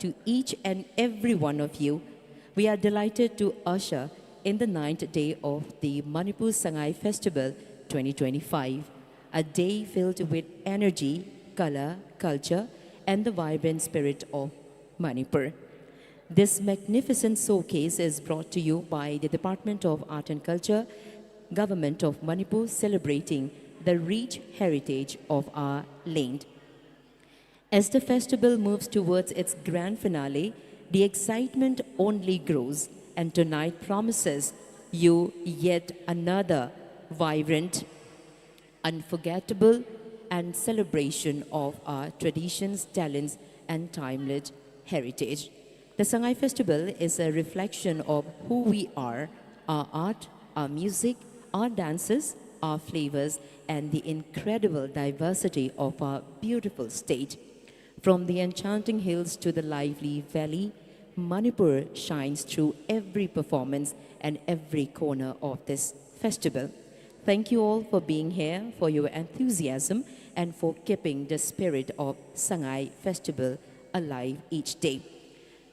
to each and every one of you. We are delighted to usher in the 9th day of the Manipur Sangai Festival 2025, a day filled with energy, color, culture, and the vibrant spirit of Manipur. This magnificent showcase is brought to you by the Department of Art and Culture, Government of Manipur, celebrating the rich heritage of our land. As the festival moves towards its grand finale, the excitement only grows, and tonight promises you yet another vibrant, unforgettable, and celebration of our traditions, talents, and timeless heritage. The Sangai Festival is a reflection of who we are, our art, our music, our dances, our flavors, and the incredible diversity of our beautiful state. From the enchanting hills to the lively valley, Manipur shines through every performance and every corner of this festival. Thank you all for being here, for your enthusiasm, and for keeping the spirit of Sangai Festival alive each day.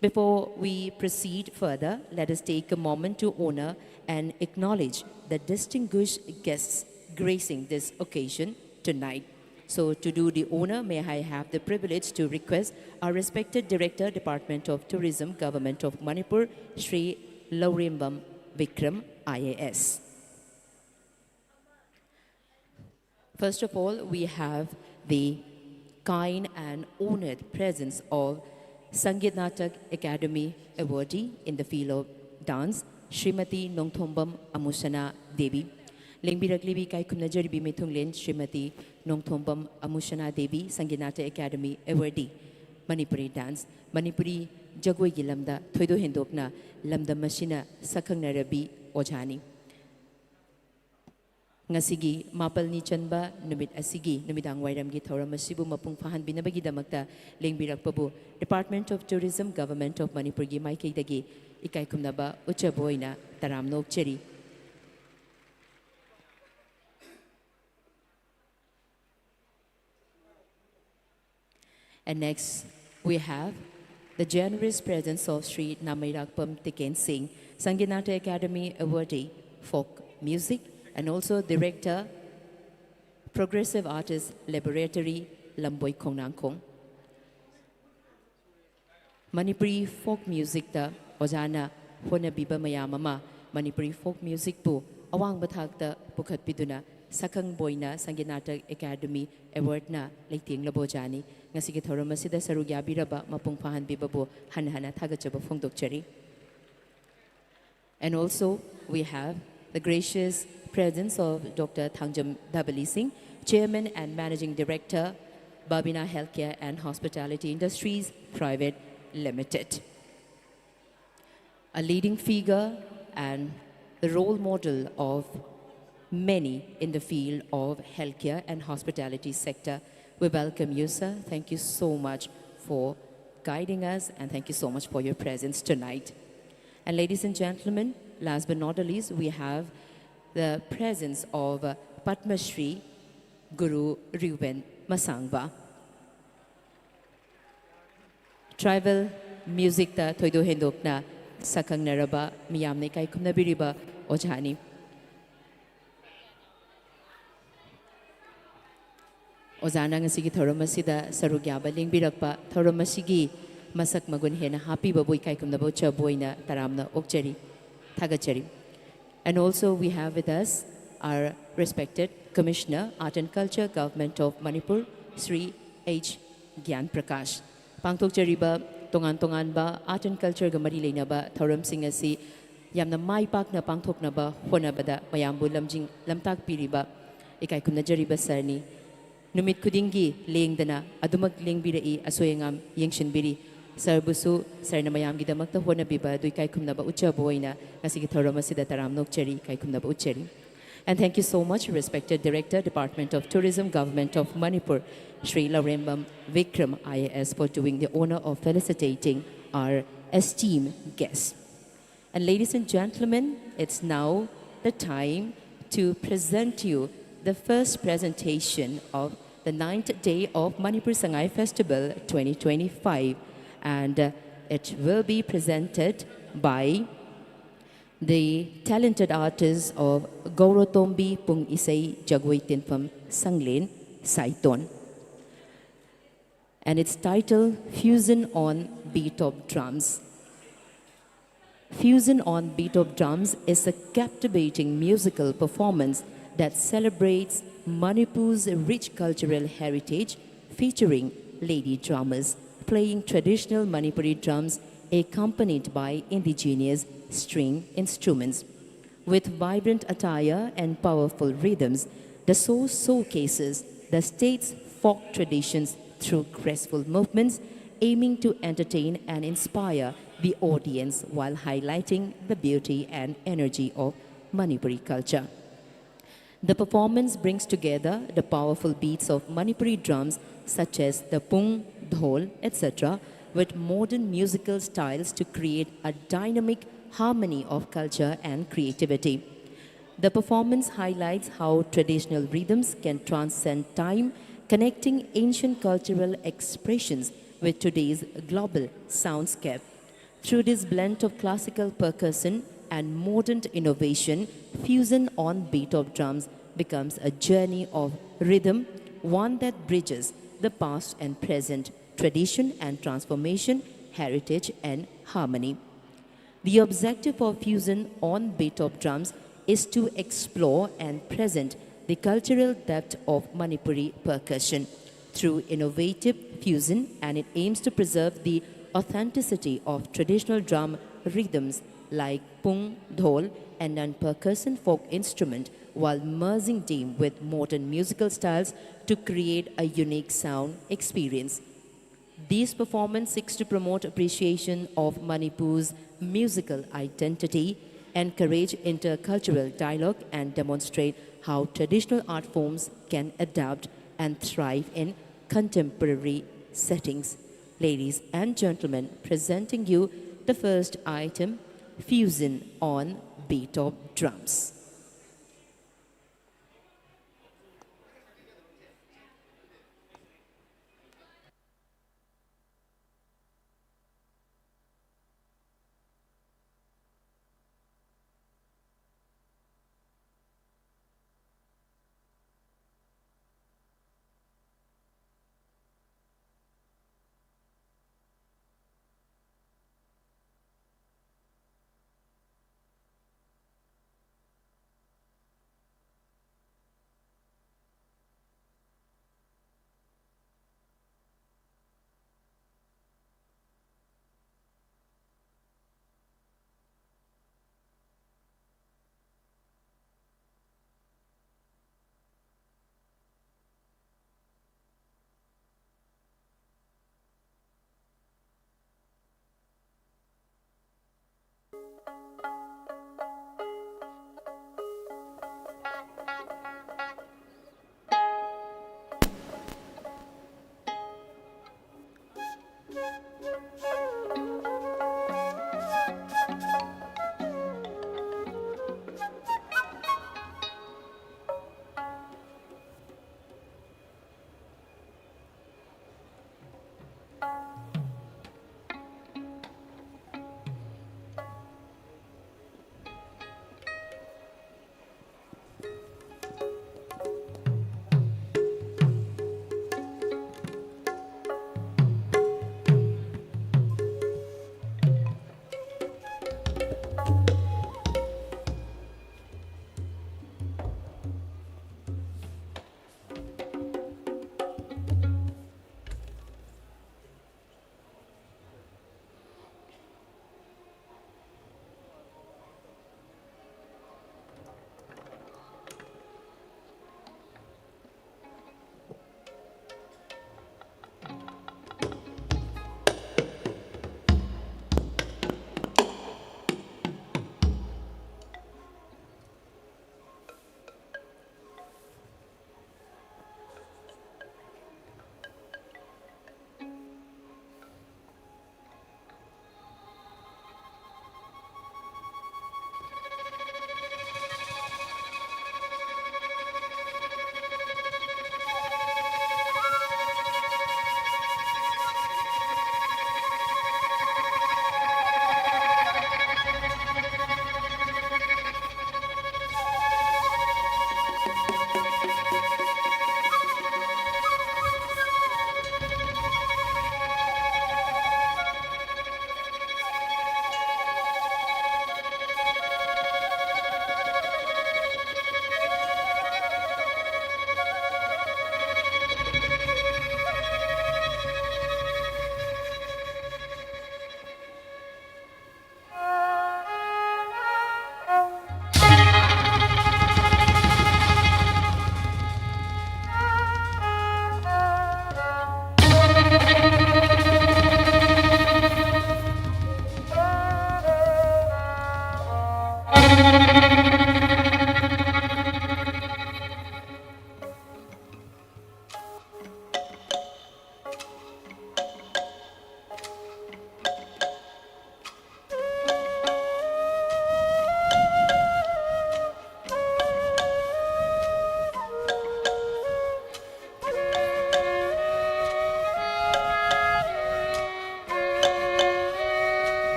Before we proceed further, let us take a moment to honor and acknowledge the distinguished guests gracing this occasion tonight. So to do the honor, may I have the privilege to request our respected Director, Department of Tourism, Government of Manipur, Sri Laurembam Vikram, IAS. First of all, we have the kind and honored presence of Sangeet Natak Academy awardee in the field of dance, Srimati Nongthombam Amusana Devi. Lengbiraklibi kai kumnajaribi mithunglen Srimati Nongthombam Amusana Devi, Sangeet Natak Academy awardee, Manipuri dance, Manipuri jagoi gi lamda thoido hendokna lamda masina sakhangnarabi ojani. Ngasigi mapalni chanba numit asigi numidang wairamgi thauram asibu mapung fahanbinabagi damakta lengbirakpabu Department of Tourism, Government of Manipur gi maikaidagi ikai kumnaba uchaboina taram nokcheri. And next, we have the generous presence of Sri Namairakpam Tiken Singh, Sangeet Natak Academy awardee, folk music, and also Director, Progressive Artist Laboratory, Lamboy Kongnangkong. Manipuri folk music ta ojana honabiba mayam ama Manipuri folk music pu awang bathakta pukhatpiduna Sakang Boina Sangeet Natak Academy Award na leiting labojani ngasigi thoram asida sarug yabiraba mapung fahanbibabu hanhana thagachaba phongdokchari. And also we have the gracious presence of Dr. Thangjam Dabali Singh, Chairman and Managing Director, Babina Healthcare and Hospitality Industries Private Limited. A leading figure and the role model of many in the field of healthcare and hospitality sector. We welcome you, sir. Thank you so much for guiding us, and thank you so much for your presence tonight. And ladies and gentlemen, last but not the least, we have the presence of Padma Shri Guru Reuben Masangwa. Tribal music ta thoido hendokna sakang naraba miyamne kai kumna biriba ojani. Ozana ngasigi thoram asida sarug yaba lengbirakpa thoram asigi masak magun hena happy baboy kai kumna bocha boina taramna okchari thagachari. And also we have with us our respected Commissioner, Art and Culture, Government of Manipur, Sri H. Gyan Prakash. Pangtok chariba tongan ba Art and Culture ga mari leinaba thoram sing asi yamna mai pak na pangtok na ba honabada mayambu lamjing lamtak piriba ikai kumna jariba sarni numit kudingi lengdana adumak lengbirai asoyangam yengshinbiri Sarbusu Sarnamayam Gidamakta Honabiba, Dukai Kumnaba Ucha Boina, Nasiki Thoramasida Taram Nokcheri, Kai Kumnaba Ucheri. And thank you so much, respected Director, Department of Tourism, Government of Manipur, Sri Laurembam Vikram IAS, for doing the honor of felicitating our esteemed guests. And ladies and gentlemen, it's now the time to present you the first presentation of the 9th day of Manipur Sangai Festival 2025. and it will be presented by the talented artists of Gaurotombi Pung Isay Jagway from Sanglin, Saiton. And it's titled Fusion on Beat of Drums. Fusion on Beat of Drums is a captivating musical performance that celebrates Manipur's rich cultural heritage, featuring lady drummers playing traditional Manipuri drums accompanied by indigenous string instruments. With vibrant attire and powerful rhythms, the show showcases the state's folk traditions through graceful movements, aiming to entertain and inspire the audience while highlighting the beauty and energy of Manipuri culture. The performance brings together the powerful beats of Manipuri drums such as the pung, dhol, etc., with modern musical styles to create a dynamic harmony of culture and creativity. The performance highlights how traditional rhythms can transcend time, connecting ancient cultural expressions with today's global soundscape. Through this blend of classical percussion and modern innovation, fusion on beat of drums becomes a journey of rhythm, one that bridges the past and present, tradition and transformation, heritage and harmony. The objective of fusion on beat of drums is to explore and present the cultural depth of Manipuri percussion through innovative fusion, and it aims to preserve the authenticity of traditional drum rhythms like pung, dhol, and non-percussion folk instrument while merging them with modern musical styles to create a unique sound experience. This performance seeks to promote appreciation of Manipur's musical identity, encourage intercultural dialogue, and demonstrate how traditional art forms can adapt and thrive in contemporary settings. Ladies and gentlemen, presenting you the first item, Fusion on Beat of Drums.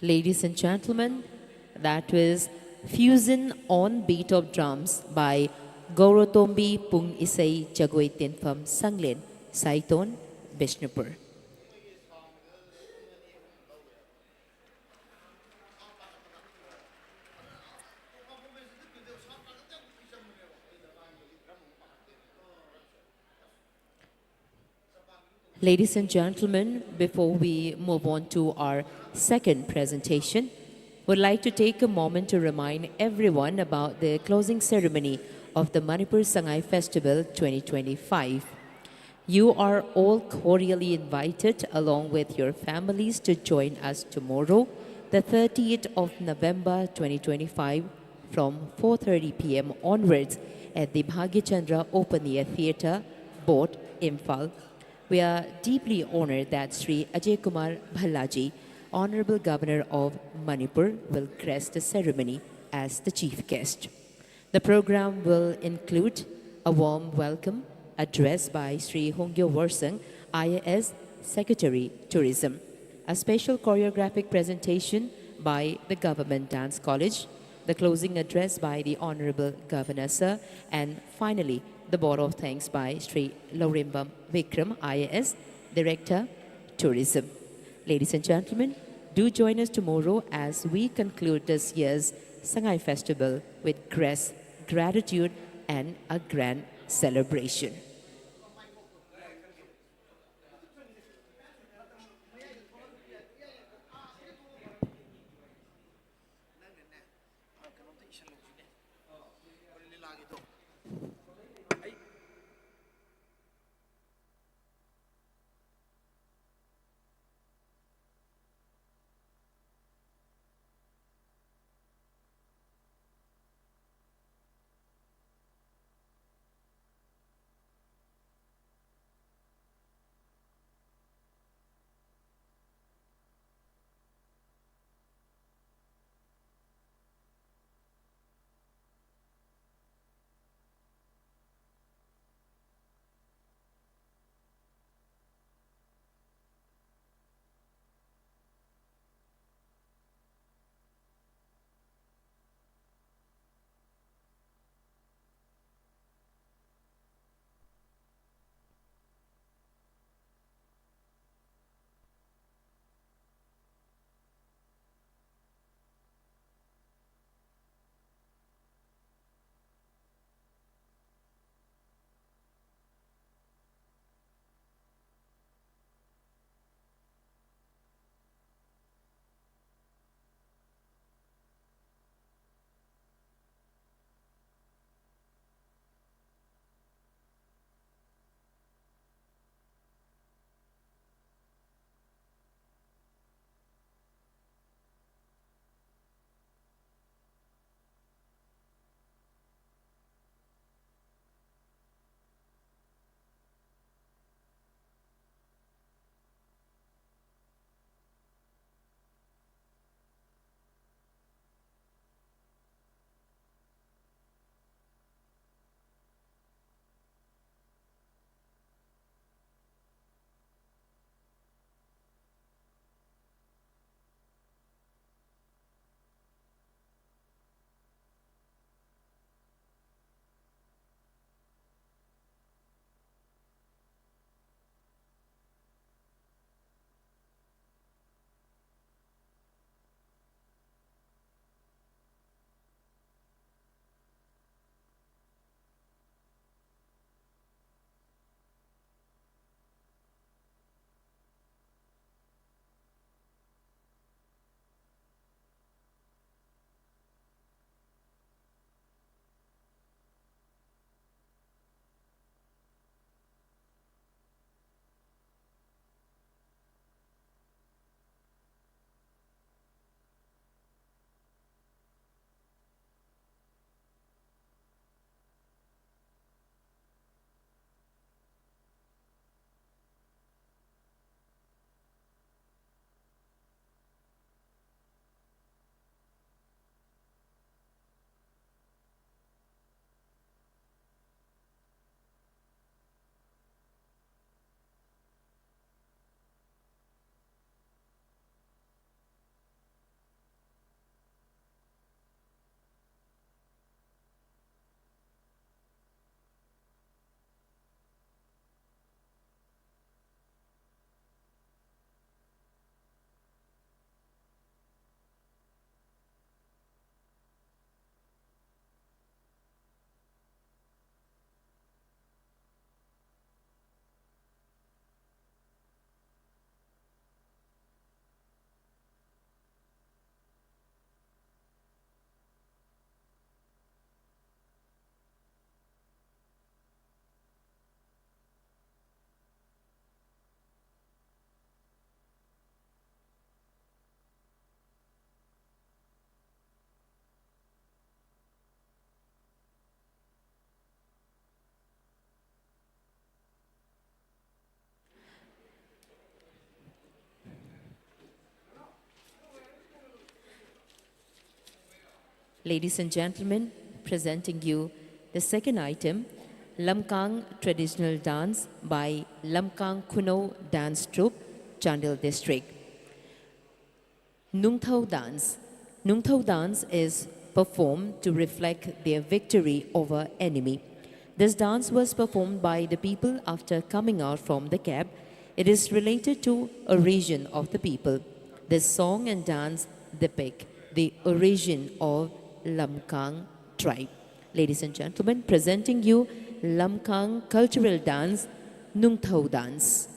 Ladies and gentlemen, that was Fusion on Beat of Drums by Gaurotombi Pung Isai Jagoy Tinfam Sanglin, Saiton, Bishnupur. Ladies and gentlemen, before we move on to our second presentation, would like to take a moment to remind everyone about the closing ceremony of the Manipur Sangai Festival 2025. You are all cordially invited along with your families to join us tomorrow, the 30th of November 2025 from 4:30 p.m. onwards at the Bhagyachandra Open Air Theatre, Boat, Imphal. We are deeply honored that Sri Ajay Kumar Bhallaji, Honorable Governor of Manipur, will grace the ceremony as the chief guest. The program will include a warm welcome address by Sri Hongyo Warsang, IAS Secretary Tourism, a special choreographic presentation by the Government Dance College, the closing address by the Honorable Governor Sir, and finally, the Board of Thanks by Sri Lorimbam Vikram, IAS Director Tourism. Ladies and gentlemen, do join us tomorrow as we conclude this year's Sangai Festival with grace, gratitude, and a grand celebration. Ladies and gentlemen, presenting you the second item, Lamkang traditional dance by Lamkang Kuno Dance Troupe, Chandel District. Nung Thau dance. Nung Thau dance is performed to reflect their victory over enemy. This dance was performed by the people after coming out from the camp. It is related to origin of the people. This song and dance depict the origin of Lamkang tribe. Ladies and gentlemen, presenting you Lamkang cultural dance, Nung Thau dance.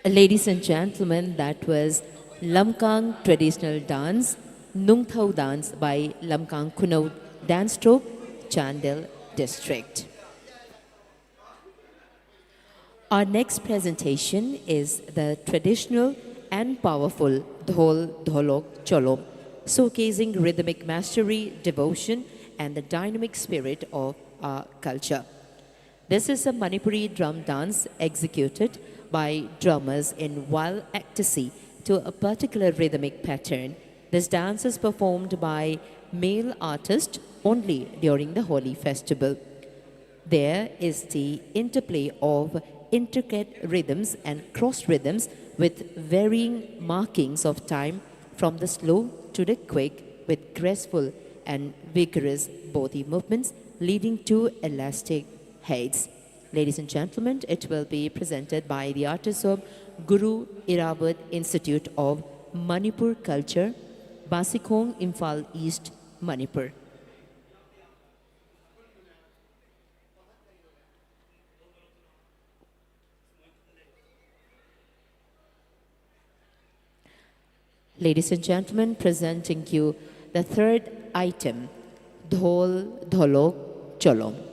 Ladies and gentlemen, that was Lamkang traditional dance, Nung Thau dance by Lamkang Kuno Dance Troupe, Chandel District. Our next presentation is the traditional and powerful Dhol Dholok Cholom, showcasing rhythmic mastery, devotion, and the dynamic spirit of our culture. This is a Manipuri drum dance executed by drummers in wild ecstasy to a particular rhythmic pattern. This dance is performed by male artists only during the holy festival. There is the interplay of intricate rhythms and cross rhythms with varying markings of time from the slow to the quick with graceful and vigorous body movements leading to elastic heads. Ladies and gentlemen, it will be presented by the artists of Guru Iravat Institute of Manipur Culture, Basikong, Imphal East, Manipur. Ladies and gentlemen, presenting you the third item, Dhol Dholok Cholom.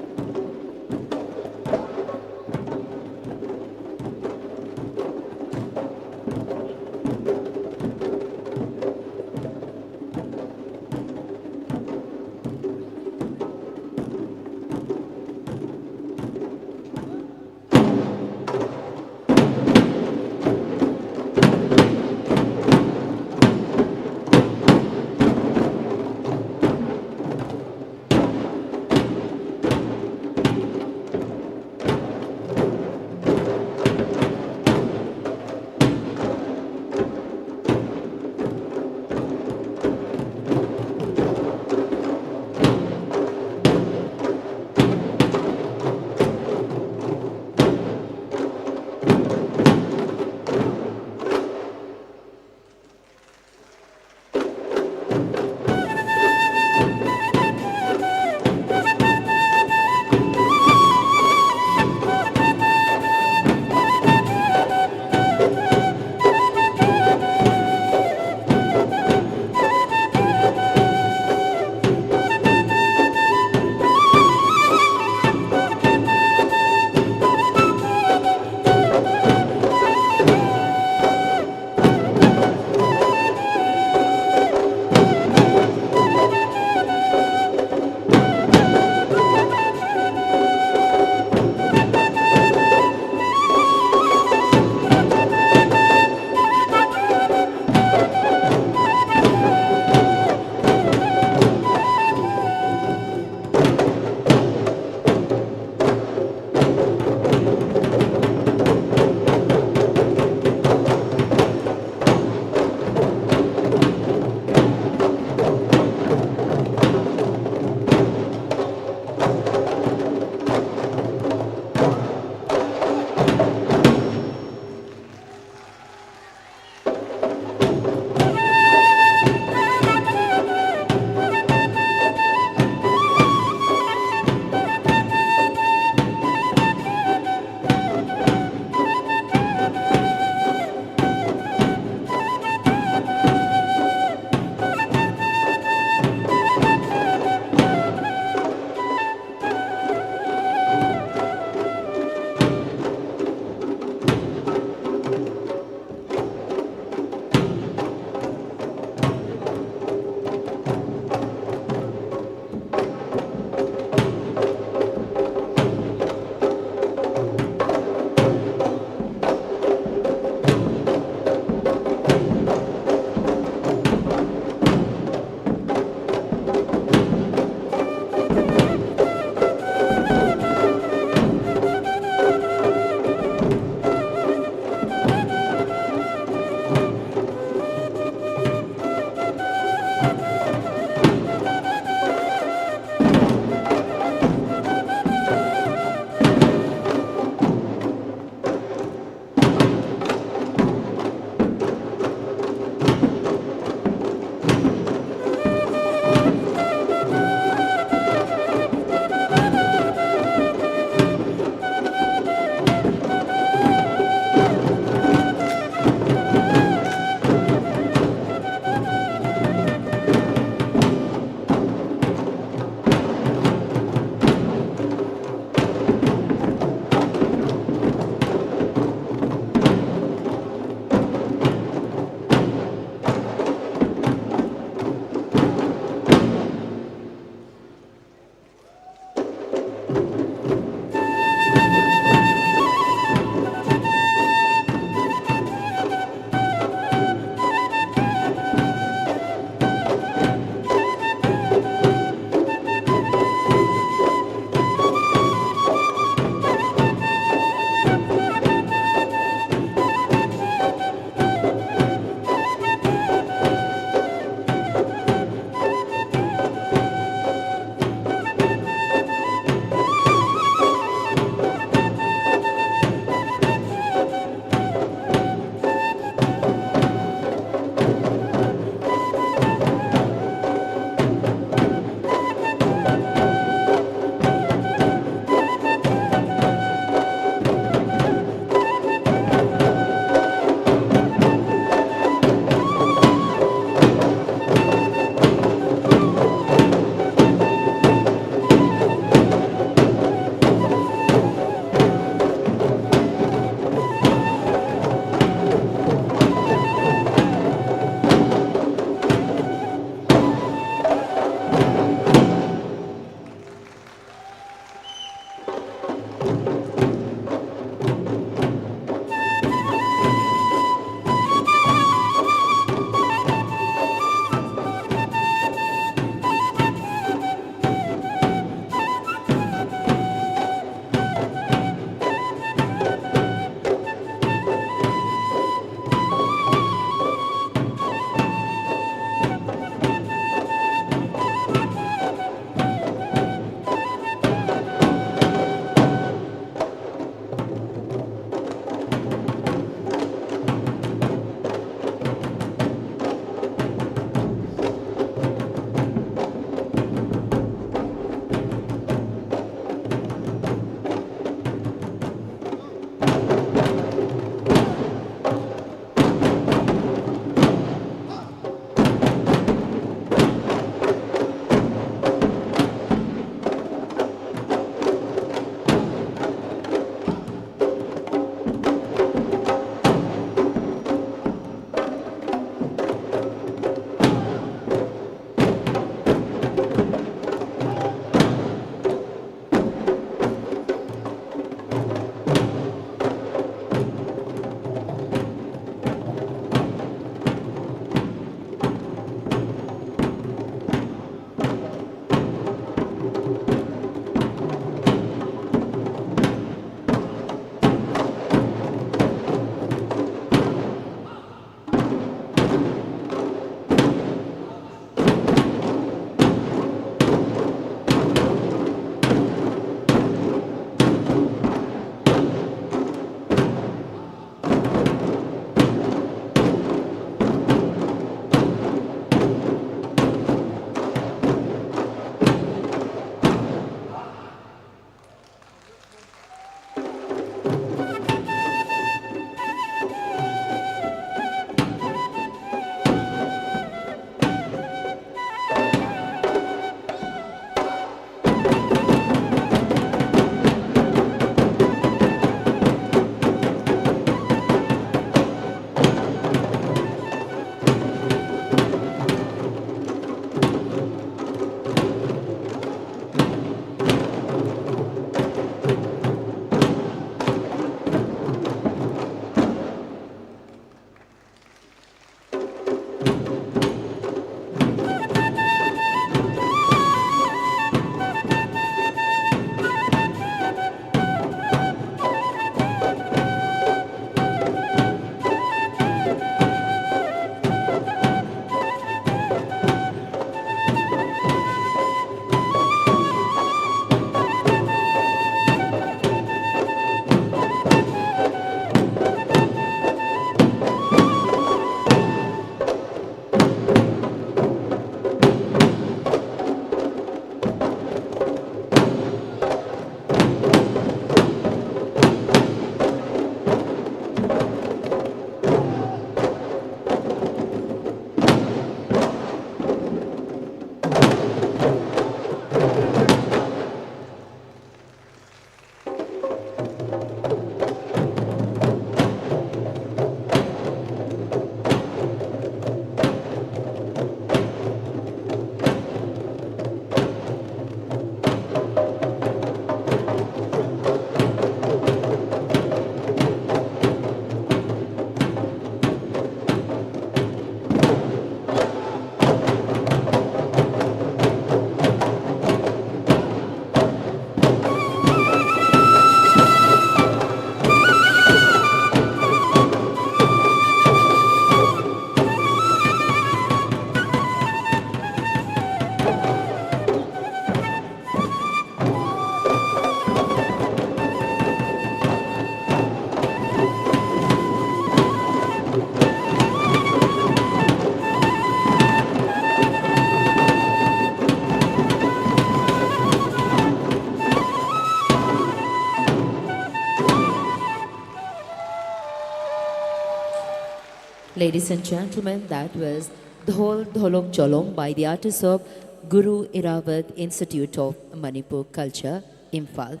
Ladies and gentlemen, that was Dhol Dholok Cholong by the artists of Guru Iravat Institute of Manipur Culture, Imphal.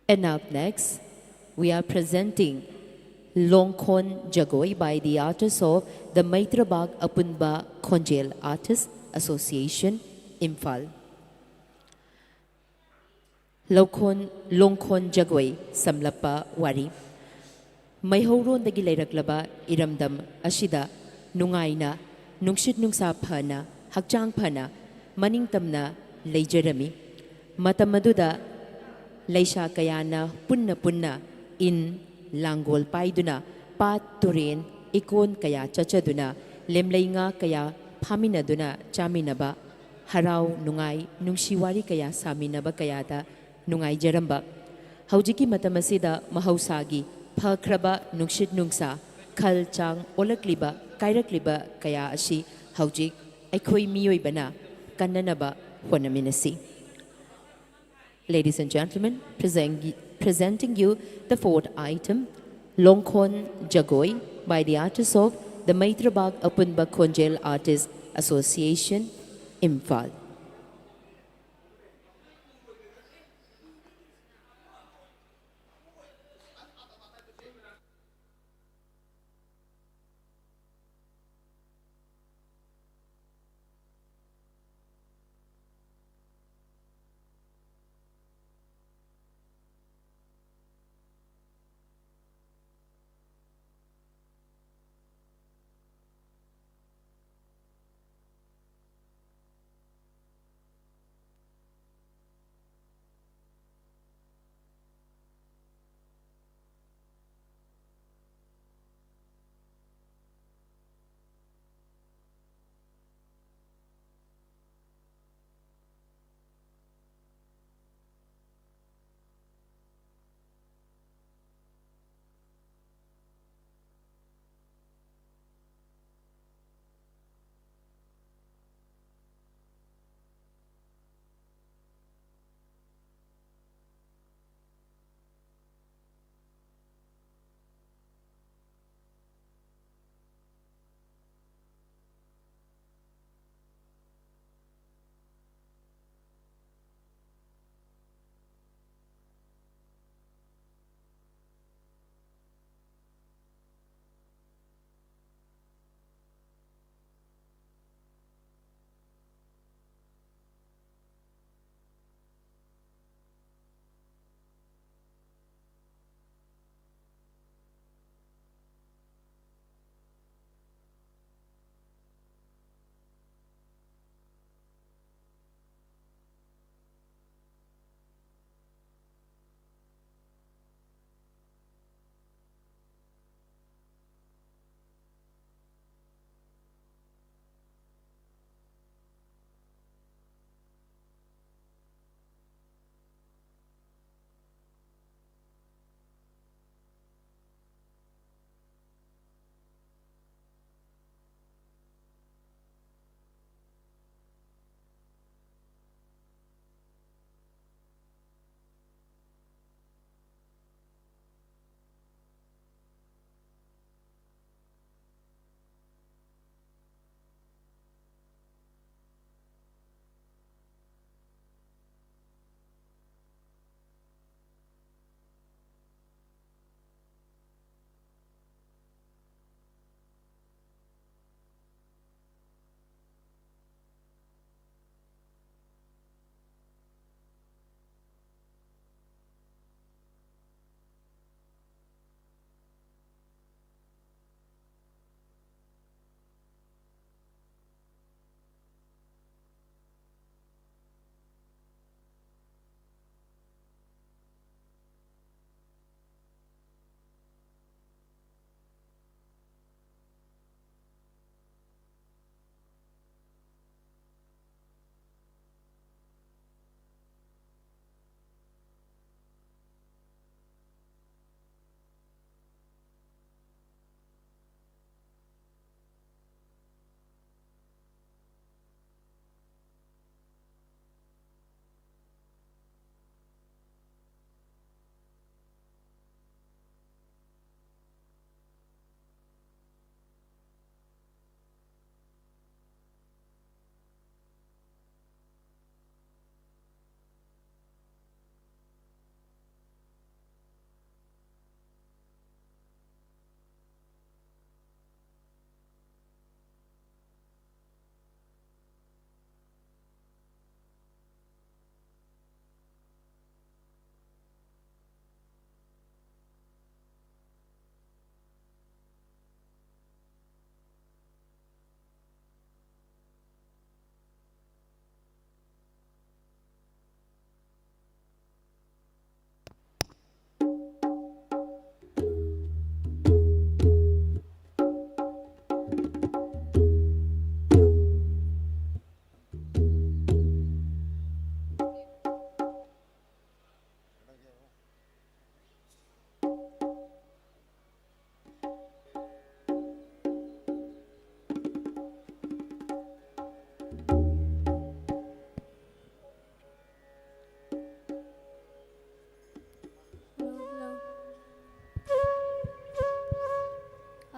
And up next, we are presenting Longkhon Jagoi by the artists of the Maitrabag Apunba Khonjel Artists Association, Imphal. Longkhon Jagoi Samlapa Wari. Maihauron Lairaklaba Iramdam Ashida Nungaina Nungshit Nungsa Phana Hakchang Phana Maningtamna Leijerami Matamaduda Leisha Kayana Punna Punna in Langol Paiduna Pat Turin Ikon Kaya Chachaduna Lemlainga Kaya Paminaduna Chaminaba Harau Nungai Nungshiwari Kaya Saminaba Kayata Nungai Jaramba Haujiki Matamasida Mahausagi Pakraba Nungshit Nungsa Kal Chang Olakliba Kairakliba Kaya Ashi Haujik Aikoi Miyoibana Kandanaba Honaminasi. Ladies and gentlemen, presenting you the fourth item, Longkhon Jagoi by the artists of the Maitrabag Apunba Khonjel Artists Association, Imphal.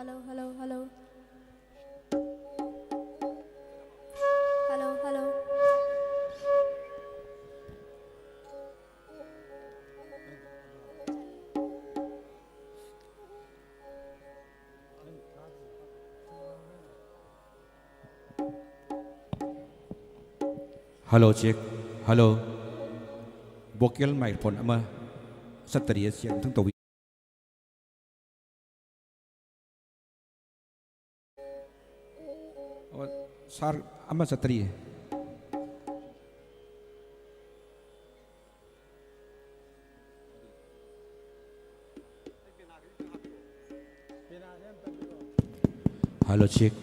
hello, hello, hello. Hello, hello. Halo cek, halo. Vocal microphone ama satria siangทั้งตัว Sar ama satria. Halo cek.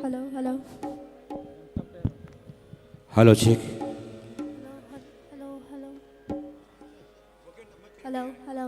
Hello, hello. Halo cek. Hello, hello. Hello, hello.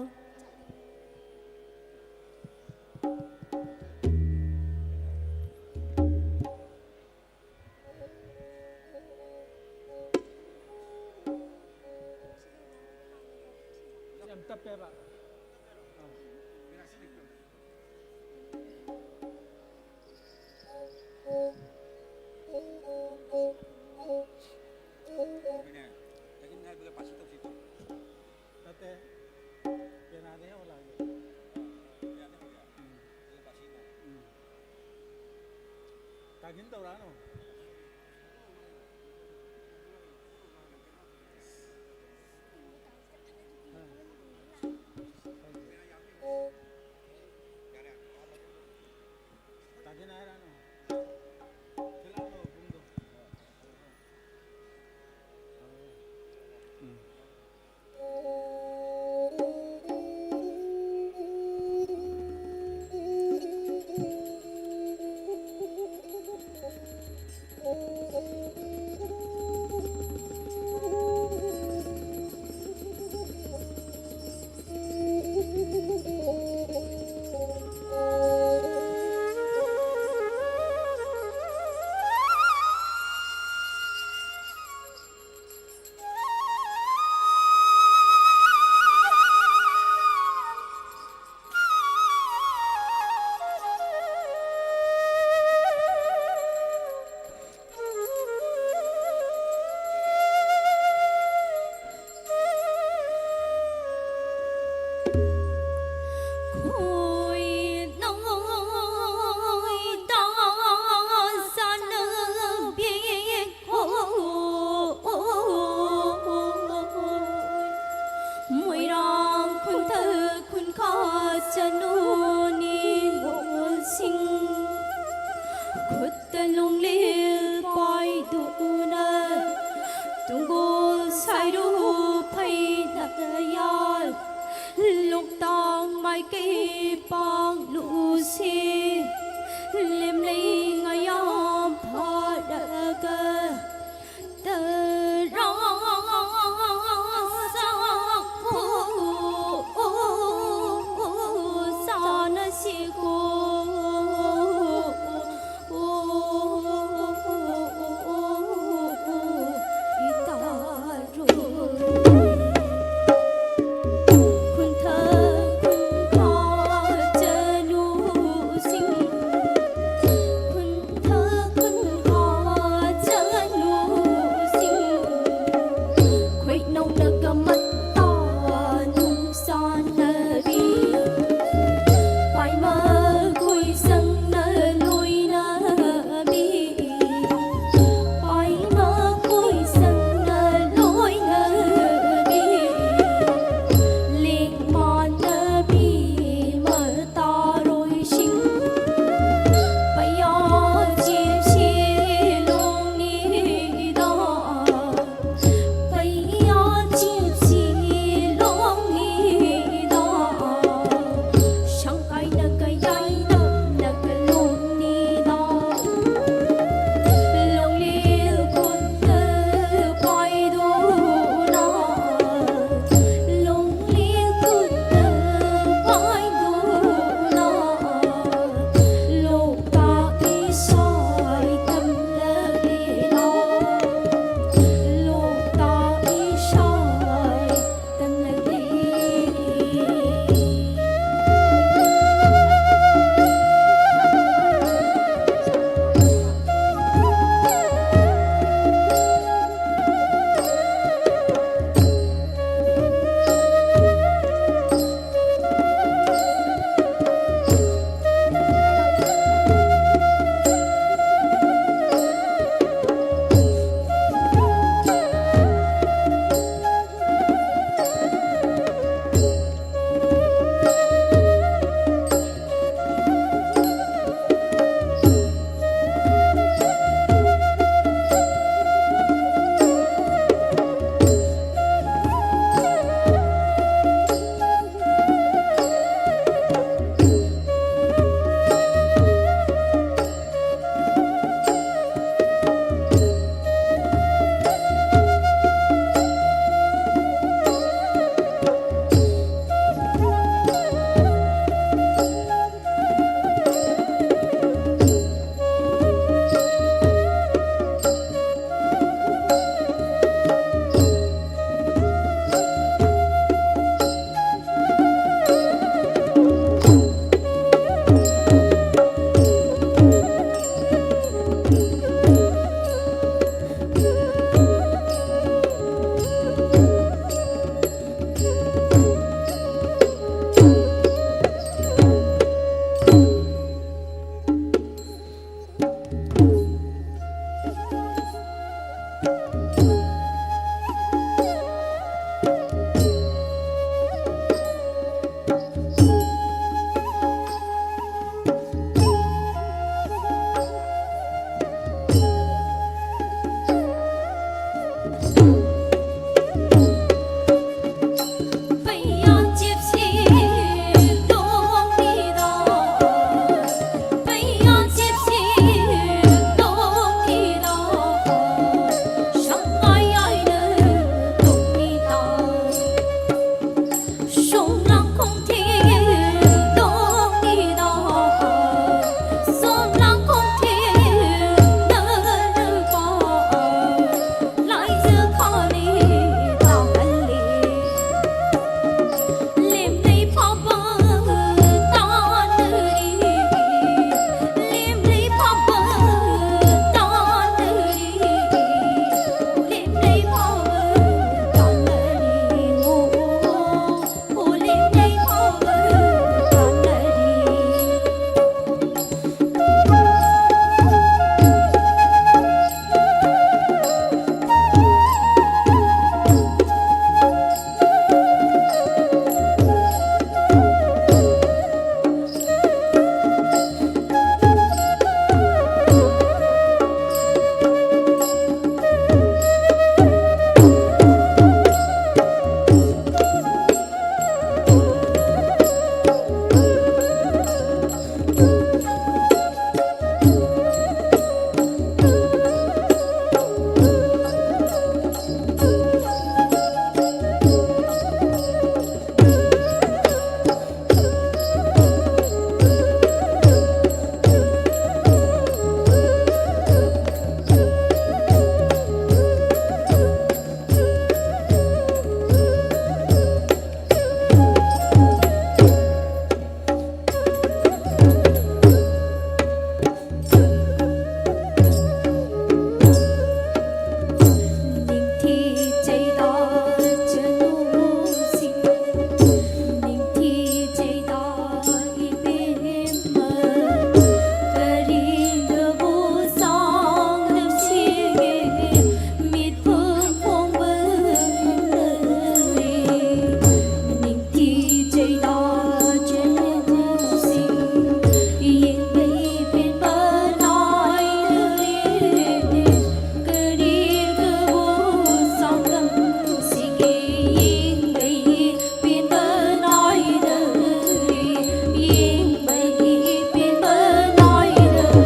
yên bày biên bơ nói lời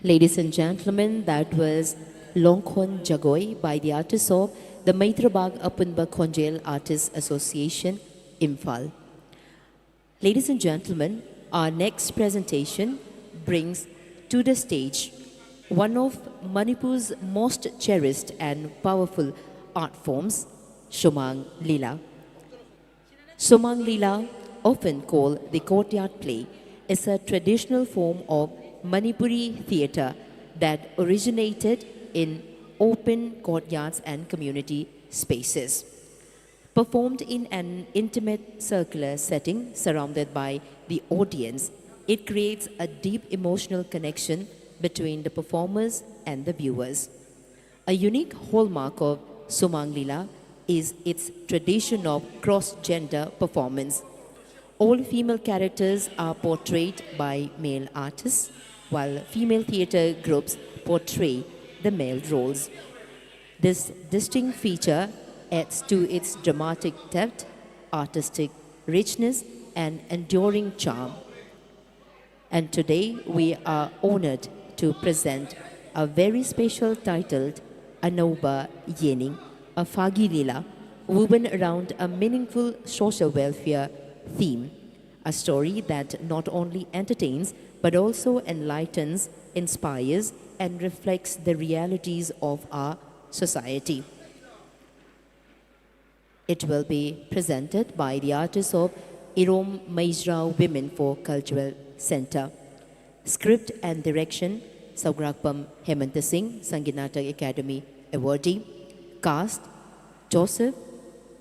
Ladies and gentlemen, that was Longkhon Jagoy by the artists of the Maitrabag Apunba Konjel Artists Association, Imphal. Ladies and gentlemen, our next presentation brings to the stage one of Manipur's most cherished and powerful art forms, Somang Lila. Somang Lila, often called the courtyard play, is a traditional form of Manipuri theatre that originated in open courtyards and community spaces. Performed in an intimate circular setting surrounded by the audience, it creates a deep emotional connection between the performers and the viewers. A unique hallmark of Somang Lila is its tradition of cross-gender performance. All female characters are portrayed by male artists, while female theatre groups portray the male roles. This distinct feature adds to its dramatic depth, artistic richness, and enduring charm. And today we are honored to present a very special titled Anoba Yening, a Fagi Lila, woven around a meaningful social welfare theme, a story that not only entertains but also enlightens, inspires, and reflects the realities of our society. It will be presented by the artists of Irom Maizrao Women for Cultural Center. Script and direction, Saugrakpam Hemanta Singh, Sangeet Academy awardee. Cast, Joseph,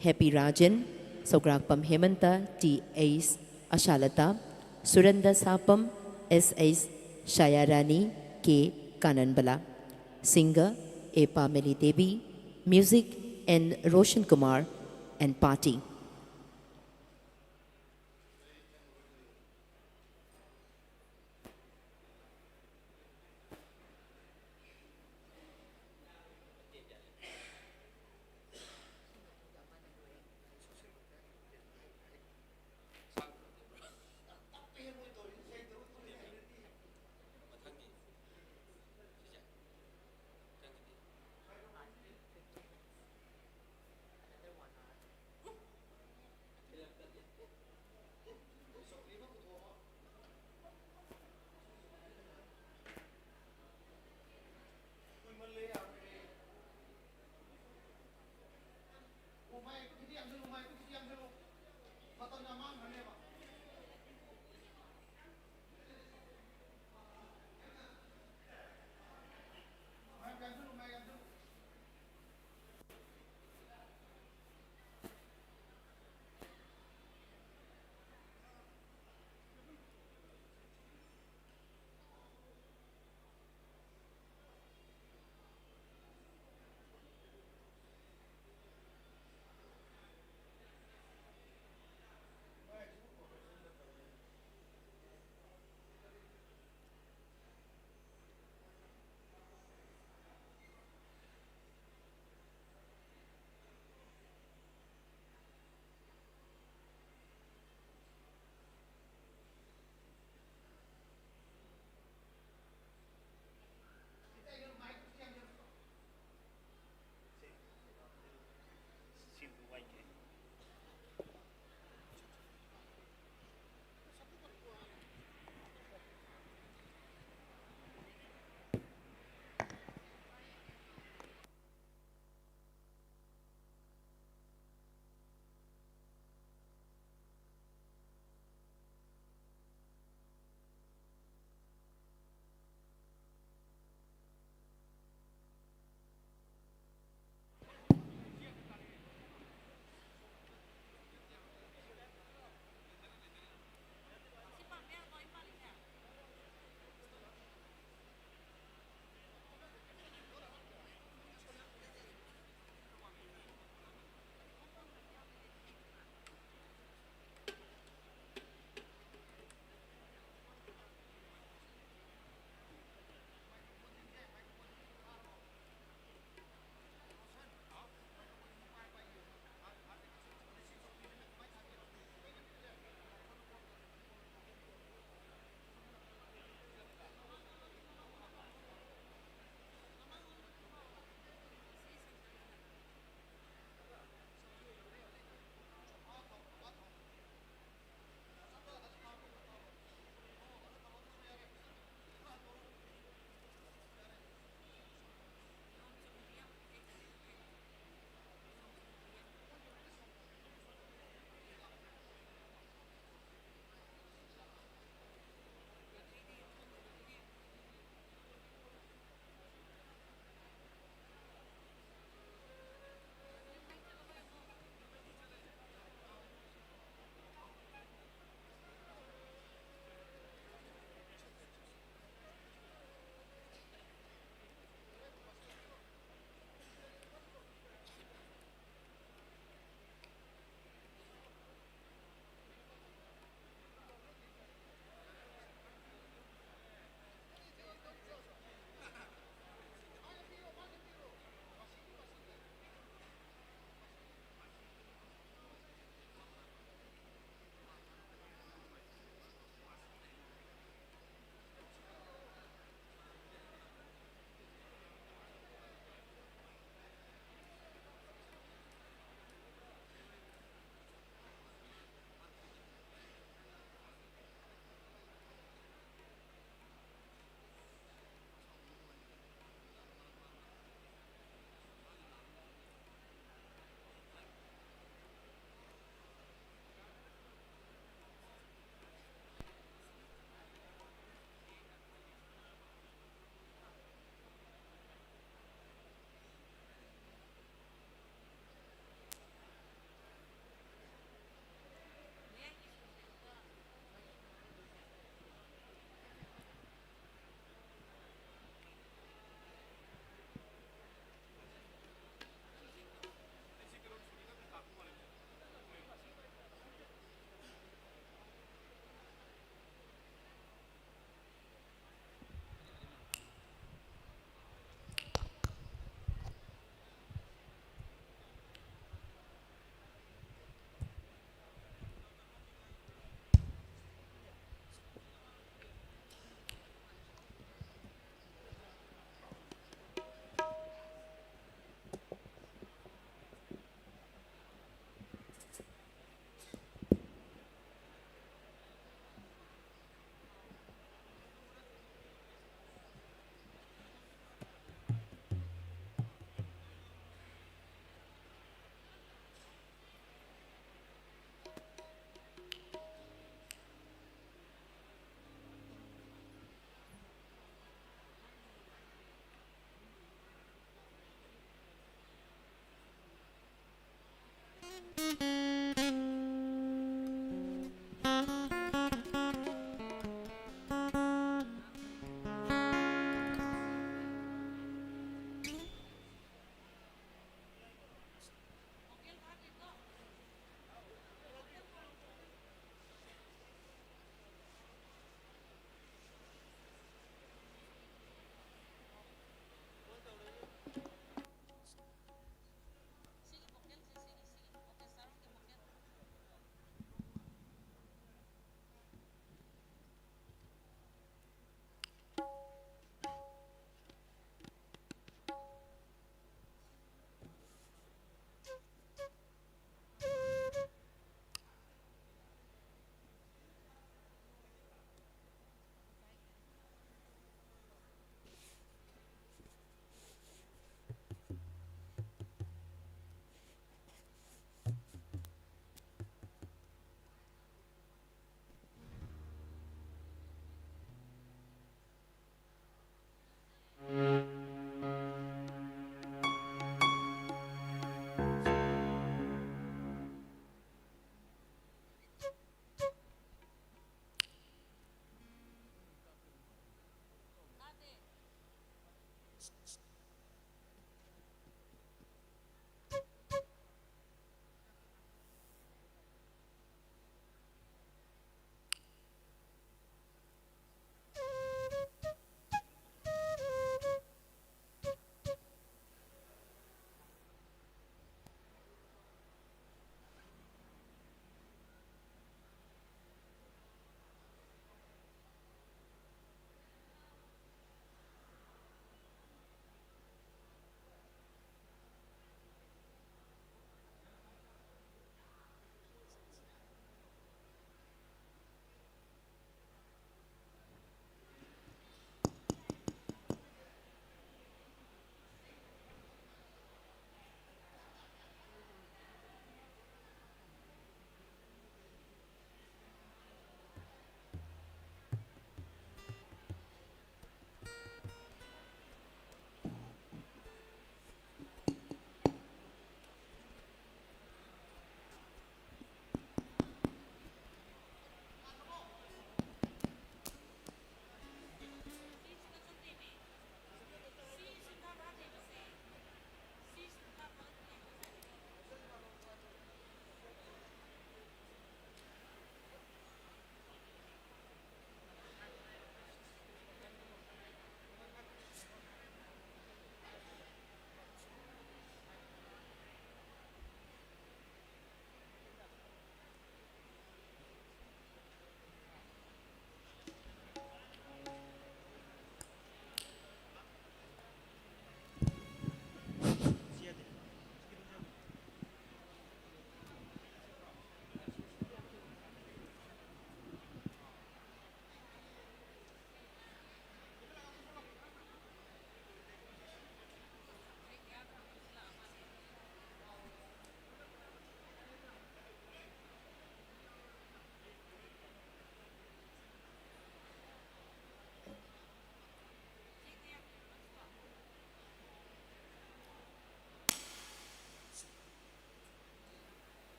Happy Rajan, Saugrakpam Hemanta, T. Ace Ashalata, Suranda Sapam, S. S. Shayarani, K. Kananbala. Singer, A. Pameli Devi. Music, N. Roshan Kumar and Party.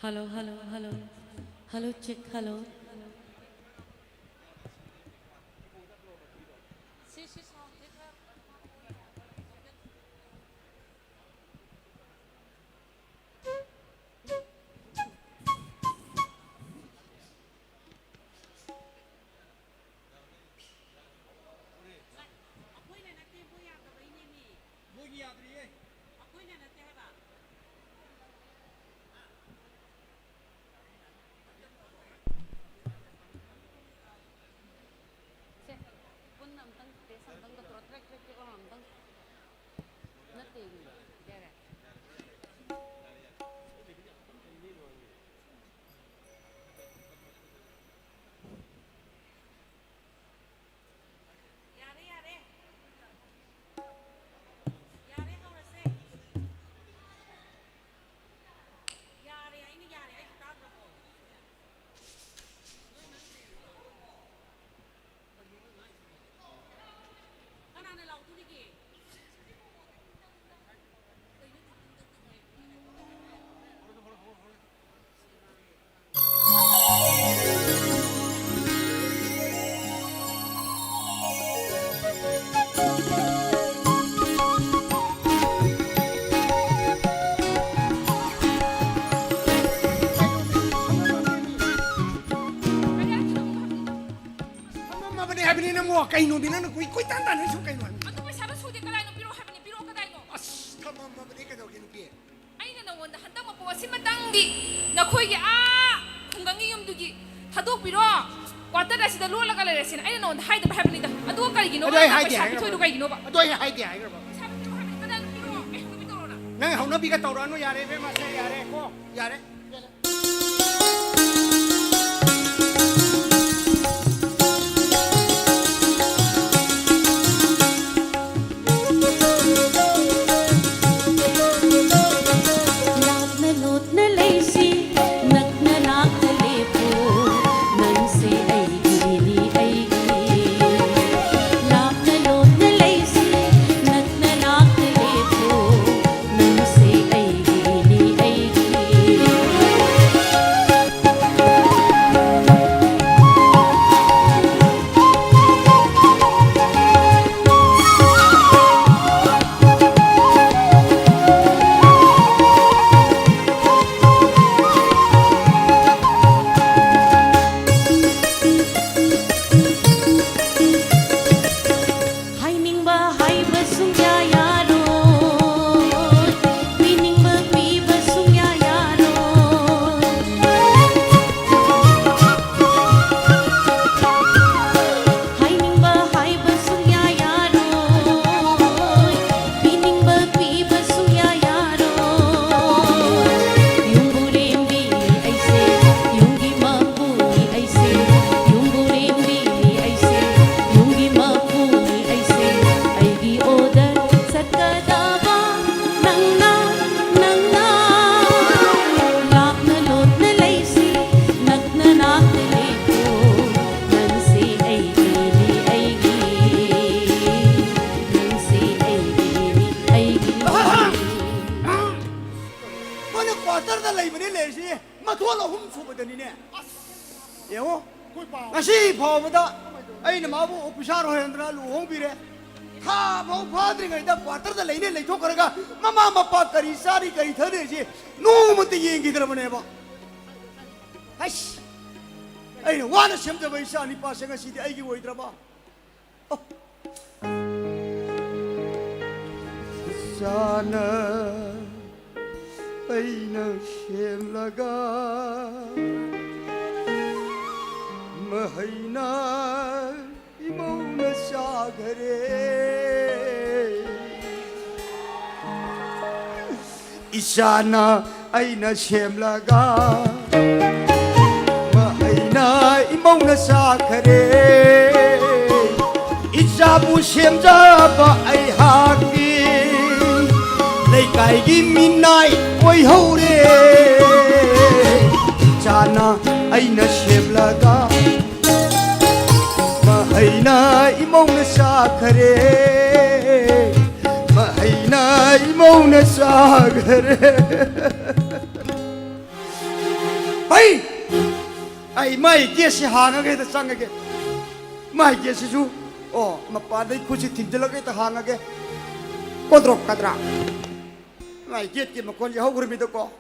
Hello, hello, hello. Hello, check, hello. Kay no din na kuy tanda na so kay no. Ano ba sabi sudi ka ng biro happen ni biro ka dai no? As tama mabali ka daw ginuki. Ay na nawon handang mapuwasin matanggi. Nakoy kung gangiyom dugi. Hadok biro. Kwata da sida lola ka leresin. Ay na nawon hide ba happen ni da. Adu ka gino. Adoy hide. Toy do kay gino ba? Adoy hide ay ba. Sabi biro happen ka dai biro. Biro na. Nang hauna bi ka tawran no yare be ma se yare ko. Yare. Ngasi phobada aina mabu officer hoyandra luhong bire tha bau phadri ngai da quarter da leine leitho karaga mama mappa kari sari kari thade ji no mate yengi drabane ba hash aina wana semda bai sani pa senga sidi aigi oidraba sana aina shemlaga Mahina imona sagare Isana aina shemlaga Mahina imona sagare Isabu shemjaba ai haki Leikai gi minai oi hore Isana aina shemlaga Mahina imong na sakare Mahina 이모네 싸그래 아이 아이 마이 게시 항하게 다 쌍하게 마이 게시주 마빠데 쿠시 팀들라게 다 항하게 꼬드럭 가드라 마이 게게 마콘지 하고 믿었고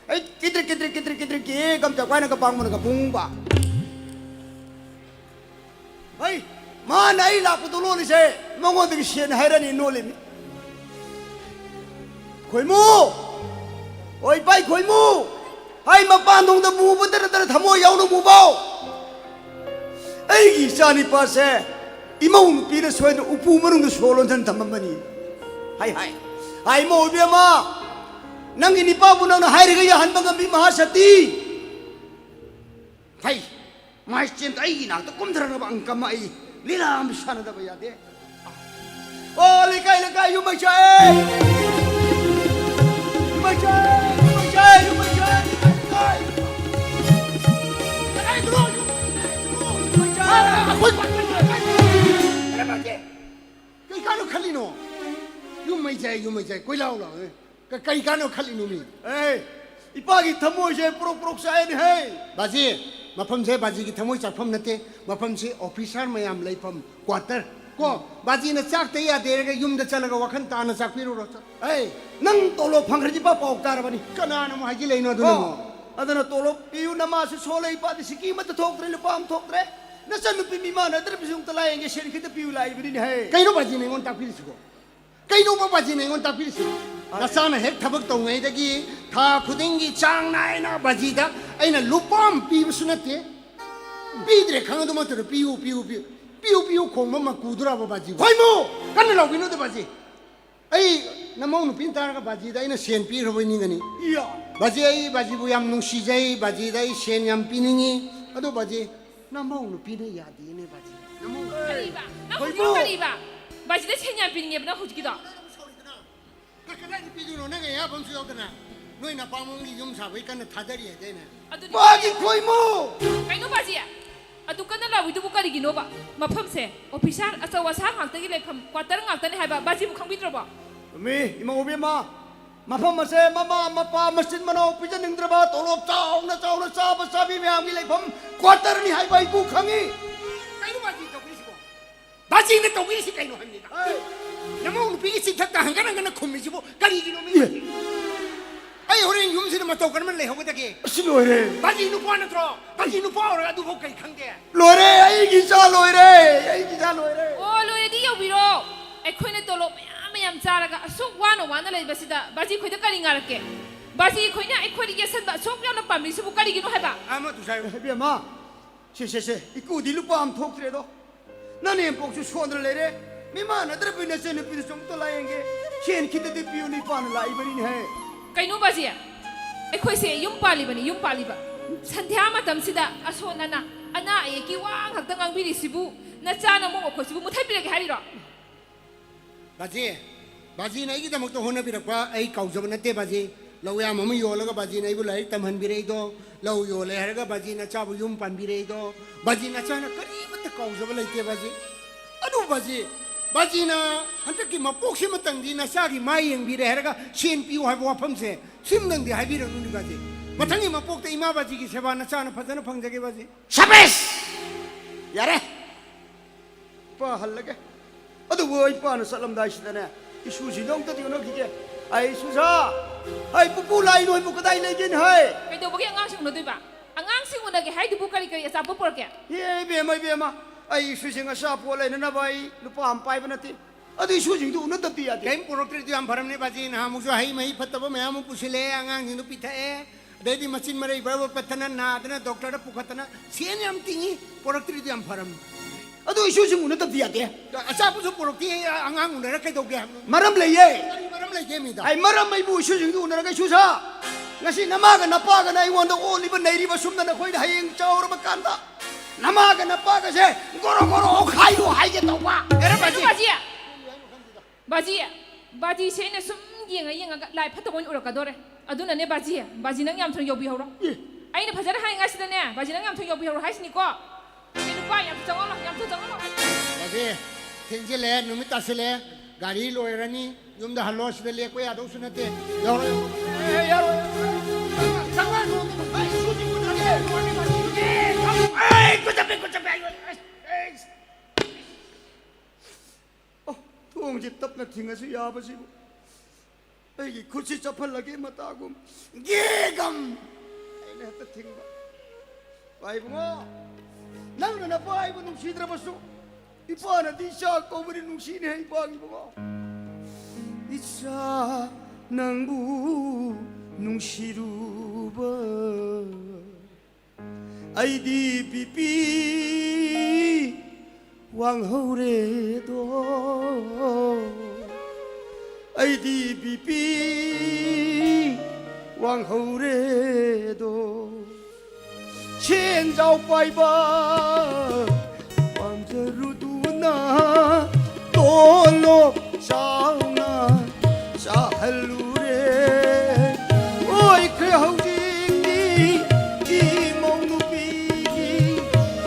아이 끼들 깜짝 와는 거 방문은 거 붕바 아이 마나이 라고도 노리세 멍어들이 시엔 하이라니 놀림이 골무 어이 빠이 골무 아이 마빠농도 무분들은 다모 야우는 무바오 에이 이사니 빠세 이모는 비를 소에는 우부무릉도 소론전 담만만이 하이 아이 모 오비야마 낭기니 빠부나는 하이리가 한방간 비마하셨디 하이 마이스젠 아이기 나도 꼼들어가 방까마이 리람 사는다 봐야 돼 레카이 유마샤이 Cái cá nó khát đi nó, dùng mấy trái, quay lao là, cái cá nó khát đi nó mi. 에이 이빠기 더모이제 뿌록뿌록 쌓이네 헤이 Baji, mà phẩm sẽ baji cái tham môi chặt phẩm nè thế, mà phẩm sẽ officer mà làm lấy phẩm quarter. Có, baji nó chắc thế à, để cái dùng để cho nó cái wakhan ta nó chắc phi rồi. 에이 능 또로 방그리지빠 ጳ옥따라바니 Cái nào nó mà hay lấy nó thôi nó. 아드나 또로 삐우 나마스 솔레 이빠디 시키마다 톡드레 르밤 톡드레 나산 누피 미마나 드레 비중 talaenge shen kita piu lai bini hai Cái nó baji này ngon tak phi siko. Cái nó mà baji này ngon tak phi siko. Nó sao nó hết thabak tàu ngay đó ki, tha khuding ki chang nai na baji đó, ai na lupam pi bsu na thế. Pi dre khang đó mà tụi piu khom mà kudura ba baji. khoai mu Kan lo ki no de baji. Ai na mau nu pin tar ka baji da ina sen pi ro ni ngani. iya Baji bu yam nung si jai baji da sen yam pi ni. Ado baji na mau nu pi na ya di ne baji. Na mau Kariba, na hujiro kariba. Baji de chenya pinge na hujikido. Kakada ni pi du no na ga ya bam su yok na. Noi na pa mong ni yum sa bai kan tha dari ya de na. Adu 빠기 khoai mu kaino baji adu kana la widu bukari gino ba mafam se officer asawa sa ngakta gi lepham quarter ngakta ni haiba baji bu khangbi ba mi ima obiama mafam mase mama mapa masjid mano pijan ningdraba tolop chauna saba sabi me amgi lepham quarter ni hai bai bu khangi Kai no baji to pi siko. Baji ne to pi si kai no han ni da. Na mau nu pi si thak ta hang kan na khum mi si bo kari gi no mi. Ai horen yum si ma to kan man le ho ga ke. 시로이래 Baji nu pa na tro. Baji nu pa ora adu ho kai khang de. 로이래 아이 기사 로이래 o lo re di yob biro ai khoine to lo mayam charaga asuk wana le basida baji khoida kari ngarake baji khoina ai khoi ge san ba sok yona pamli su bu kari gino haiba Ama tu sai. 비아마 셰셰셰 이꾸 딜루밤 톡트레도 나네 복수 수원들 내래 미만 아들 비네세 네 비스 좀 돌아행게 셴 키드디 비우니 판 라이브니 해 kaino baji ai khoi se yum pali ba sandhya matam sida asona na ana ai ki wa ngakta ngang biri sibu na chana mo ko sibu muthai pire ge hariro Baji na gi damak to hona bi rakwa ai kau jab na te baji. Lau ya mama yo la ga baji na ibu lai tam han bi rei do. Lau yo le har ga baji na cha bu yum pan bi rei do. Baji na cha na kari mat kau jab lai te baji. Adu baji na hantak ki mapok si matang di na sa gi mai yang bi re har ga shen pi wa wa pham se. Sim nang di hai bi ro nu baji. Matang ni mapok te ima baji ki seba na cha na phajana phang jage baji. 샤베스 야래 빠 할라게 어디 뭐 이빠는 살람다시다네 이 수시 정도 되는 기게 아이 수사 아이 뿌뿌 라이 노이 뿌까 다이 레긴 하이 kaido bagi angang sing no doi ba angang sing una ge hai du bu kari kari asa bu por ke 예 비마 아이 수싱아 샤포 레나 바이 루파 암 파이 버나티 어디 수싱도 우는 답디야 돼 Kain purok tri am param ne baji na musu hai mai pataba me am pusile angang hindu pithae dedi machine mare baba patana na adna doctor da pukhatana sien am tingi purok tri am param 어디 수싱 우는 답디야 돼 asa pusu purok ti angang unara kai dog ge 마람 레예 param lai ge mi da 아이 마람 마이 부 수싱도 우는 가 수사 ngasi namaga napaga na iwanda oliba nairiba sumna na khoi hayeng chaur ba kanda namaga napaga se goro khayu haige to ba era baji se ne sum yenga lai phato gon ura ka dore aduna ne baji nang yam thong yobi horo ai ne phajara hai ngasi da ne baji nang yam thong yobi horo hai sini ko ne pa yam thong lo baji thenjile numita sile gari loirani ꯌꯨꯝꯗ ꯍꯜꯂꯣ ꯁꯤꯗ ꯂꯦꯛꯄ ꯌꯥꯗꯧꯁꯨ ꯅꯠꯇꯦ ꯌꯥꯎꯔꯣ ꯌꯥꯔꯣꯏ 잠깐 아이 수지 못하게 에이 꽂잡해 통지 떡나 팅어서 야버지고 에이 굳이 접할라게 맞다고 예감 에이 내가 팅봐 와이붕어 나는 나 와이붕 농시들어 봤어 이뻐하나 니샤 꼬부리 농시네 이뻐하기붕어 이차 낭부 농시루버 아이디 비비 왕호래도 아이디 비비 왕호래도 천자오 빠이바 왕저루두나 돌로 자우나 자할루레 오이 그 하우징이 이 몽누비기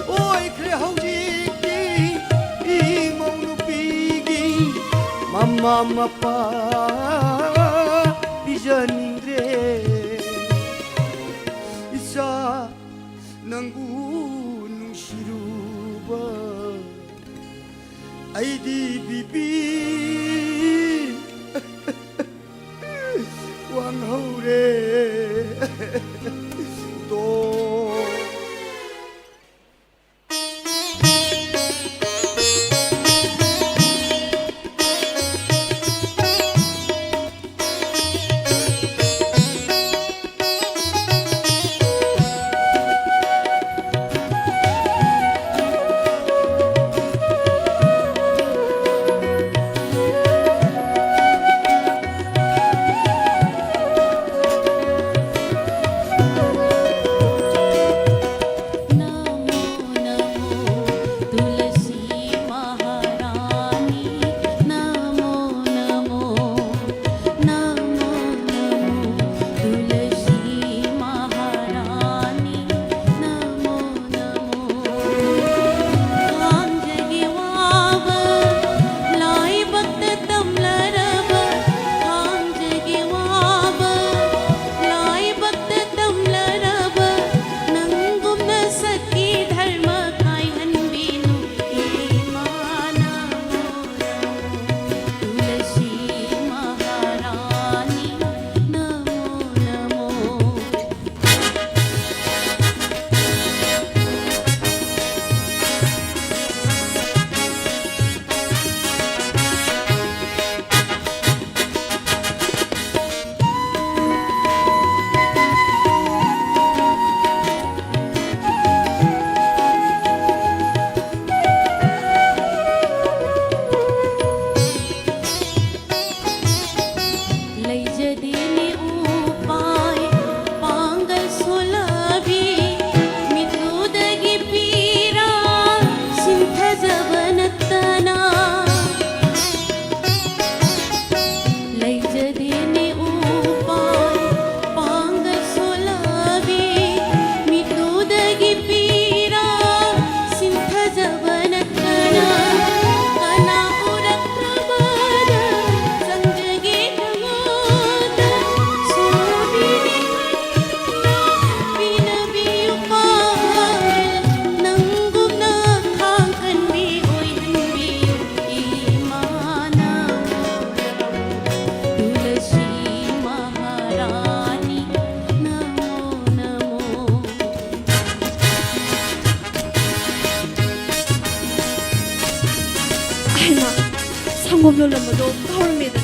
오이 그 하우징이 이 몽누비기 맘마마빠 비전인데 이사 낭구 농시루바 아이디 비비 왕호래 또 상고별로도 떠오릅니다.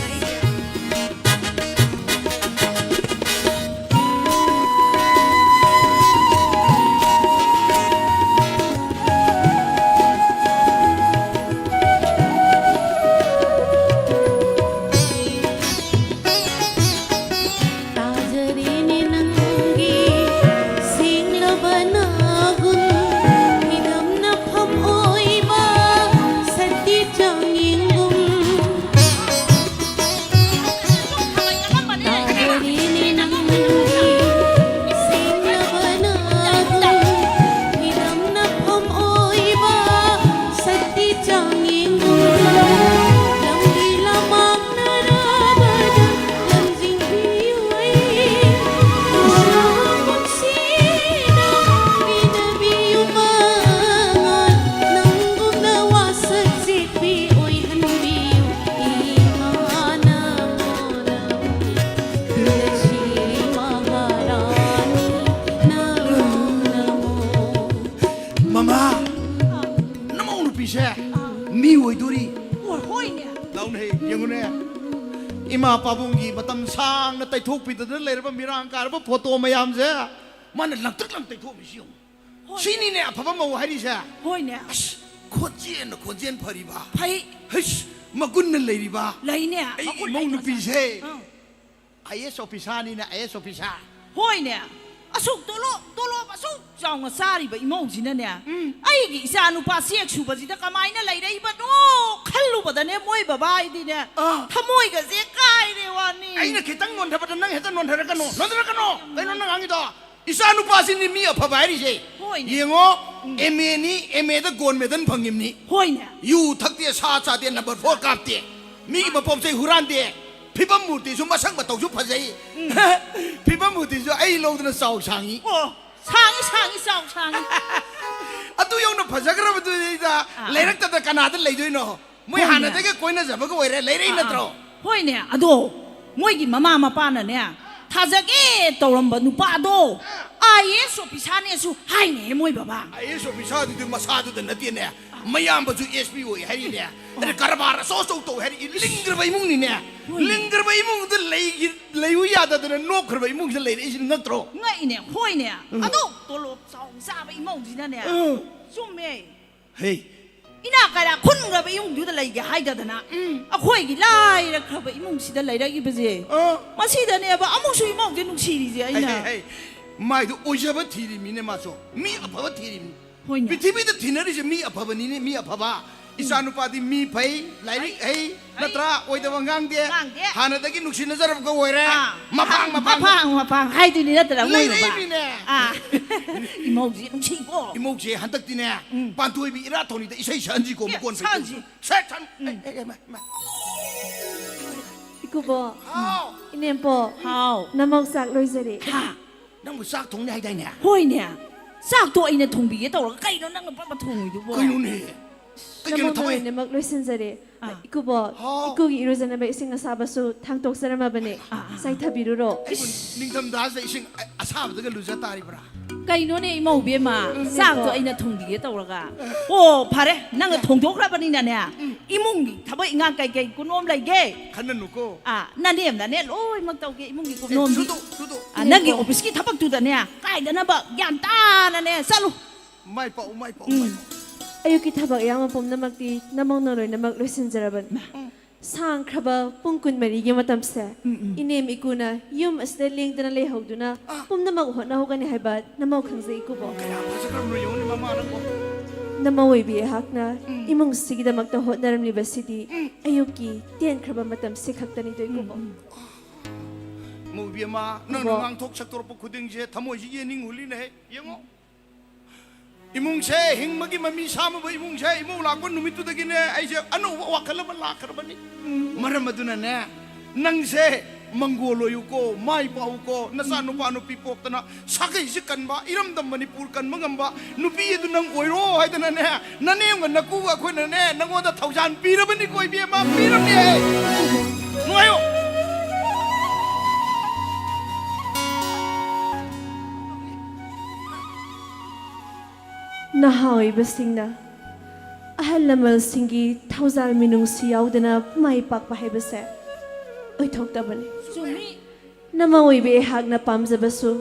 ꯅꯨꯄꯤꯁꯦ ꯃꯤ ꯑꯣꯏꯗꯣꯔꯤ ꯍꯣꯏꯅꯦ ꯂꯥꯎꯅꯦ ꯌꯦꯡꯉꯨꯅꯦ ꯏꯃꯥ ꯄꯥꯕꯨꯡꯒꯤ ꯃꯇꯝ ꯁꯥꯡꯅ ꯇꯩꯊꯣꯛꯄꯤꯗꯅ ꯂꯩꯔꯕ ꯃꯤꯔꯥꯡ ꯀꯥꯔꯕ ꯐꯣꯇꯣ ꯃꯌꯥꯝꯁꯦ ꯃꯥꯅ ꯂꯪꯇ꯭ꯔꯛ ꯇꯩꯊꯣꯛꯄꯤꯁꯤ ꯌꯦꯡꯉꯨ ꯁꯤꯅꯤꯅꯦ ꯑꯐꯕ ꯃꯧ ꯍꯥꯏꯔꯤꯁꯦ ꯍꯣꯏꯅꯦ ꯑꯁ ꯈꯣꯟꯖꯦꯟꯅ ꯈꯣꯟꯖꯦꯟ ꯐꯔꯤꯕ ꯐꯩ ꯍꯩꯁ ꯃꯒꯨꯟꯅ ꯂꯩꯔꯤꯕ ꯂꯩꯅꯦ ꯑꯩ ꯏꯃꯧ ꯅꯨꯄꯤꯁꯦ IAS ꯑꯣꯐꯤꯁꯥꯔꯅꯤꯅ IAS ꯑꯣꯐꯤꯁꯥꯔ ꯍꯣꯏꯅꯦ ꯑꯁꯨꯛ ꯇꯣꯂꯣꯞ ꯑꯁꯨꯛ ꯆꯥꯎꯅ ꯆꯥꯔꯤꯕ ꯏꯃꯧꯁꯤꯅꯅꯦ ꯑꯩꯒꯤ ꯏꯆꯥ ꯅꯨꯄꯥ ꯆꯦꯛ ꯁꯨꯕꯁꯤꯗ ꯀꯃꯥꯏꯅ ꯂꯩꯔꯛꯏꯕꯅꯣ ꯈꯜꯂꯨꯕꯗꯅꯦ ꯃꯣꯏ ꯕꯕꯥ ꯍꯥꯏꯗꯤꯅꯦ ꯊꯃꯣꯏꯒꯁꯦ ꯀꯥꯏꯔꯦ ꯋꯥꯅꯤ ꯑꯩꯅ ꯈꯤꯇꯪ ꯅꯣꯟꯊꯕꯗ ꯅꯪ ꯍꯦꯛꯇ ꯅꯣꯟꯊꯔꯛꯀꯅꯣ ꯀꯩꯅꯣ ꯅꯪ ꯉꯥꯡꯉꯤꯗꯣ ꯏꯆꯥ ꯅꯨꯄꯥꯁꯤꯅꯤ ꯃꯤ ꯑꯐꯕ ꯍꯥꯏꯔꯤꯁꯦ ꯍꯣꯏꯅꯦ. ꯌꯦꯡꯉꯣ MAꯅꯤ MAꯗ ꯒꯣꯜ ꯃꯦꯗꯜ ꯐꯪꯉꯤꯕꯅꯤ ꯍꯣꯏꯅꯦ ꯌꯨ ꯊꯛꯇꯦ ꯁꯥ ꯆꯥꯗꯦ ꯅꯝꯕꯔ 4 ꯀꯥꯞꯇꯦ ꯃꯤꯒꯤ ꯃꯄꯣꯝꯆꯩ ꯍꯨꯔꯥꯟꯗꯦ ꯐꯤꯕꯝ ꯃꯨꯔꯇꯤꯁꯨ ꯃꯁꯛ ꯃꯇꯧꯁꯨ ꯐꯖꯩ ꯐꯤꯕꯝ ꯃꯨꯔꯇꯤꯁꯨ ꯑꯩ ꯂꯧꯗꯅ ꯆꯥꯎ ꯁꯥꯡꯉꯤ ꯑꯣ ꯁꯥꯡꯉꯤ ꯆꯥꯎ ꯁꯥꯡꯉꯤ ꯑꯗꯨ ꯌꯧꯅ ꯐꯖꯈ꯭ꯔꯕꯗꯨꯗ ꯂꯩꯔꯛꯇꯗ ꯀꯅꯥꯗ ꯂꯩꯗꯣꯏꯅꯣ ꯃꯣꯏ ꯍꯣꯏꯅꯦ. ꯍꯥꯟꯅꯗꯒꯤ ꯀꯣꯏꯅꯖꯕꯒ ꯑꯣꯏꯔꯦ ꯂꯩꯔꯛꯏ ꯅꯠꯇ꯭ꯔꯣ ꯍꯣꯏꯅꯦ ꯑꯗꯣ ꯃꯣꯏꯒꯤ ꯃꯃꯥ ꯃꯄꯥꯅꯅꯦ ꯊꯥꯖꯒꯦ ꯇꯧꯔꯝꯕ ꯅꯨꯄꯥꯗꯣ IAS ꯑꯣꯐꯤꯁꯥꯔꯅꯦꯁꯨ ꯍꯥꯏꯅꯦ ꯃꯣꯏ ꯕꯕꯥ IAS ꯑꯣꯐꯤꯁꯥꯔꯗꯨꯗꯤ ꯃꯁꯥꯗꯨꯗ ꯅꯠꯇꯦꯅꯦ ꯃꯌꯥꯝꯕꯁꯨ SP ꯑꯣꯏ ꯍꯥꯏꯔꯤꯅꯦ ꯑꯗ ꯀꯔꯕꯥꯔ ꯑꯆꯧ ꯇꯧ ꯍꯥꯏꯔꯤ ꯂꯤꯡꯈ꯭ꯔꯕ ꯏꯃꯨꯡꯅꯤꯅꯦ ꯂꯤꯡꯈ꯭ꯔꯕ ꯏꯃꯨꯡꯗ ꯂꯩꯌꯨ ꯌꯥꯗꯗꯅ ꯅꯣꯛꯈ꯭ꯔꯕ ꯏꯃꯨꯡꯁꯤꯗ ꯂꯩꯔꯛꯏꯁꯤ ꯅꯠꯇ꯭ꯔꯣ ꯉꯛꯏꯅꯦ ꯍꯣꯏꯅꯦ ꯑꯗꯣ ꯇꯣꯂꯣꯞ ꯆꯥꯕ ꯏꯃꯧꯁꯤꯅꯅꯦ ꯆꯨꯝꯃꯦ ꯍꯦ ꯏꯅꯥ ꯀꯩꯔꯥ ꯈꯨꯟꯈ꯭ꯔꯕ ꯏꯃꯨꯡꯗꯨꯗ ꯂꯩꯒꯦ ꯍꯥꯏꯗꯗꯅ ꯑꯩꯈꯣꯏꯒꯤ ꯂꯥꯏꯔꯈ꯭ꯔꯕ 이몽ꯁꯤꯗ ꯂꯩꯔꯛꯏꯕꯁꯦ ꯃꯁꯤꯗꯅꯦꯕ ꯑꯃꯨꯛꯁꯨ 이몽ꯁꯦ ꯅꯨꯡꯁꯤꯔꯤꯁꯦ ꯑꯩꯅ 마이도 오셔버 티리미네 마소 미 아파버 티리미 ꯍꯣꯏꯅꯦ. 비티비도 티너리지 미 아파버니네 미 아파봐 이사누파디 미 파이 라이리 에이 나트라 오이다방 강데 강대. 하나다기 눅시나 저럽고 오이래 마팡 하이드니 나더라 레이레이미네 이몽지 뭉치고 이목지 한딱디네 반토이비 이라토니다 이세이 산지고 무건 산지. 세찬 Iku po, 아우 inem po, 하오 namagsak loy sari. 하 nang sak 동네 하이다이네 호이네 싹도 아이네 통비에 떠올라 까이너 낭을 빠빠 통이도 뭐 그이노네 그이노 Namag 타와이 loy namag loy sin sari. Ah. Iku po, Ah. iku gi irusan na ba ising asaba so tangtok sa nama bani. Say tabiruro. 닝담다서 이싱 아사바드가 루자 따리브라 까이너네 이모비에마 싹도 아이네 통비에 떠올라가 오 바래 낭을 통독하라버니나네 이몽기 타버 인간 까이까이 꾸놈 라이게 칸는 놓고 아 나네em 나네 로이 막다오게 이몽기 꾸놈 수도 아 나기 오피스키 타박두다네 까이다나 봐 얀따나네 살로 마이빠 Ayo ki tabak yang mapom namag di namang noloy namag loy sin saraban. Sang kraba pungkun mari gi matam se. Inem iku na yum asda ling dana lay hog duna. Pum namag hot na hogan ni haibat namag khangse iku po. 그냥 벌써 그럼 너 영혼이 마마하는 거 Namawoy bi hak na imong sigida magta hot na ramli ba city. Ayo ki tiyan kraba matam se khakta ni doy ko po. 뭐 위에마 너는 뭐? 왕톡 착도로 뽑고 등지에 담모지 예닝 울리네 영어 이몽세 행먹이 맘이 사무버 이몽세 이몽 라고 누미도 되기네 아이제 아노 와칼라바 라카라바니 마라마두나네 낭세 मंगोलो UCO माई पाउको नसा नुपा नुपी पोक्तना सागै सिकनबा इरमदम मणिपुर कन मंगमबा नुपी यदु नंग ओइरो हाइदना ने ननेम ग नकु अखोइना ने नंगोदा थौजान पीरबनी कोइ बे मा पीरमने नुआयो Nahaoy basingna. Ahal lamal singi tauzal minung siyaw dana may pakpahibase. Oy thokta bani. 좀이 Namawoy bi hak na pamzabasu.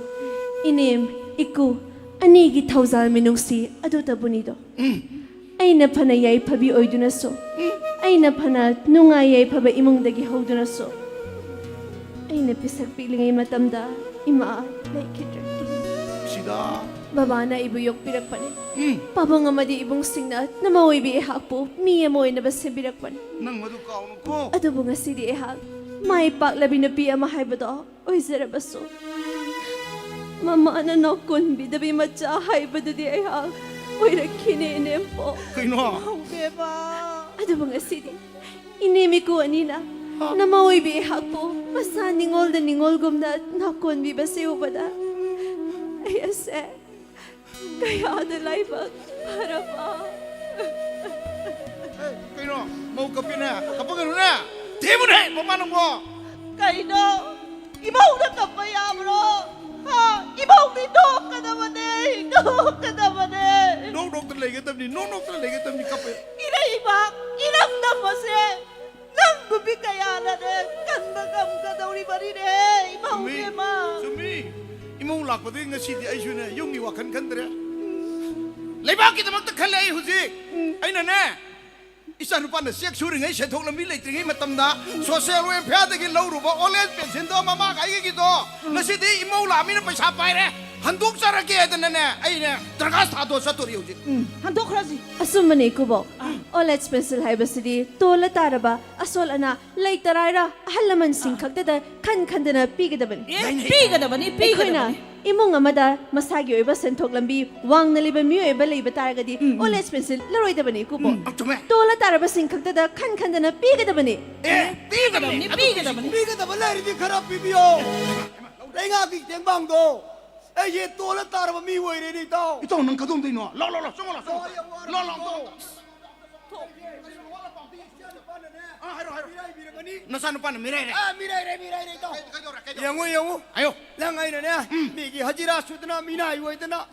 Inim iku anigi tauzal minung si aduta bunido. Ay na panayay pabi oy dunaso. Ay na pana nungayay paba imong dagi ho dunaso. Ay na pisak pilingay matamda ima laikidra. 시다 Baba na ibuyok pirakpani. Pabang amadi ibong singna na mawoy bi ihak po miya mo'y nabasi pirakpani. 능 모두 까오놓고 Ato po nga si di ihak. May paklabi na piya mahay ba do? Oy zarabaso. Mama na no kun bidabi matyahay ba do di ihak? Oy rakininim po. 그이노 배봐 Ato po nga si di. Inimi ko anina. Na mawoy bi ihak po. Masa ningol na ningol gum na nakon bi ba siyo ba da? Ay ase. Kaya adalay ba? Para pa. 그이노 뭐 kapine kapagano 대문해 뭐 많은 거 까이너 이모우다 까빠야 브로 하 이모우니 너 까다마네 Nong nong terlai kita ni, nong terlai kita ni kape. Iraibak, iramdam mo siya. Nang gubi kaya na de, kan bagam ka daw ni bari de. Imaw de ma. Sumi, imong lak pati nga sidi ay shuna, yung iwakan kan tere. Leibak kita magtakhala ay huzik. Ay na na. Isa nupa na siyak suri ngay siya thok lambi leiting ngay matamda. Social welfare dagi lauru ba oles pension do mama kaya gito. Nasidi imong lami na paisa payre. Handuk saraki ay na na. Ay na, tragas tato sa turi huzik. Handok razi. Asumani kubo. Olet special haibasidi tola taraba asol ana lay tarayra ahalaman singkagdada kan kandana pigadaban. Piga da ba ni? Piga da ba Ekoina ni? imong amada masagi oiba sentok lambi wang naliba miyo oiba leiba taragadi olet special laroy dabani kubo. Tume. Tola taraba singkagdada kan kandana pigadabani. Piga da ba ni? Piga da ba ni? Biga da balay di karap bibiyo. Lay nga ki tembang do. Ay ye tola taraba mi woy re ni tao. Ito nang kadong din no. Lo sungo lo. Lo to. Nasaan pa na miray re? Miray re tao. Yangu. Ayo. Lang ay na niya. Migi hajira sudna minay woy na.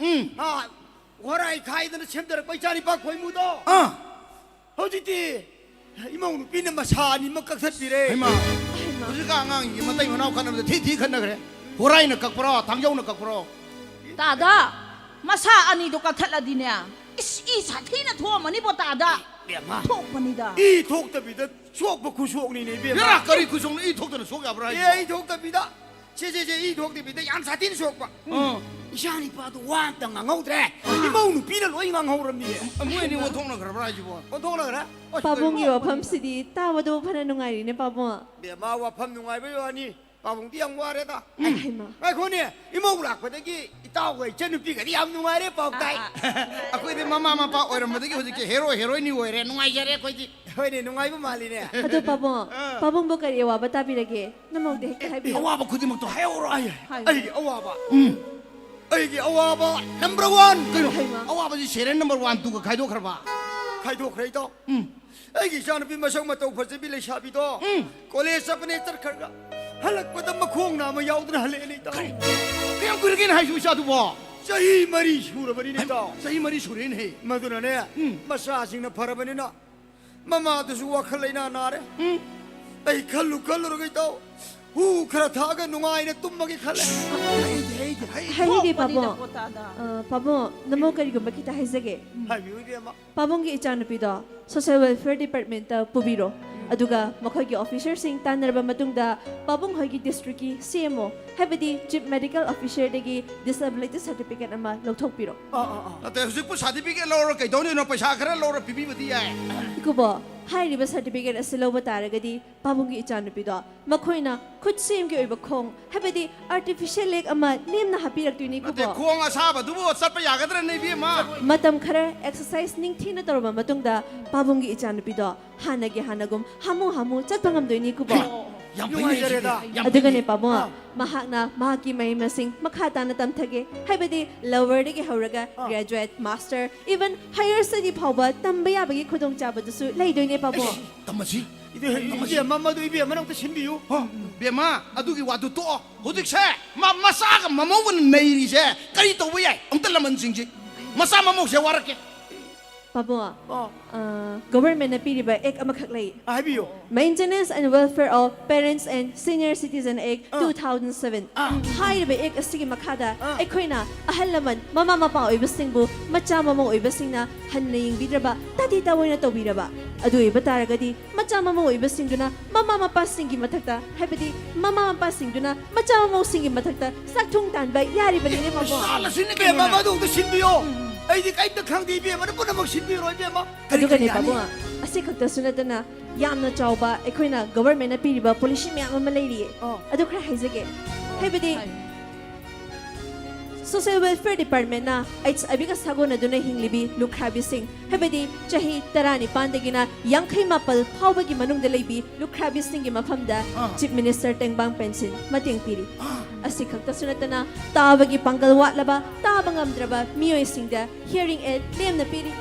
Waray kai na siyempre paychani pa koy mo do. Hojiti. Imong pinamasa ni magkagsat dire. Ay ma. Kasi ka nga matay manaw ka na thi ka na kare. Horay na kakpro, tangyaw na kakpro. Tada, masa ani do ka thala din niya. Isa tina tuwa mani po tada. Bema. Tok manida. I tok tabida suok ba kusok ni bema. Yara kari kusok i tok na suok abra. I tok tabida. Je i tok tabida yan sa tin suok ba. Isani pa do wan tang ngau tre. Imaw nu pina loy ngau ram ni. Amoy ni wo tok na kara bra jibo. Wo tok na kara. Pabong yo pamsidi tawado pananungari ni pabong. Bema wa pham nungai ba yo ani. Pabong tiang ware ta. Ay ma. Ay ko ni imaw lak pa dagi itaw ko chen pi ka di am nungai re pau tai. Ako di mama pa oiram dagi ho dagi hero ni oire nungai jare ko di. Hoy ni nungai ba mali ne. Ado pabong bukari awa batabi lagi. Namog de hekta Awa ba kudi mag to hero ay. Ay. Ay awa ba. Ay gi awa ba number 1 kino. Ay, ma. Awa ba ji seren number 1 tu ka khai do khar ba. Khai do khrai to. Ay gi san pi masang ma to phase bi le sha bi to. College apne tar khar ga. Halak pa dam khong na ma yaud na hale ni to. Kaya gurgin hai su sha tu ba. Sahi mari shura bari ni to. Sahi mari shurin he. Maduna ne. Masa sing na phara bani na. Mama tu su wa khalai na na re. Ay khallu ro gai to. Hu khara tha ga nungai ne tum ma gi khale. Hayi pabong. Pabong namog kari gumba kita haizage. Hai bi wi ma. Pabong gi ichanapi do social welfare department ta pubiro. Aduga makoy gi officer sing tanarba matungda pabong hoy gi district gi CMO habadi chief medical officer degi disability certificate ama lawthokpiro. Ate husik pu certificate lo ro kai do ni no paisa khara lo ro pibi budi ai. Ikubo hairiba certificate asilo bataragadi pabong gi ichanapi do makoyna khut sim gi oiba khong habadi artificial leg ama nemna hapirak tuini Ate kubo. khong asa ba du bo sat pa ya ga dra nei bi ma. Matam khara exercise ning thina torba matungda pabong gi ichanapi do hanagi hanagum hamu chatpangam doini kubo. Yam pai jare da. Aduga ne pabong mahakna mahaki mai masing makhata na tamthage haibadi lower degi hauraga graduate master even higher study phawba tambaya bagi khudong chaba dusu leidoine pabong. Tamasi. Ide mama du ibi manang ta simbi yu. Bema adu gi wadu to. Hujik se masa ga mamau ban nei ri se. Kari to bai ai. Ang talaman sing ji. Masa mamau se warake. Pabong government na piriba ek amakhak lay. Ai bi yo. Maintenance and Welfare of Parents and Senior Citizen Act 2007. Hai ba ek asigi makada ekoina ahalaman mama mapa oibasingbu macha mama oibasingna hanning bidraba tati tawoy na to biraba. Adu iba taragadi macha mama oibasingduna mama mapa singi matakta habadi mama mapa singduna macha mama singi matakta sakthung tan ba yari balini mabo. Ala sin ke mama du ta simbi yo. Ai di kai ta khang di bi man puna mag simbi ro bi ma. Adu ka ni pabong asi khakta sunadana yamna chawba ekoina government na piriba policy myam ama leiri adu khra haizage haibadi social welfare department na its abiga sagona duna hinglibi lukhabi sing haibadi chahi tarani pandagina yangkhai mapal phawbagi manung dalaibi lukhabi sing gi mafamda chief minister tengbang pension mating piri asi khakta sunatana tabagi panggal watlaba tabangamdraba miyoi singda hearing aid lem na piri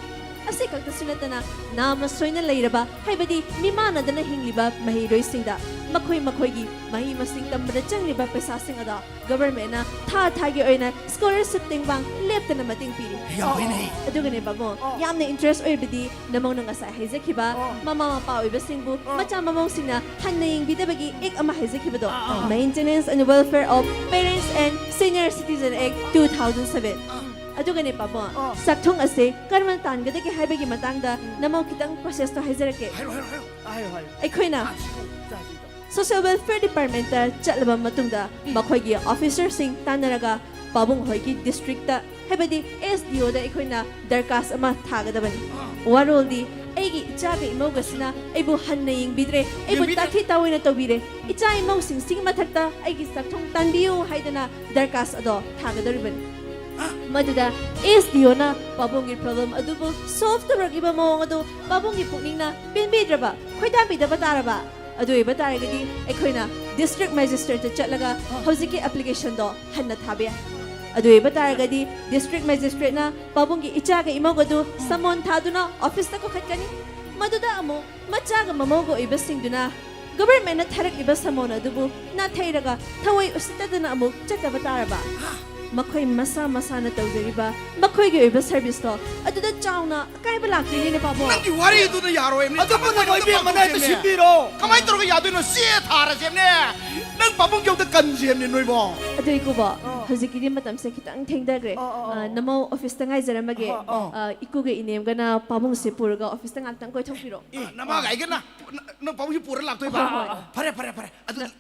ꯑꯁꯤ ꯈꯛꯇꯁꯨ ꯅꯠꯇꯅ ꯅꯥꯝꯅ ꯁꯣꯏꯅ ꯂꯩꯔꯕ ꯍꯥꯏꯕꯗꯤ ꯃꯤꯃꯥꯟꯅꯗꯅ ꯍꯤꯡꯂꯤꯕ ꯃꯍꯩꯔꯣꯏꯁꯤꯡꯗ ꯃꯈꯣꯏꯒꯤ ꯃꯍꯩ ꯃꯁꯤꯡ ꯇꯝꯕꯗ ꯆꯪꯂꯤꯕ ꯄꯩꯁꯥꯁꯤꯡ ꯑꯗꯣ ꯒꯕꯔꯃꯦꯟꯅ ꯊꯥꯒꯤ ꯑꯣꯏꯅ ꯁ꯭ꯀꯣꯂꯔꯁꯤꯞ ꯇꯦꯡꯕꯥꯡ ꯂꯦꯞꯇꯅ ꯃꯇꯦꯡ ꯄꯤꯔꯤ ꯑꯗꯨꯒꯅꯦ ꯕꯥꯕꯣ ꯌꯥꯝꯅ ꯏꯟꯇꯔꯦꯁ ꯑꯣꯏꯕꯗꯤ ꯅꯃꯧꯅ ꯉꯁꯥꯏ ꯍꯥꯏꯖꯈꯤꯕ ꯃꯃꯥ ꯃꯄꯥ ꯑꯣꯏꯕꯁꯤꯡꯕꯨ ꯃꯆꯥ ꯃꯃꯧꯁꯤꯡꯅ ꯍꯟꯅ ꯌꯦꯡꯕꯤꯗꯕꯒꯤ ꯑꯦꯛ ꯑꯃ ꯍꯥꯏꯖꯈꯤꯕꯗꯣ Maintenance and Welfare of Parents and Senior Citizen Act 2007 ꯑꯗꯨꯒꯅꯦ ꯄꯥꯕꯣ ꯁꯛꯊꯨꯡ ꯑꯁꯦ ꯀꯔꯝꯅ ꯇꯥꯟꯒꯗꯒꯦ ꯍꯥꯏꯕꯒꯤ ꯃꯇꯥꯡꯗ ꯅꯃꯧ ꯈꯤꯇꯪ ꯄ꯭ꯔꯣꯁꯦꯁꯇꯣ ꯍꯥꯏꯖꯔꯛꯀꯦ ꯑꯩꯈꯣꯏꯅ ꯁꯣꯁꯤꯌꯦꯜ ꯋꯦꯜꯐꯦꯌꯔ ꯗꯤꯄꯥꯔꯠꯃꯦꯟꯇ ꯆꯠꯂꯕ ꯃꯇꯨꯡꯗ ꯃꯈꯣꯏꯒꯤ ꯑꯣꯐꯤꯁꯔꯁꯤꯡ ꯇꯥꯟꯅꯔꯒ ꯄꯥꯕꯨꯡ ꯍꯣꯏꯒꯤ ꯗꯤꯁꯇ꯭ꯔꯤꯛꯇ ꯍꯥꯏꯕꯗꯤ SDOꯗ ꯑꯩꯈꯣꯏꯅ ꯗꯔꯀꯥꯁ ꯑꯃ ꯊꯥꯒꯗꯕꯅꯤ ꯋꯥꯔꯣꯜꯗꯤ ꯑꯩꯒꯤ ꯏꯆꯥꯒ ꯏꯃꯧꯒꯁꯤꯅ ꯑꯩꯕꯨ ꯍꯟꯅ ꯌꯦꯡꯕꯤꯗ꯭ꯔꯦ ꯑꯩꯕꯨ ꯇꯥꯊꯤ ꯇꯥꯑꯣꯏꯅ ꯇꯧꯕꯤꯔꯦ ꯏꯆꯥ ꯏꯃꯧꯁꯤꯡꯒꯤ ꯃꯊꯛꯇ ꯑꯩꯒꯤ ꯁꯛꯊꯨꯡ ꯇꯥꯟꯕꯤꯌꯨ ꯍꯥꯏꯗꯅ ꯗꯔꯀꯥꯁ ꯑꯗꯣ ꯊꯥꯒꯗꯧꯔꯤꯕꯅꯤ ꯃꯗꯨꯗ SDOꯅ ꯄꯥꯕꯨꯡꯒꯤ ꯄ꯭ꯔꯣꯕ꯭ꯂꯦꯝ ꯑꯗꯨꯕꯨ ꯁꯣꯜꯚ ꯇꯧꯔꯛꯂꯤꯕ ꯃꯑꯣꯡ ꯑꯗꯨ ꯄꯥꯕꯨꯡꯒꯤ ꯄꯨꯛꯅꯤꯡꯅ ꯄꯦꯟꯕꯤꯗ꯭ꯔꯕ ꯈꯣꯏꯗꯥꯕꯤꯗꯕ ꯇꯥꯔꯕ ꯑꯗꯨ ꯑꯣꯏꯕ ꯇꯥꯔꯒꯗꯤ ꯑꯩꯈꯣꯏꯅ ꯗꯤꯁꯇ꯭ꯔꯤꯛ ꯃꯦꯖꯤꯁꯇ꯭ꯔꯦꯠꯇ ꯆꯠꯂꯒ ꯍꯧꯖꯤꯛꯀꯤ ꯑꯦꯄ꯭ꯂꯤꯀꯦꯁꯟꯗꯣ ꯍꯟꯅ ꯊꯥꯕ ꯌꯥꯏ ꯑꯗꯨ ꯑꯣꯏꯕ ꯇꯥꯔꯒꯗꯤ ꯗꯤꯁꯇ꯭ꯔꯤꯛ ꯃꯦꯖꯤꯁꯇ꯭ꯔꯦꯠꯅ ꯄꯥꯕꯨꯡꯒꯤ ꯏꯆꯥꯒ ꯏꯃꯧꯒꯗꯨ ꯁꯃꯣꯟ ꯊꯥꯗꯨꯅ ꯑꯣꯐꯤꯁꯇ ꯀꯧꯈꯠꯀꯅꯤ ꯃꯗꯨꯗ ꯑꯃꯨꯛ ꯃꯆꯥꯒ ꯃꯃꯧꯒ ꯑꯣꯏꯕꯁꯤꯡꯗꯨꯅ ꯒꯕꯔꯃꯦꯟꯅ ꯊꯥꯔꯛꯂꯤꯕ ꯁꯃꯣꯟ ꯑꯗꯨꯕꯨ ꯅꯥꯊꯩꯔꯒ ꯊꯑꯣꯏ ꯎꯁꯤꯠꯇꯗꯅ ꯑꯃꯨꯛ ꯆꯠꯇꯕ ꯇꯥꯔꯕ ꯃꯈꯣꯏ ꯃꯁꯥ ꯃꯁꯥꯅ ꯇꯧꯖꯔꯤꯕ ꯃꯈꯣꯏꯒꯤ ꯑꯣꯏꯕ ꯁꯔꯚꯤꯁꯇꯣ ꯑꯗꯨꯗ ꯆꯥꯎꯅ ꯑꯀꯥꯏꯕ ꯂꯥꯛꯇꯣꯏꯅꯦ ꯄꯥꯕꯣ ꯅꯪꯒꯤ ꯋꯥꯔꯤꯗꯨꯅ ꯌꯥꯔꯣꯏ ꯑꯗꯨꯕꯨ ꯅꯣꯏꯕꯤ ꯑꯃꯅ ꯍꯦꯛꯇ ꯁꯤꯟꯕꯤꯔꯣ ꯀꯃꯥꯏꯅ ꯇꯧꯔꯒ ꯌꯥꯗꯣꯏꯅꯣ ꯆꯦ ꯊꯥꯔꯁꯦꯝꯅꯦ ꯅꯪ ꯄꯥꯕꯨꯡ ꯌꯧꯗ ꯀꯟꯁꯦꯝꯅꯦ ꯅꯣꯏꯕꯣ ꯑꯗꯨ ꯏꯀꯨꯕꯣ ꯍꯧꯖꯤꯛꯀꯤꯗꯤ ꯃꯇꯝꯁꯦ ꯈꯤꯇꯪ ꯊꯦꯡꯊꯈ꯭ꯔꯦ ꯅꯃꯧ ꯑꯣꯐꯤꯁꯇ ꯉꯥꯏꯖꯔꯝꯃꯒꯦ ꯏꯀꯨꯒ ꯏꯅꯦꯝꯒꯅ ꯄꯥꯕꯨꯡꯁꯦ ꯄꯨꯔꯒ ꯑꯣꯐꯤꯁꯇ ꯉꯥꯛꯇꯪ ꯀꯣꯏꯊꯣꯛꯄꯤꯔꯣ ꯅꯃꯥꯒ ꯑꯩꯒꯅ ꯅꯪ ꯄꯥꯕꯨꯡꯁꯤ ꯄꯨꯔ ꯂꯥꯛꯇꯣꯏꯕ ꯐꯔꯦ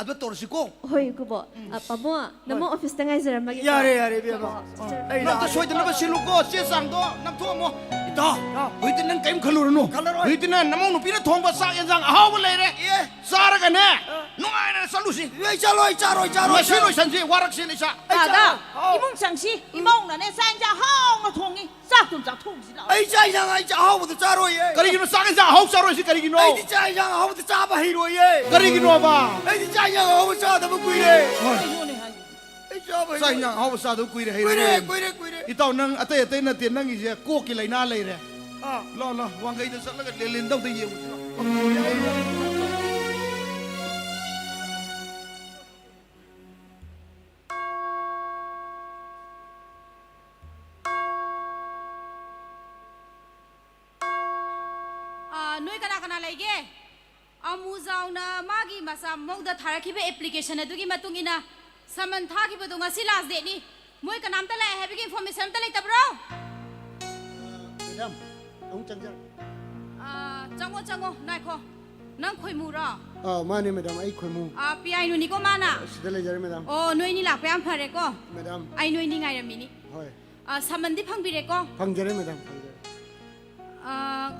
ꯑꯗꯨ ꯇꯧꯔꯁꯤꯀꯣ ꯍꯣꯏ ꯏꯀꯨꯕꯣ ꯄꯥꯕꯨꯡ ꯅꯃꯧ ꯑꯣꯐꯤꯁꯇ ꯉꯥꯏꯖꯔꯝꯃꯒꯦ ꯌꯥꯔꯦ ꯏꯕꯦꯝꯃ ꯑꯩ ꯅꯪꯇ ꯁꯣꯏꯗꯅꯕ ꯁꯤꯜꯂꯨꯀꯣ ꯆꯦ ꯆꯥꯡꯗꯣ ꯅꯝꯊꯣꯛꯑꯝꯃꯣ ꯏꯇꯥꯎ ꯍꯧꯖꯤꯛꯇꯤ ꯅꯪ ꯀꯔꯤꯝ ꯈꯜꯂꯨꯔꯅꯨ ꯍꯧꯖꯤꯛꯇꯤꯅꯦ ꯅꯃꯧ ꯅꯨꯄꯤꯅ ꯊꯣꯡꯕ ꯆꯥꯛ ꯌꯦꯟꯁꯥꯡ ꯑꯍꯥꯎꯕ ꯂꯩꯔꯦ ꯆꯥꯔꯒꯅꯦ ꯅꯨꯡꯉꯥꯏꯅ ꯆꯠꯂꯨꯁꯤ ꯆꯥꯔꯣꯏ ꯉꯁꯤ ꯂꯣꯏꯁꯟꯁꯤ ꯋꯥꯔꯛꯁꯤ ꯏꯆꯥ ꯇꯥꯗ ꯏꯃꯨꯡ ꯆꯪꯁꯤ ꯏꯃꯧꯅꯅꯦ ꯆꯥꯛ ꯏꯟꯖꯥꯡ ꯍꯥꯎꯅ ꯊꯣꯡꯉꯤ ꯆꯥꯛꯇꯨꯝ ꯆꯥꯊꯣꯛꯁꯤ ꯂꯥꯛꯑꯣ ꯑꯩ ꯆꯥꯛ ꯏꯟꯁꯥꯡ ꯑꯩ ꯑꯍꯥꯎꯕꯗ ꯆꯥꯔꯣꯏꯌꯦ ꯀꯔꯤꯒꯤꯅꯣ ꯆꯥꯛ ꯌꯦꯟꯁꯥꯡ ꯑꯍꯥꯎ ꯆꯥꯔꯣꯏꯁꯤ ꯀꯔꯤꯒꯤꯅꯣ ꯑꯩꯗꯤ ꯆꯥꯛ ꯏꯟꯁꯥꯡ ꯑꯍꯥꯎꯕꯗ ꯆꯥꯕ ꯍꯩꯔꯣꯏꯌే ꯀꯔꯤꯒꯤꯅꯣꯕ ꯑꯩꯗꯤ ꯆꯥꯛ ꯏꯟꯁꯥꯡ ꯑꯍꯥꯎꯕ ꯆꯥꯗꯕ ꯀꯨꯏꯔꯦ ꯀꯩꯅꯣꯅꯦ ꯍꯥꯏꯁꯦ ꯑꯩ ꯆꯥꯕ ꯆꯥꯛ ꯌꯦꯟꯁꯥꯡ ꯑꯍꯥꯎꯕ ꯆꯥꯗꯕ ꯀꯨꯏꯔꯦ ꯀꯨꯏꯔꯦ ꯏꯇꯥꯎ ꯅꯪ ꯑꯇꯩ ꯅꯠꯇꯦ ꯅꯪꯒꯤꯁꯦ ꯀꯣꯛꯀꯤ ꯂꯥꯏꯅꯥ ꯂꯩꯔꯦ ꯂꯥꯛꯑꯣ ꯋꯥꯡꯈꯩꯗ ꯆꯠꯂꯒ ꯂꯦꯟꯗꯧꯗ ꯌꯦꯡꯉꯨꯁꯤ ꯅꯣꯏ ꯀꯅꯥ ꯂꯩꯒꯦ ꯑꯃꯨꯖꯥꯎꯅ ꯃꯥꯒꯤ ꯃꯆꯥ ꯃꯧꯗ ꯊꯥꯔꯛꯈꯤꯕ ꯑꯦꯄ꯭ꯂꯤꯀꯦꯁꯟ ꯑꯗꯨꯒꯤ ꯃꯇꯨꯡ ꯏꯟꯅ ꯁꯃꯟ ꯊꯥꯈꯤꯕꯗꯣ ꯉꯁꯤ ꯂꯥꯁ ꯗꯦꯠꯅꯤ ꯃꯣꯏ ꯀꯅꯥꯝꯇ ꯂꯥꯛꯑꯦ ꯍꯥꯏꯕꯒꯤ ꯏꯟꯐꯣꯔꯃꯦꯁꯟ ꯑꯝꯇ ꯂꯩꯇꯕ꯭ꯔꯣ ꯃꯦꯗꯥꯝ ꯑꯃꯨꯛ ꯆꯪꯖꯔ ꯆꯪꯉꯣ ꯉꯥꯏꯈꯣ ꯅꯪ ꯈꯣꯏꯃꯨꯔꯣ ꯃꯥꯅꯦ ꯃꯦꯗꯥꯝ ꯑꯩ ꯈꯣꯏꯃꯨ ꯄꯤꯌꯥꯏꯅꯨꯅꯤꯀꯣ ꯃꯥꯅ ꯁꯤꯗ ꯂꯩꯖꯔꯦ ꯃꯦꯗꯥꯝ ꯑꯣ ꯅꯣꯏꯅꯤ ꯂꯥꯛꯄ ꯌꯥꯝ ꯐꯔꯦꯀꯣ ꯃꯦꯗꯥꯝ ꯑꯩ ꯅꯣꯏꯅꯤ ꯉꯥꯏꯔꯝꯃꯤꯅꯤ ꯍꯣꯏ ꯁꯃꯟꯗꯤ ꯐꯪꯕꯤꯔꯦꯀꯣ ꯐꯪꯖꯔꯦ ꯃꯦꯗꯥꯝ ꯐꯪꯖꯔꯦ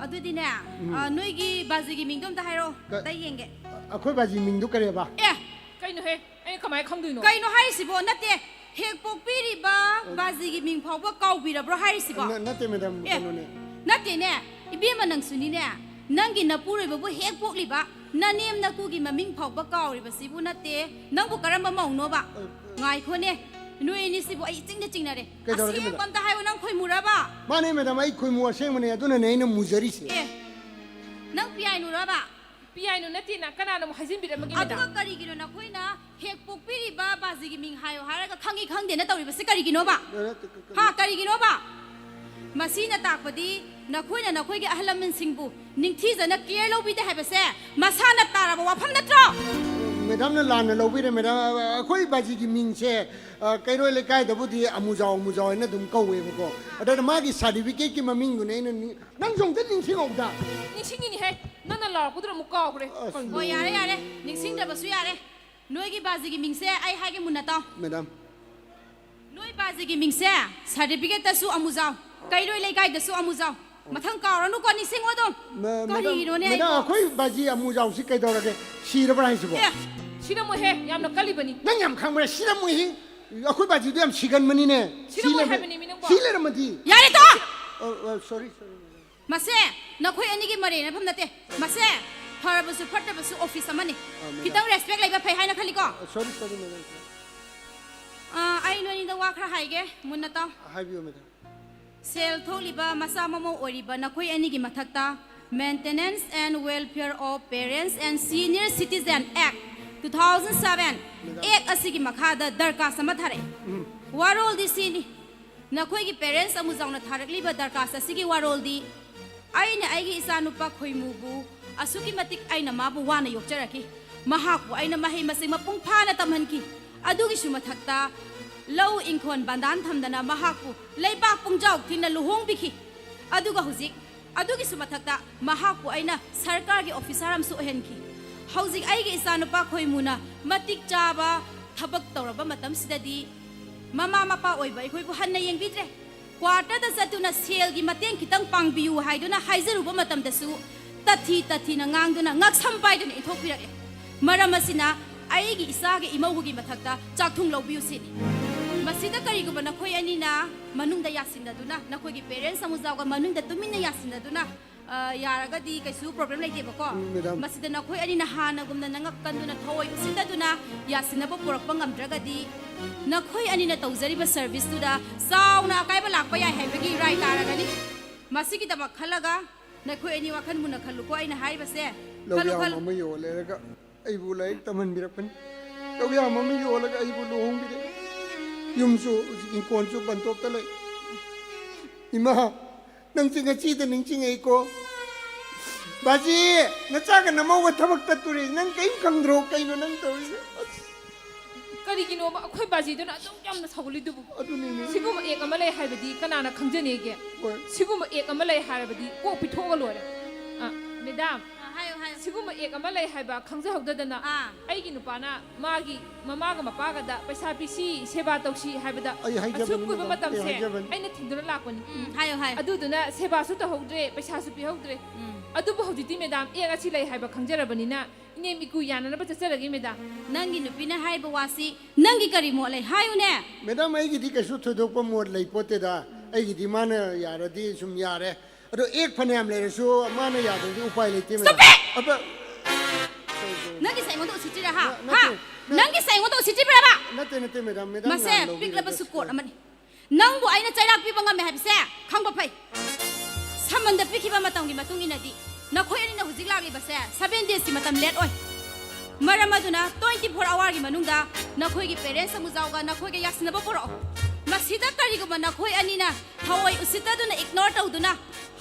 ꯑꯗꯨꯗꯤꯅꯦ ꯅꯣꯏꯒꯤ ꯕꯥꯖꯤꯒꯤ ꯃꯤꯡꯗꯣ ꯑꯝꯇ ꯍꯥꯏꯔꯛꯑꯣ ꯑꯝꯇ ꯌꯦꯡꯒꯦ ꯑꯩꯈꯣꯏ ꯕꯥꯖꯤ ꯃꯤꯡꯗꯨ ꯀꯔꯤꯕ ꯀꯩꯅꯣꯍꯦ ꯑꯩꯅ ꯀꯃꯥꯏꯅ ꯈꯪꯗꯣꯏꯅꯣ ꯀꯩꯅꯣ ꯍꯥꯏꯔꯤꯁꯤꯕꯣ ꯅꯠꯇꯦ ꯍꯦꯛ ꯄꯣꯛꯄꯤꯔꯤꯕ ꯕꯥꯖꯤꯒꯤ ꯃꯤꯡ ꯐꯥꯎꯕ ꯀꯥꯎꯕꯤꯔꯕ꯭ꯔꯣ ꯍꯥꯏꯔꯤꯁꯤꯕꯣ ꯅꯠꯇꯦ ꯃꯦꯗꯥꯝ ꯀꯩꯅꯣꯅꯦ ꯅꯠꯇꯦꯅꯦ ꯏꯕꯦꯝꯃ ꯅꯪꯁꯨꯅꯤꯅꯦ ꯅꯪꯒꯤ ꯅꯄꯨꯔꯣꯏꯕꯕꯨ ꯍꯦꯛ ꯄꯣꯛꯂꯤꯕ ꯅꯅꯦꯝ ꯅꯀꯨꯒꯤ ꯃꯃꯤꯡ ꯐꯥꯎꯕ ꯀꯥꯎꯔꯤꯕꯁꯤꯕꯨ ꯅꯠꯇꯦ ꯅꯪꯕꯨ ꯀꯔꯝꯕ ꯃꯧꯅꯣꯕ ꯉꯥꯏꯈꯣꯅꯦ ꯅꯣꯏ ꯑꯅꯤꯁꯤꯕꯨ ꯑꯩ ꯏꯆꯤꯡꯗ ꯆꯤꯡꯅꯔꯦ ꯑꯁꯦꯡꯕ ꯑꯝꯇ ꯍꯥꯏꯌꯣ ꯅꯪ ꯈꯣꯏꯃꯨꯔꯕ ꯃꯥꯅꯦ ꯃꯦꯗꯥꯝ ꯑꯩ ꯈꯣꯏꯃꯨ ꯑꯁꯦꯡꯕꯅꯦ ꯑꯗꯨꯅꯅꯦ ꯑꯩꯅ ꯃꯨꯖꯔꯤꯁꯦ ꯅꯪ ꯄꯤꯌꯥꯏꯅꯨꯔꯕ ꯄꯤꯌꯥꯏꯅꯨ ꯅꯠꯇꯦꯅ ꯀꯅꯥꯅ ꯑꯃꯨꯛ ꯍꯥꯏꯖꯤꯟꯕꯤꯔꯝꯃꯒꯦ ꯑꯗꯨꯒ ꯀꯔꯤꯒꯤꯅꯣ ꯅꯈꯣꯏꯅ ꯍꯦꯛ ꯄꯣꯛꯄꯤꯔꯤꯕ ꯕꯥꯖꯤꯒꯤ ꯃꯤꯡ ꯍꯥꯏꯌꯣ ꯍꯥꯏꯔꯒ ꯈꯪꯉꯤ ꯈꯪꯗꯦꯅ ꯇꯧꯔꯤꯕꯁꯤ ꯀꯔꯤꯒꯤꯅꯣꯕ ꯀꯔꯤꯒꯤꯅꯣꯕ ꯃꯁꯤꯅ ꯇꯥꯛꯄꯗꯤ ꯅꯈꯣꯏꯅ ꯅꯈꯣꯏꯒꯤ ꯑꯍꯜ ꯂꯃꯟꯁꯤꯡꯕꯨ ꯅꯤꯡꯊꯤꯖꯅ ꯀꯦꯌꯔ ꯂꯧꯕꯤꯗꯦ ꯍꯥꯏꯕꯁꯦ ꯃꯁꯥꯅ ꯇꯥꯔꯕ ꯋꯥꯐꯝ ꯅꯠꯇ꯭ꯔꯣ ꯃꯦꯗꯥꯝꯅ ꯂꯥꯟꯅ ꯂꯧꯕꯤꯔꯦ ꯃꯦꯗꯥꯝ ꯑꯩꯈꯣꯏ ꯕꯥꯖꯤꯒꯤ ꯃꯤꯡꯁꯦ ꯀꯩꯔꯣꯏ ꯂꯩꯀꯥꯏꯗꯕꯨꯗꯤ ꯑꯃꯨꯖꯥꯎ ꯍꯥꯏꯅ ꯑꯗꯨꯝ ꯀꯧꯋꯦꯕꯀꯣ ꯑꯗꯨꯅ ꯃꯥꯒꯤ ꯁꯥꯔꯇꯤꯐꯤꯀꯦꯠꯀꯤ ꯃꯃꯤꯡꯗꯨꯅꯦ ꯑꯩꯅ ꯅꯪꯁꯨ ꯑꯝꯇ ꯅꯤꯡꯁꯤꯡꯍꯧꯗ ꯅꯤꯡꯁꯤꯡꯉꯤꯅꯤꯍꯦ ꯅꯪꯅ ꯂꯥꯎꯔꯛꯄꯗꯨꯅ ꯑꯃꯨꯛ ꯀꯥꯎꯈ꯭ꯔꯦ ꯍꯣꯏ ꯌꯥꯔꯦ ꯅꯤꯡꯁꯤꯡꯗ꯭ꯔꯕꯁꯨ ꯌꯥꯔꯦ ꯅꯣꯏꯒꯤ ꯕꯥꯖꯤꯒꯤ ꯃꯤꯡꯁꯦ ꯑꯩ ꯍꯥꯏꯒꯦ ꯃꯨꯟꯅ ꯇꯥꯎ ꯃꯦꯗꯥꯝ ꯅꯣꯏ ꯕꯥꯖꯤꯒꯤ ꯃꯤꯡꯁꯦ ꯁꯥꯔꯇꯤꯐꯤꯀꯦꯠꯇꯁꯨ ꯑꯃꯨꯖꯥꯎ ꯀꯩꯔꯣꯏ ꯂꯩꯀꯥꯏꯗꯁꯨ ꯑꯃꯨꯖꯥꯎ ꯃꯊꯪ ꯀꯥꯎꯔꯅꯨꯀꯣ ꯅꯤꯡꯁꯤꯡꯉꯣ ꯑꯗꯨꯝ ꯀꯔꯤꯅꯣꯅꯦ ꯃꯦꯗꯥꯝ ꯑꯩꯈꯣꯏ ꯕꯥꯖꯤ ꯑꯃꯨꯖꯥꯎꯁꯤ ꯀꯩꯗꯧꯔꯒꯦ ꯁꯤꯔꯕ꯭ꯔꯥ ꯍꯥꯏꯁꯤꯕꯣ ꯁꯤꯔꯝꯃꯣꯏꯍꯦ ꯌꯥꯝꯅ ꯀꯜꯂꯤꯕꯅꯤ ꯅꯪ ꯌꯥꯝ ꯈꯪꯕ꯭ꯔꯥ ꯁꯤꯔꯝꯃꯣꯏꯍꯤ ꯑꯩꯈꯣꯏ ꯕꯥꯖꯤꯗꯨ ꯌꯥꯝ ꯁꯤꯒꯟꯕꯅꯤꯅꯦ ꯁꯤꯔꯝꯃꯣꯏ ꯍꯥꯏꯕꯅꯤ ꯃꯤ ꯅꯪꯕꯣ ꯁꯤ ꯂꯩꯔꯝꯃꯗꯤ ꯌꯥꯔꯦ ꯇꯣ ꯁꯣꯔꯤ ꯃꯁꯦ ꯅꯈꯣꯏ ꯑꯅꯤꯒꯤ ꯃꯔꯩꯅꯐꯝ ꯅꯠꯇꯦ ꯃꯁꯦ ꯐꯔꯕꯁꯨ ꯐꯠꯇꯕꯁꯨ ꯑꯣꯐꯤꯁ ꯑꯃꯅꯤ ꯈꯤꯇꯪ ꯔꯦꯁꯄꯦꯛ ꯂꯩꯕ ꯐꯩ ꯍꯥꯏꯅ ꯈꯜꯂꯤꯀꯣ ꯁꯣꯔꯤ ꯃꯦꯗꯥꯝ ꯑꯩ ꯅꯣꯏꯅꯤꯗ ꯋꯥ ꯈꯔ ꯍꯥꯏꯒꯦ ꯃꯨꯟꯅ ꯇꯥꯎ ꯍꯥꯏꯕꯤꯌꯨ ꯃꯦꯗꯥꯝ ꯁꯦꯜ ꯊꯣꯛꯂꯤꯕ ꯃꯆꯥ ꯃꯃꯧ ꯑꯣꯏꯔꯤꯕ ꯅꯈꯣꯏ ꯑꯅꯤꯒꯤ ꯃꯊꯛꯇ maintenance and welfare of parents and senior citizen act 2007 ꯑꯦꯛ ꯑꯁꯤꯒꯤ ꯃꯈꯥꯗ ꯗꯔꯀꯥꯁ ꯑꯃ ꯊꯥꯔꯛꯏ ꯋꯥꯔꯣꯜꯗꯤ ꯁꯤꯅꯤ ꯅꯈꯣꯏꯒꯤ ꯄꯦꯔꯦꯟꯁ ꯑꯃꯨꯛ ꯆꯥꯎꯅ ꯊꯥꯔꯛꯂꯤꯕ ꯗꯔꯀꯥꯁ ꯑꯁꯤꯒꯤ ꯋꯥꯔꯣꯜꯗꯤ ꯑꯩꯅ ꯑꯩꯒꯤ ꯏꯆꯥꯅꯨꯄꯥ ꯈꯣꯏꯃꯨꯕꯨ ꯑꯁꯨꯛꯀꯤ ꯃꯇꯤꯛ ꯑꯩꯅ ꯃꯥꯕꯨ ꯋꯥꯅ ꯌꯣꯛꯆꯔꯛꯈꯤ ꯃꯍꯥꯛꯄꯨ ꯑꯩꯅ ꯃꯍꯩ ꯃꯁꯤꯡ ꯃꯄꯨꯡ ꯐꯥꯅ ꯇꯝꯍꯟꯈꯤ ꯑꯗꯨꯒꯤꯁꯨ ꯃꯊꯛꯇ ꯂꯧ ꯏꯪꯈꯣꯜ ꯕꯟꯗꯥꯟ ꯊꯝꯗꯅ ꯃꯍꯥꯛꯄꯨ ꯂꯩꯕꯥꯛ ꯄꯨꯡꯖꯥꯎ ꯊꯤꯟꯅ ꯂꯨꯍꯣꯡꯕꯤꯈꯤ ꯑꯗꯨꯒ ꯍꯧꯖꯤꯛ ꯑꯗꯨꯒꯤꯁꯨ ꯃꯊꯛꯇ ꯃꯍꯥꯛꯄꯨ ꯑꯩꯅ ꯁꯔꯀꯥꯔꯒꯤ ꯑꯣꯐꯤꯁꯥꯔ ꯑꯃꯁꯨ ꯑꯣꯏꯍꯟꯈꯤ ꯍꯧꯖꯤꯛ ꯑꯩꯒꯤ ꯏꯆꯥꯅꯨꯄꯥ ꯈꯣꯏꯃꯨꯅ ꯃꯇꯤꯛ ꯆꯥꯕ ꯊꯕꯛ ꯇꯧꯔꯕ ꯃꯇꯝꯁꯤꯗꯗꯤ ꯃꯃꯥ ꯃꯄꯥ ꯑꯣꯏꯕ ꯑꯩꯈꯣꯏꯕꯨ ꯍꯟꯅ ꯌꯦꯡꯕꯤꯗ꯭ꯔꯦ ꯀ꯭ꯋꯥꯔꯇꯔꯗ ꯆꯠꯇꯨꯅ ꯁꯦꯜꯒꯤ ꯃꯇꯦꯡ ꯈꯤꯇꯪ ꯄꯥꯡꯕꯤꯌꯨ ꯍꯥꯏꯗꯨꯅ ꯍꯥꯏꯖꯔꯨꯕ ꯃꯇꯝꯗꯁꯨ ꯇꯊꯤꯅ ꯉꯥꯡꯗꯨꯅ ꯉꯛꯁꯝ ꯄꯥꯏꯗꯨꯅ ꯏꯟꯊꯣꯛꯄꯤꯔꯛꯂꯦ ꯃꯔꯝ ꯑꯁꯤꯅ ꯑꯩꯒꯤ ꯏꯆꯥꯒꯤ ꯏꯃꯧꯒꯤ ꯃꯊꯛꯇ ꯆꯥꯛꯊꯨꯡ ꯂꯧꯕꯤꯌꯨ ꯁꯤꯅꯤ ꯃꯁꯤꯗ ꯀꯔꯤꯒꯨꯝꯕ ꯅꯈꯣꯏ ꯑꯅꯤꯅ ꯃꯅꯨꯡꯗ ꯌꯥꯁꯤꯟꯅꯗꯨꯅ ꯅꯈꯣꯏꯒꯤ ꯄꯦꯔꯦꯟꯁ ꯑꯃꯨꯖꯥꯎꯒ ꯃꯅꯨꯡꯗ ꯇꯨꯃꯤꯟꯅ ꯌꯥꯁꯤꯟꯅꯗꯨꯅ ꯌꯥꯔꯒꯗꯤ ꯀꯩꯁꯨ ꯄ꯭ꯔꯣꯕ꯭ꯂꯦꯝ ꯂꯩꯇꯦꯕꯀꯣ ꯃꯁꯤꯗ ꯅꯈꯣꯏ ꯑꯅꯤꯅ ꯍꯥꯟꯅꯒꯨꯝꯅ ꯅꯉꯛ ꯀꯟꯗꯨꯅ ꯊꯑꯣꯏ ꯎꯁꯤꯟꯅꯗꯨꯅ ꯌꯥꯁꯤꯟꯅꯕ ꯄꯨꯔꯛꯄ ꯉꯝꯗ꯭ꯔꯒꯗꯤ ꯅꯈꯣꯏ ꯑꯅꯤꯅ ꯇꯧꯖꯔꯤꯕ ꯁꯔꯚꯤꯁꯇꯨꯗ ꯆꯥꯎꯅ ꯑꯀꯥꯏꯕ ꯂꯥꯛꯄ ꯌꯥꯏ ꯍꯥꯏꯕꯒꯤ ꯔꯥꯏ ꯇꯥꯔꯒꯅꯤ ꯃꯁꯤꯒꯤꯗꯃꯛ ꯈꯜꯂꯒ ꯅꯈꯣꯏ ꯑꯅꯤ ꯋꯥꯈꯜ ꯃꯨꯟꯅ ꯈꯜꯂꯨꯀꯣ ꯑꯩꯅ ꯍꯥꯏꯔꯤꯕꯁꯦ ꯂꯧꯌꯥꯝ ꯑꯃ ꯌꯣꯜꯂꯦꯔꯒ ꯑꯩꯕꯨ ꯂꯥꯏꯔꯤꯛ ꯇꯝꯍꯟꯕꯤꯔꯛꯄꯅꯤ ꯂꯧꯌꯥꯝ ꯑꯃ ꯌꯣꯜꯂꯒ ꯑꯩꯕꯨ ꯂꯨꯍꯣꯡꯕꯤꯔꯦ ꯌꯨꯝꯁꯨ ꯏꯪꯈꯣꯜꯁꯨ ꯕꯟꯇꯣꯞꯇ ꯂꯩ ꯏꯃꯥ ꯅꯪꯁꯤ ꯉꯁꯤꯗ ꯅꯤꯡꯁꯤꯡꯉꯛꯏꯀꯣ ꯕꯥꯖꯤ ꯅꯆꯥꯒ ꯅꯃꯧꯒ ꯊꯕꯛ ꯇꯠꯇꯣꯔꯤ ꯅꯪ ꯀꯔꯤꯝ ꯈꯪꯗ꯭ꯔꯣ ꯀꯩꯅꯣ ꯅꯪ ꯇꯧꯔꯤꯁꯦ ꯀꯔꯤꯒꯤꯅꯣꯕ ꯑꯩꯈꯣꯏ ꯕꯥꯖꯤꯗꯨꯅ ꯑꯗꯨꯝ ꯌꯥꯝꯅ ꯁꯧꯒꯠꯂꯤꯗꯨꯕꯨ ꯑꯗꯨꯅꯤꯅꯦ ꯁꯤꯒꯨꯝꯕ ꯑꯦꯛ ꯑꯃ ꯂꯩ ꯍꯥꯏꯕꯗꯤ ꯀꯅꯥꯅ ꯈꯪꯖꯅꯦꯒꯦ ꯁꯤꯒꯨꯝꯕ ꯑꯦꯛ ꯑꯃ ꯂꯩ ꯍꯥꯏꯔꯕꯗꯤ ꯀꯣꯛ ꯄꯤꯊꯣꯛꯑꯒ ꯂꯣꯏꯔꯦ ꯃꯦꯗꯥꯝ ꯍꯥꯏꯌꯣ ꯍꯥꯏꯌꯣ ꯁꯤꯒꯨꯝꯕ ꯑꯦꯛ ꯑꯃ ꯂꯩ ꯍꯥꯏꯕ ꯈꯪꯖꯍꯧꯗꯗꯅ ꯑꯩꯒꯤ ꯅꯨꯄꯥꯅ ꯃꯥꯒꯤ ꯃꯃꯥꯒ ꯃꯄꯥꯒꯗ ꯄꯩꯁꯥ ꯄꯤꯁꯤ ꯁꯦꯕꯥ ꯇꯧꯁꯤ ꯍꯥꯏꯕꯗ ꯑꯁꯨꯛ ꯀꯨꯏꯕ ꯃꯇꯝꯁꯦ ꯑꯩꯅ ꯊꯤꯡꯗꯨꯅ ꯂꯥꯛꯄꯅꯤ ꯍꯥꯏꯌꯣ ꯍꯥꯏꯌꯣ ꯑꯗꯨꯗꯨꯅ ꯁꯦꯕꯥꯁꯨ ꯇꯧꯍꯧꯗ꯭ꯔꯦ ꯄꯩꯁꯥꯁꯨ ꯄꯤꯍꯧꯗ꯭ꯔꯦ ꯑꯗꯨꯕꯨ ꯍꯧꯖꯤꯛꯇꯤ ꯃꯦꯗꯥꯝ ꯑꯦꯛ ꯑꯁꯤ ꯂꯩ ꯍꯥꯏꯕ ꯈꯪꯖꯔꯕꯅꯤꯅ ꯏꯅꯦꯝ ꯏꯀꯨ ꯌꯥꯅꯅꯕ ꯆꯠꯆꯔꯒꯦ ꯃꯦꯗꯥꯝ ꯅꯪꯒꯤ ꯅꯨꯄꯤꯅ ꯍꯥꯏꯔꯤꯕ ꯋꯥꯁꯤ ꯅꯪꯒꯤ ꯀꯔꯤ ꯃꯣꯠ ꯂꯩ ꯍꯥꯏꯌꯨꯅꯦ ꯃꯦꯗꯥꯝ ꯑꯩꯒꯤꯗꯤ ꯀꯩꯁꯨ ꯊꯣꯏꯗꯣꯛꯄ ꯃꯣꯠ ꯂꯩ ꯄꯣꯠꯇꯦꯗ ꯑꯩꯒꯤꯗꯤ ꯃꯥꯅ ꯌꯥꯔꯗꯤ ꯁꯨꯝ ꯌꯥꯔꯦ ꯑꯗꯣ ꯑꯦꯛ ꯐꯅꯌꯥꯝ ꯂꯩꯔꯁꯨ ꯃꯥꯅ ꯌꯥꯗ꯭ꯔꯗꯤ ꯎꯄꯥꯏ ꯂꯩꯇꯦ ꯃꯦꯗꯥꯝ ꯅꯪꯒꯤ ꯁꯥꯏꯉꯣꯟꯗ ꯎꯁꯤꯠꯇ꯭ꯔꯤꯔꯥ ꯍꯥ ꯅꯪꯒꯤ ꯁꯥꯏꯉꯣꯟꯗ ꯎꯁꯤꯠꯇ꯭ꯔꯤꯕ꯭ꯔꯥꯕ ꯅꯠꯇꯦ ꯃꯦꯗꯥꯝ ꯃꯁꯦ ꯄꯤꯛꯂꯕꯁꯨ ꯀꯣꯔꯠ ꯑꯃꯅꯤ ꯅꯪꯕꯨ ꯑꯩꯅ ꯆꯩꯔꯥꯛ ꯄꯤꯕ ꯉꯝꯃꯦ ꯍꯥꯏꯕꯁꯦ ꯈꯪꯕ ꯐꯩ ꯁꯃꯟꯗ ꯄꯤꯈꯤꯕ ꯃꯇꯝꯒꯤ ꯃꯇꯨꯡ ꯏꯟꯅꯗꯤ ꯅꯈꯣꯏ ꯑꯅꯤꯅ ꯍꯧꯖꯤꯛ ꯂꯥꯛꯂꯤꯕꯁꯦ 7 daysꯀꯤ ꯃꯇꯝ ꯂꯦꯠ ꯑꯣꯏ ꯃꯔꯝ ꯑꯗꯨꯅ 24 hourꯒꯤ ꯃꯅꯨꯡꯗ ꯅꯈꯣꯏꯒꯤ ꯄꯦꯔꯦꯟꯁ ꯑꯃꯨꯖꯥꯎꯒ ꯅꯈꯣꯏꯒ ꯌꯥꯁꯤꯟꯅꯕ ꯄꯨꯔꯛꯑꯣ ꯃꯁꯤꯗ ꯀꯔꯤꯒꯨꯝꯕ ꯅꯈꯣꯏ ꯑꯅꯤꯅ ꯊꯑꯣꯏ ꯎꯁꯤꯠꯇꯗꯨꯅ ꯏꯒꯅꯣꯔ ꯇꯧꯗꯨꯅ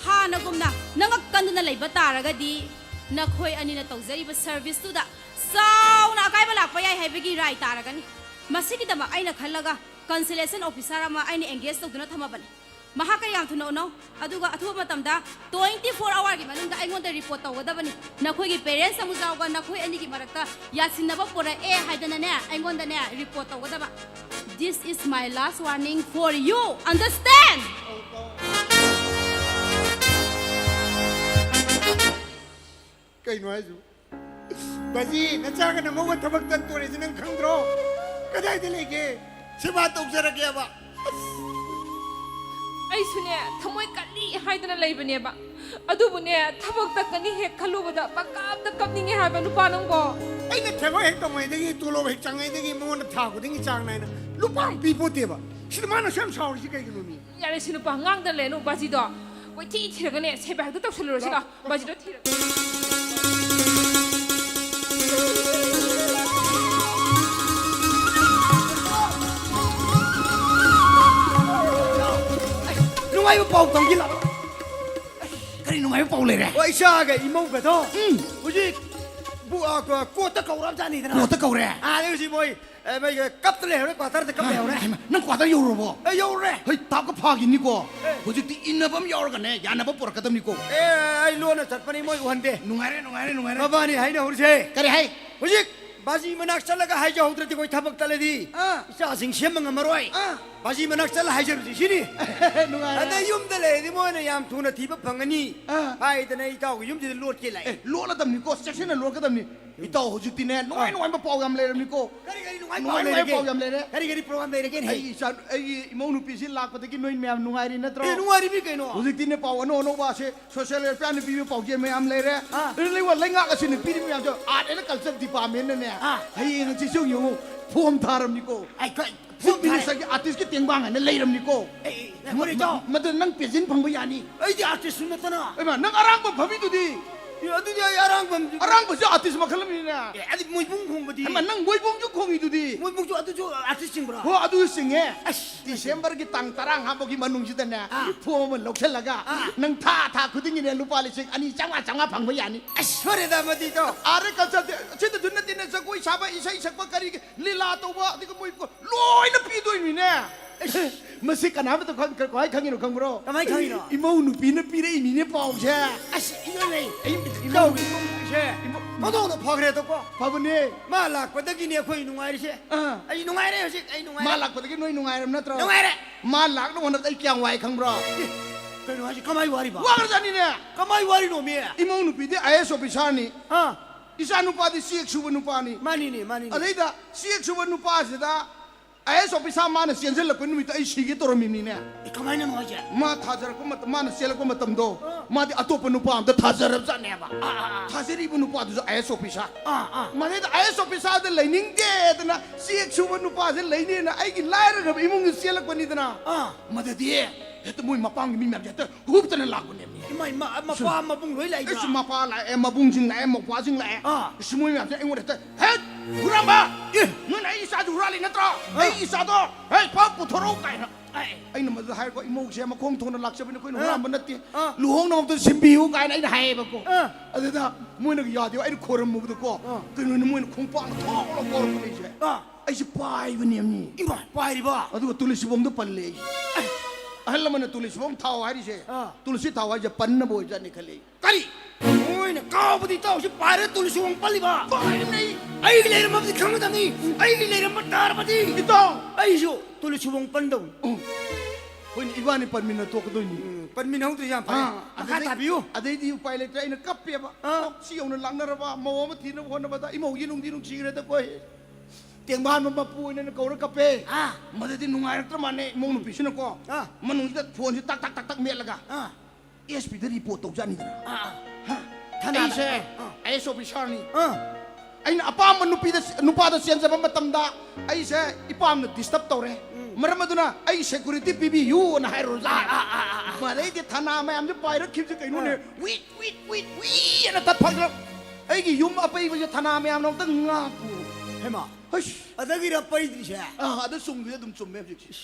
ꯍꯥꯟꯅꯒꯨꯝꯅ ꯅꯉꯛ ꯀꯟꯗꯨꯅ ꯂꯩꯕ ꯇꯥꯔꯒꯗꯤ ꯅꯈꯣꯏ ꯑꯅꯤꯅ ꯇꯧꯖꯔꯤꯕ ꯁꯔꯚꯤꯁꯇꯨꯗ ꯆꯥꯎꯅ ꯑꯀꯥꯏꯕ ꯂꯥꯛꯄ ꯌꯥꯏ ꯍꯥꯏꯕꯒꯤ ꯔꯥꯏ ꯇꯥꯔꯒꯅꯤ ꯃꯁꯤꯒꯤꯗꯃꯛ ꯑꯩꯅ ꯈꯜꯂꯒ ꯀꯟꯁꯤꯂꯦꯁꯟ ꯑꯣꯐꯤꯁꯥꯔ ꯑꯃ ꯑꯩꯅ ꯑꯦꯡꯒꯦꯖ ꯇꯧꯗꯨꯅ ꯊꯝꯃꯕꯅꯤ ꯃꯍꯥꯛꯀ ꯌꯥꯝ ꯊꯨꯅ ꯎꯅꯧ ꯑꯗꯨꯒ ꯑꯊꯨꯕ ꯃꯇꯝꯗ 24 hourꯒꯤ ꯃꯅꯨꯡꯗ ꯑꯩꯉꯣꯟꯗ ꯔꯤꯄꯣꯔꯠ ꯇꯧꯒꯗꯕꯅꯤ ꯅꯈꯣꯏꯒꯤ ꯄꯦꯔꯦꯟꯁ ꯑꯃꯨꯖꯥꯎꯒ ꯅꯈꯣꯏ ꯑꯅꯤꯒꯤ ꯃꯔꯛꯇ ꯌꯥꯁꯤꯟꯅꯕ ꯄꯨꯔꯛꯑꯦ ꯍꯥꯏꯗꯅꯅꯦ ꯑꯩꯉꯣꯟꯗꯅꯦ ꯔꯤꯄꯣꯔꯠ ꯇꯧꯒꯗꯕ This is my last warning for you understand ꯀꯩꯅꯣ ꯍꯥꯏꯁꯨ ꯕꯥꯖꯤ ꯅꯆꯥꯒ ꯅꯃꯧꯒ ꯊꯕꯛ ꯇꯠꯇꯣꯔꯤꯁꯤ ꯅꯪ ꯈꯪꯗ꯭ꯔꯣ ꯀꯗꯥꯏꯗ ꯂꯩꯒꯦ ꯁꯦꯕꯥ ꯇꯧꯖꯔꯒꯦꯕ ꯑꯩꯁꯨꯅꯦ ꯊꯃꯣꯏ ꯀꯜꯂꯤ ꯍꯥꯏꯗꯅ ꯂꯩꯕꯅꯦꯕ ꯑꯗꯨꯕꯨꯅꯦ ꯊꯕꯛ ꯇꯠꯀꯅꯤ ꯍꯦꯛ ꯈꯜꯂꯨꯕꯗ ꯄꯪꯀꯥꯞꯇ ꯀꯞꯅꯤꯡꯉꯦ ꯍꯥꯏꯕ ꯅꯨꯄꯥ ꯅꯪꯕꯣ ꯑꯩꯅ ꯊꯕꯛ ꯍꯦꯛ ꯇꯧꯉꯩꯗꯒꯤ ꯇꯣꯂꯣꯞ ꯍꯦꯛ ꯆꯪꯉꯩꯗꯒꯤ ꯃꯉꯣꯟꯗ ꯊꯥ ꯈꯨꯗꯤꯡꯒꯤ ꯆꯥꯡ ꯅꯥꯏꯅ ꯂꯨꯄꯥ ꯑꯃ ꯄꯤꯄꯣꯠꯇꯦꯕ ꯁꯤꯗ ꯃꯥꯅ ꯁꯨꯝ ꯁꯥꯎꯔꯤꯁꯤ ꯀꯩꯒꯤꯅꯣ ꯃꯤ ꯌꯥꯔꯦ ꯁꯤ ꯅꯨꯄꯥ ꯉꯥꯡꯗꯅ ꯂꯩꯅꯨ ꯕꯥꯖꯤꯗꯣ ꯀꯣꯏꯊꯤ ꯊꯤꯔꯒꯅꯦ ꯁꯦꯕꯥ ꯍꯦꯛꯇ ꯇꯧꯁꯜꯂꯨꯔꯁꯤꯀꯣ ꯕꯥꯖꯤꯗꯣ ꯊꯤꯔꯒ ꯅꯨꯡꯉꯥꯏꯕ ꯄꯥꯎ ꯇꯝꯒꯤꯜꯂꯛ ꯀꯔꯤ ꯅꯨꯡꯉꯥꯏꯕ ꯄꯥꯎ ꯂꯩꯔꯦ ꯍꯣꯏ ꯏꯆꯥꯒ ꯏꯃꯧꯒꯗꯣ ꯍꯧꯖꯤꯛ ꯀꯣꯠꯇ ꯀꯧꯔꯕꯖꯥꯠꯅꯤꯗꯅ ꯀꯣꯠꯇ ꯀꯧꯔꯦ ꯍꯧꯖꯤꯛ ꯃꯣꯏ ꯀꯞꯇ ꯂꯩꯍꯧꯔꯦ ꯀ꯭ꯋꯥꯇꯔꯗ ꯀꯞ ꯂꯩꯍꯧꯔꯦ ꯅꯪ ꯀ꯭ꯋꯥꯇꯔ ꯌꯧꯔꯨꯔꯕꯣ ꯌꯧꯔꯦ ꯍꯣꯏ ꯇꯥꯞꯀ ꯐꯥꯈꯤꯅꯤꯀꯣ ꯍꯧꯖꯤꯛꯇꯤ ꯏꯟꯅꯕ ꯑꯃ ꯌꯥꯎꯔꯒꯅꯦ ꯌꯥꯅꯕ ꯄꯨꯔꯛꯀꯗꯕꯅꯤꯀꯣ ꯑꯩ ꯂꯣꯟꯅ ꯆꯠꯄꯅꯤ ꯃꯣꯏ ꯎꯍꯟꯗꯦ ꯅꯨꯡꯉꯥꯏꯔꯦ ꯃꯕꯥꯅꯤ ꯍꯥꯏꯅꯍꯧꯔꯤꯁꯦ ꯀꯔꯤ ꯍꯥꯏ ꯍꯧꯖꯤꯛ ꯕꯥꯖꯤ ꯃꯅꯥꯛ ꯆꯠꯂꯒ ꯍꯥꯏꯖꯍꯧꯗ꯭ꯔꯗꯤ ꯑꯩꯈꯣꯏ ꯊꯕꯛ ꯇꯠꯂꯗꯤ ꯏꯆꯥꯁꯤꯡ ꯁꯦꯝꯕ ꯉꯝꯃꯔꯣꯏ ꯕꯥꯖꯤ ꯃꯅꯥꯛ ꯆꯠꯂ ꯍꯥꯏꯖꯔꯨꯁꯤ ꯁꯤꯅꯤ ꯑꯗꯩ ꯌꯨꯝꯗ ꯂꯩꯔꯗꯤ ꯃꯣꯏꯅ ꯌꯥꯝ ꯊꯨꯅ ꯊꯤꯕ ꯐꯪꯒꯅꯤ ꯍꯥꯏꯗꯅ ꯏꯇꯥꯎꯒꯤ ꯌꯨꯝꯁꯤꯗ ꯂꯣꯠꯀꯦ ꯂꯥꯛꯑꯦ ꯂꯣꯠꯂꯗꯕꯅꯤꯀꯣ ꯆꯦꯛꯁꯤꯟꯅ ꯂꯣꯠꯀꯗꯕꯅꯤ ꯏꯇꯥꯎ ꯍꯧꯖꯤꯛꯇꯤꯅꯦ ꯅꯨꯡꯉꯥꯏꯕ ꯄꯥꯎ ꯌꯥꯝ ꯂꯩꯔꯕꯅꯤꯀꯣ ꯀꯔꯤ ꯅꯨꯡꯉꯥꯏꯕ ꯄꯥꯎ ꯌꯥꯝ ꯂꯩꯔꯦ ꯀꯔꯤ ꯄ꯭ꯔꯣꯒ꯭ꯔꯥꯝ ꯂꯩꯔꯒꯦ ꯑꯩꯒꯤ ꯏꯃꯧ ꯅꯨꯄꯤꯁꯤ ꯂꯥꯛꯄꯗꯒꯤ ꯅꯣꯏ ꯃꯌꯥꯝ ꯅꯨꯡꯉꯥꯏꯔꯤ ꯅꯠꯇ꯭ꯔꯣ ꯅꯨꯡꯉꯥꯏꯔꯤꯕꯤ ꯀꯩꯅꯣ ꯍꯧꯖꯤꯛꯇꯤꯅꯦ ꯄꯥꯎ ꯑꯅꯧ ꯑꯅꯧꯕꯁꯦ ꯁꯣꯁꯤꯌꯦꯜ ꯋꯦꯜꯐꯤꯌꯔꯅ ꯄꯤꯕ ꯄꯥꯎꯖꯦꯜ ꯃꯌꯥꯝ ꯂꯩꯔꯦ ꯂꯩꯉꯥꯛ ꯑꯁꯤꯅ ꯄꯤꯔꯤꯕ ꯃꯌꯥꯝꯁꯨ ꯑꯥꯔꯠ ꯑꯦꯟ ꯀꯜꯆꯔ ꯗꯤꯄꯥꯔꯠꯃꯦꯟꯅꯅꯦ ꯍꯌꯦꯡ ꯍꯪꯆꯤꯠꯁꯨ ꯌꯦꯡꯉꯨ form ꯊꯥꯔꯝꯅꯤꯀꯣ สิปีนี้สักอาร์ติสต์ก็เตียงบ้างไงนั่นเลยรำนิโก้ เอ้ยคนนี้เจ้า มาเดินนั่งเปลี่ยนสินพังพยานี่ ไอ้ที่อาร์ติสต์นั่นนะ ไอ้มานั่งอารางบังพมิตุดี itu dia arang bam อารางบังจะอาร์ติสต์มาขลังนี่นะ adi muy bung bung badi ไอ้มานั่งมวยบุ้งจุกคงอีตุดี muy bung tu atu tu artis sing bra พออดูสิงเงี้ยดิเซมเบอร์กี่ตังตารางหาบอกกี่มันนุ่งชิดเนี่ยพวกมันลกเช่นละกะนั่งท่าคุณที่เนี่ยลูกปาลิสิอันนี้จังหวะพังพยานี่ sorry dah mati tu อะไรกันจะเช่นตุนนั่นเนี่ยสักคนชาวบ้านอีสัยสักคนกันอีลีลาตัวนี่ก็มวยก็ลอยนับปีด้วยนี่เนี่ยมาสิกันนะไม่ต้องขังก็ให้ขังยินหรือขังบรอ kamai khangi no อีโมหนูปีนับปีได้อีนี่เนี่ยเปล่าใช่ ini ni kau ni she kau tu nak phagre tu ko พาวันนี้ malah kau tak gini aku nungai she ai nungai ni she ai nungai มาหลักปฏิกิริยาหนุ่งไงรำนัดเรา nungai ni มาหลักต้องวันนั้นไอ้เกียงไว้ขังบรอ kau nungai she kamai wari ba ว่ากันจะนี่เนี่ย kamai wari no me อีโมหนูปีได้ไอ้สอพิชานี่ ha อีสานุปาดิเสียกชูวนุปานี่ mani ni อะไรด่าเสียกชูวนุปาเสด็จไอ้สอพิชามาเนี่ยเสียงเสร็จแล้วคนมีแต่ไอ้ชีกิตัวมีนี่เนี่ย kamai na nungai she มาท่าจระก็มาเนี่ยเสียแล้วก็มาตั้มโตมาที่อตัวปนุปามแต่ท่าจระจะเนี่ยบ้าท่าเสรีปนุปาดูจะไอ้สอพิชา มาเนี่ยไอ้สอพิชาเดินเลยนิ่งเด็ดนะเสียกชูวนุปาเดินเลยนี่นะไอ้กินไล่ระดับอีมุงเสียแล้วคนนี้นะมาเดี๋ยวเฮ้ยตัวมุ้ยมาปังมีแบบเจ้าหูบตันหลักคนนี้ mai ma pa ma bung loi lai ไอ้ da สมาปาไล่มาบุ้งจิงไล่มาปาจิงไล่สมุยแบบไอ้วันเด็ดเฮ้ยหูรัมบ้านู่นไอ้สาดูราลีนั่นตราไอ้สาตัวเฮ้ยพ่อปุถุโรไก่นะไอ้นั่นมันจะให้ก็อีโมเชียมาคงทนหลักจะเป็นคนหูรัมบ้านนั่นตีลูกห้องน้องตัวสิบบิวไก่ไอ้ให้บ้าก็อะไรนะมุ้ยนึกยาเดียวไอ้โครมุกตัวก็ตัวนู้นมุ้ยคงปังท้องแล้วก็ไม่ใช่ไอ้สิปายวันนี้นี่ ima pai ri ba ಅದು ತುಳಸಿ ಬೊಂದು ಪಲ್ಲೆ ಅಲ್ಲ ಮನ ತುಳಸಿ ಬೊಂದು ತಾವು ಹಾರಿಸೆ ತುಳಸಿ ತಾವು ಹಾರಿಸೆ ಪನ್ನ ಬೋಯ್ ಜಾನಿ ಕಲಿ kali oi na kau budi tau si pai re tu si wong pali ba pai nei ai le ram budi khang da ni ai le ram tar budi ito ai jo tu si wong pandau ಹೋಯ್ ಇವನಿ ಪನ್ಮಿನ ತೋಕದೋನಿ pan min hong tu jam pai ka ta biu ಅದೇ the ಉಪಾಯ ಲೆಟ್ರೆ ಇನ ಕಪ್ಪೆ ಬಾ ಸಿಯವನ ಲಂಗನರ ಬಾ ಮೋಮ ತಿನ ಹೋನ ಬದ emu ಗಿನುಂಗ್ ದಿನುಂಗ್ ಸಿಗರೆ ತ koi tiang bahan mapu ini nak kau rekape, mana di nungai rakter mana, mau nupi sini kau, mana kita phone si tak tak tak tak mel laga, ESP dari potong jani tu, ai se, ai so pisah ni, ai apa menupi nupa tu sian sebab matam da, ai se ipam nak disturb tau re, mereka tu na, ai security PBU na hai roza, mana di tanah macam tu pirate kip je kau ini, wit, ada tak pagi, ai ki yum apa ini je tanah macam nong tengah ku. hema Hush, ada kira pai di she ada sungguh dum summe sih.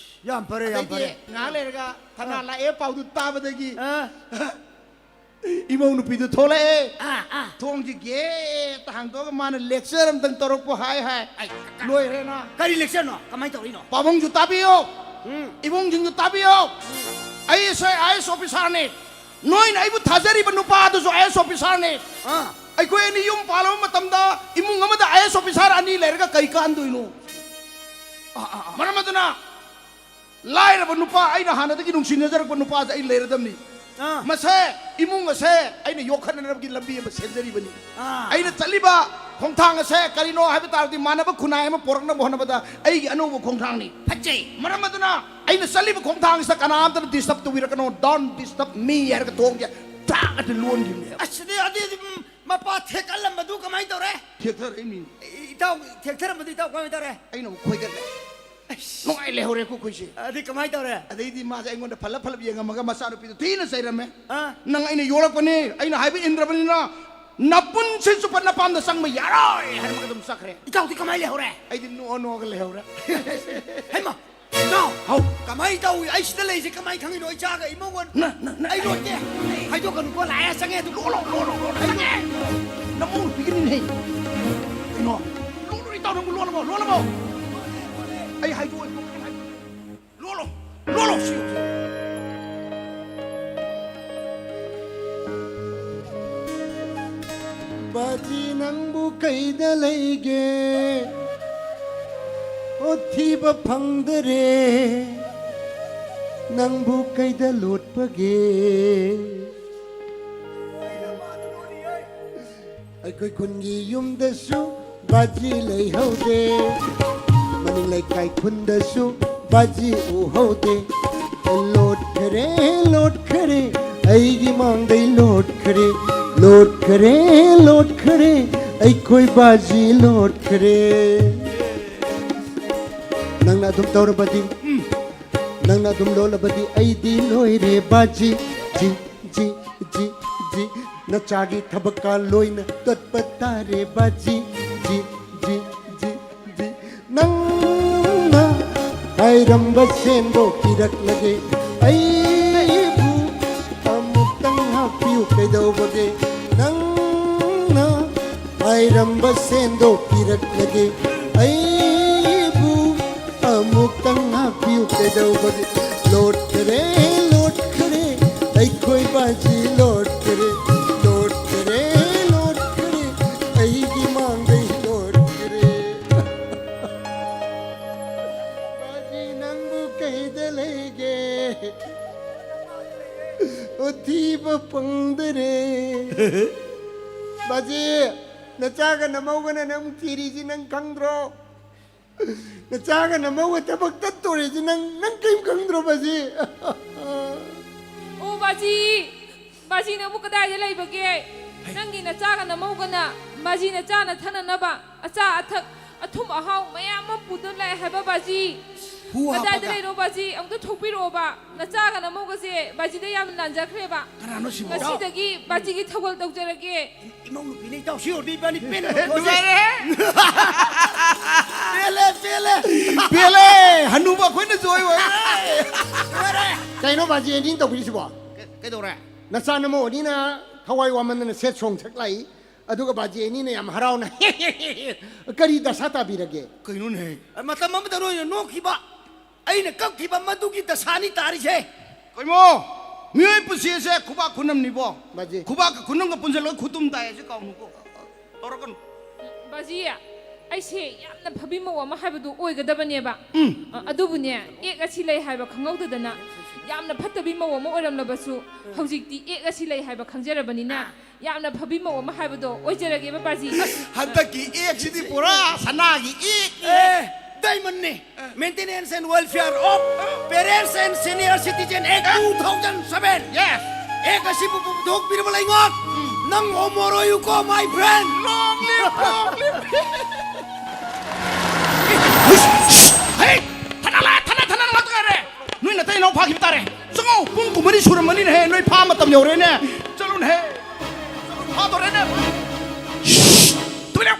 jam pare Ngalir ka, tanah la pau tu tahu lagi. Imau nu pidu thole, thong ji ge, tahang tu mana lecture am tang torok po hai, loi rena. kali election no kamai tau ino Pabong juta biyo, ibong jing juta biyo. Ay officer ni, noi na ibu thazari penupa tu so ay officer ni. Ay ko ini yung palaw matamda imong nga mada ayos officer ani lerga kay kandu ino. Mana madana. Lai na panupa ay na hanada kinung sinajar panupa sa ay leradam ni. Mase imong nga se ay na yokhan na nabgin lambi mas senjari bani. Ay na taliba kong thang se karino habitar di mana ba kunay mo porang na buhana bada ay ano mo kong thang ni. pacai Mana madana ay na saliba kong thang sa kanam ta disturb to wira kano don't disturb me yar ka tong ya. Tak ada luon gini. asde ade ma pa thek alam madu kamai tau re Theater ini. tau thek thera madu tau kamai tau re Ay no koi ka. Nung ay lehore ko koi si. ade kamai tau re Aday di masa ay ngonda pala biya nga mga masaro pito. Tina sa irame. Nang ay na yolak pa ni. Ay na habi indra pa ni na. Napun sin supan na pam na sang mayaroy. Hari mga dumsak re. ikaw ti kamai le hore Ay di no ka lehore. hema no How? kamai tau ai sida le se kamai khangi no cha ga imo gon Na. ai lo te ai do kan ko la ya sange tu lo Ay na mo bigin ni. Ay no. Lolo ito nang lolo mo. Ay hay do. Lolo siyo. Baji nang bukai dalege, othi ba phangdare, nang bukai dalut page. Ai koi kun gi yum da su, baji lei haude, maning lei kai kun da su, baji u haude. Load kare, ai gi mang dai load kare, ai koi baji load kare. ꯅꯪꯅ ꯑꯗꯨꯝ ꯇꯧꯔꯕꯗꯤ ꯅꯪꯅ ꯑꯗꯨꯝ ꯂꯣꯜꯂꯕꯗꯤ ꯑꯩꯗꯤ ꯂꯣꯏꯔꯦ ꯕꯥꯖꯤ G G G G ꯅꯆꯥꯒꯤ ꯊꯕꯛꯀ ꯂꯣꯏꯅ ꯇꯠꯄ ꯇꯥꯔꯦ ꯕꯥꯖꯤ ꯖꯤ ꯖꯤ ꯖꯤ ꯖꯤ ꯅꯪꯅ ꯍꯥꯏꯔꯝꯕ ꯁꯦꯟꯗꯣ ꯄꯤꯔꯛꯂꯒꯦ ꯑꯩꯕꯨ ꯑꯃꯨꯛꯇꯪ ꯍꯥꯞꯄꯤꯌꯨ ꯀꯩꯗꯧꯕꯒꯦ ꯅꯪꯅ ꯍꯥꯏꯔꯝꯕ ꯁꯦꯟꯗꯣ ꯄꯤꯔꯛꯂꯒꯦ ꯑꯩꯕꯨ ꯑꯃꯨꯛꯇꯪ ꯍꯥꯞꯄꯤꯌꯨ ꯀꯩꯗꯧꯕꯒꯦ ꯂꯣꯠꯈ꯭ꯔꯦ ꯂꯣꯠꯈ꯭ꯔꯦ ꯑꯩꯈꯣꯏ ꯕꯥꯖꯤ ꯂꯣꯠꯈ꯭ꯔꯦ ꯂꯣꯠꯈ꯭ꯔꯦ ꯂꯣꯠꯈ꯭ꯔꯦ ꯑꯩꯒꯤ ꯃꯥꯡꯗꯩ ꯂꯣꯠꯈ꯭ꯔꯦ ꯕꯥꯖꯤ ꯅꯪꯕꯨ ꯀꯩꯗ ꯂꯩꯒꯦ ꯊꯤꯕ ꯐꯪꯗꯔꯦ ꯕꯥꯖꯤ ꯅꯆꯥꯒ ꯅꯃꯧꯒꯅ ꯅꯪ ꯊꯤꯔꯤꯁꯤ ꯅꯪ ꯈꯪꯗ꯭ꯔꯣ ꯅꯆꯥꯒ ꯅꯃꯧꯒ ꯊꯕꯛ ꯇꯠꯇꯣꯔꯤꯁꯤ ꯅꯪ ꯀꯩꯝ ꯈꯪꯗ꯭ꯔꯣ ꯕꯥꯖꯤ ꯑꯣ ꯕꯥꯖꯤ ꯅꯪꯕꯨ ꯀꯗꯥꯏꯗ ꯂꯩꯕꯒꯦ ꯅꯪꯒꯤ ꯅꯆꯥꯒ ꯅꯃꯧꯒꯅ ꯕꯥꯖꯤꯅ ꯆꯥꯅ ꯊꯛꯅꯅꯕ ꯑꯆꯥ ꯑꯊꯛ ꯑꯊꯨꯝ ꯑꯍꯥꯎ ꯃꯌꯥꯝ ꯑꯃ ꯄꯨꯗꯨꯅ ꯂꯥꯛꯑꯦ ꯍꯥꯏꯕ ꯕꯥꯖꯤ ꯀꯗꯥꯏꯗ ꯂꯩꯔꯣ ꯕꯥꯖꯤ ꯑꯝꯇ ꯊꯣꯛꯄꯤꯔꯛꯑꯣꯕ ꯅꯆꯥꯒ ꯅꯃꯧꯒꯁꯦ ꯕꯥꯖꯤꯗ ꯌꯥꯝꯅ ꯅꯥꯟꯖꯈ꯭ꯔꯦꯕ ꯀꯅꯥꯅꯣ ꯁꯤꯕꯣ ꯉꯁꯤꯗꯒꯤ ꯕꯥꯖꯤꯒꯤ ꯊꯧꯒꯜ ꯇꯧꯖꯔꯒꯦ 이모 누피네 또 시오디 빨리 빼내 빼래 한누바 거기는 좋아요 ꯀꯩꯅꯣ ꯕꯥꯖꯤ ꯑꯦꯟꯗꯤꯡ ꯇꯧꯕꯤꯔꯤꯁꯤꯕꯣ 그래도래 ꯅꯆꯥ ꯅꯃꯧꯅꯤꯅ ꯊꯋꯥꯏ ꯋꯥꯃꯟꯗꯅ ꯁꯦꯠ ꯁꯣꯡ ꯁꯛꯂꯛꯏ ꯑꯗꯨꯒ ꯕꯥꯖꯤ ꯑꯅꯤꯅ ꯌꯥꯝ ꯍꯔꯥꯎꯅ ꯀꯔꯤ ꯗꯁꯥ ꯇꯥꯕꯤꯔꯒꯦ 그이노네 맞다 맘대로 놓기봐 아이네 꺾기봐 마두기 다사니 따리세 그이모 미의 부시에서 구박 군남니보 맞지. 구박 군남과 분절로 구둠 다해서 까우고 또라건 ꯕꯥꯖꯤ ꯑꯩꯁꯦ ꯌꯥꯝꯅ ꯐꯕꯤ ꯃꯧ ꯑꯃ ꯍꯥꯏꯕꯗꯨ ꯑꯣꯏꯒꯗꯕꯅꯦꯕ ꯑꯗꯨꯕꯨꯅꯦ ꯑꯦꯛ ꯑꯁꯤ ꯂꯩ ꯍꯥꯏꯕ ꯈꯪꯍꯧꯗꯗꯅ ꯌꯥꯝꯅ ꯐꯠꯇꯕꯤ ꯃꯧ ꯑꯃ ꯑꯣꯏꯔꯝꯂꯕꯁꯨ ꯍꯧꯖꯤꯛꯇꯤ ꯑꯦꯛ ꯑꯁꯤ ꯂꯩ ꯍꯥꯏꯕ ꯈꯪꯖꯔꯕꯅꯤꯅ ꯌꯥꯝꯅ ꯐꯕꯤ ꯃꯧ ꯑꯃ ꯍꯥꯏꯕꯗꯣ 어이제라게바 바지 한다기 액시디 보라 사나기 액 다이먼네 Maintenance and Welfare of Parents and Senior Citizen Act 2007 yes 액시 부부 독비르블 잉엇 능 오모로유고 my friend long live 헤이 타나라 어떡하래 너희 나타이 너무 파기 따래 성호 뿡꾸머니 수르머니는 해 너희 파 맞담 요래네 쩔룬 해 하도래네 tumilaw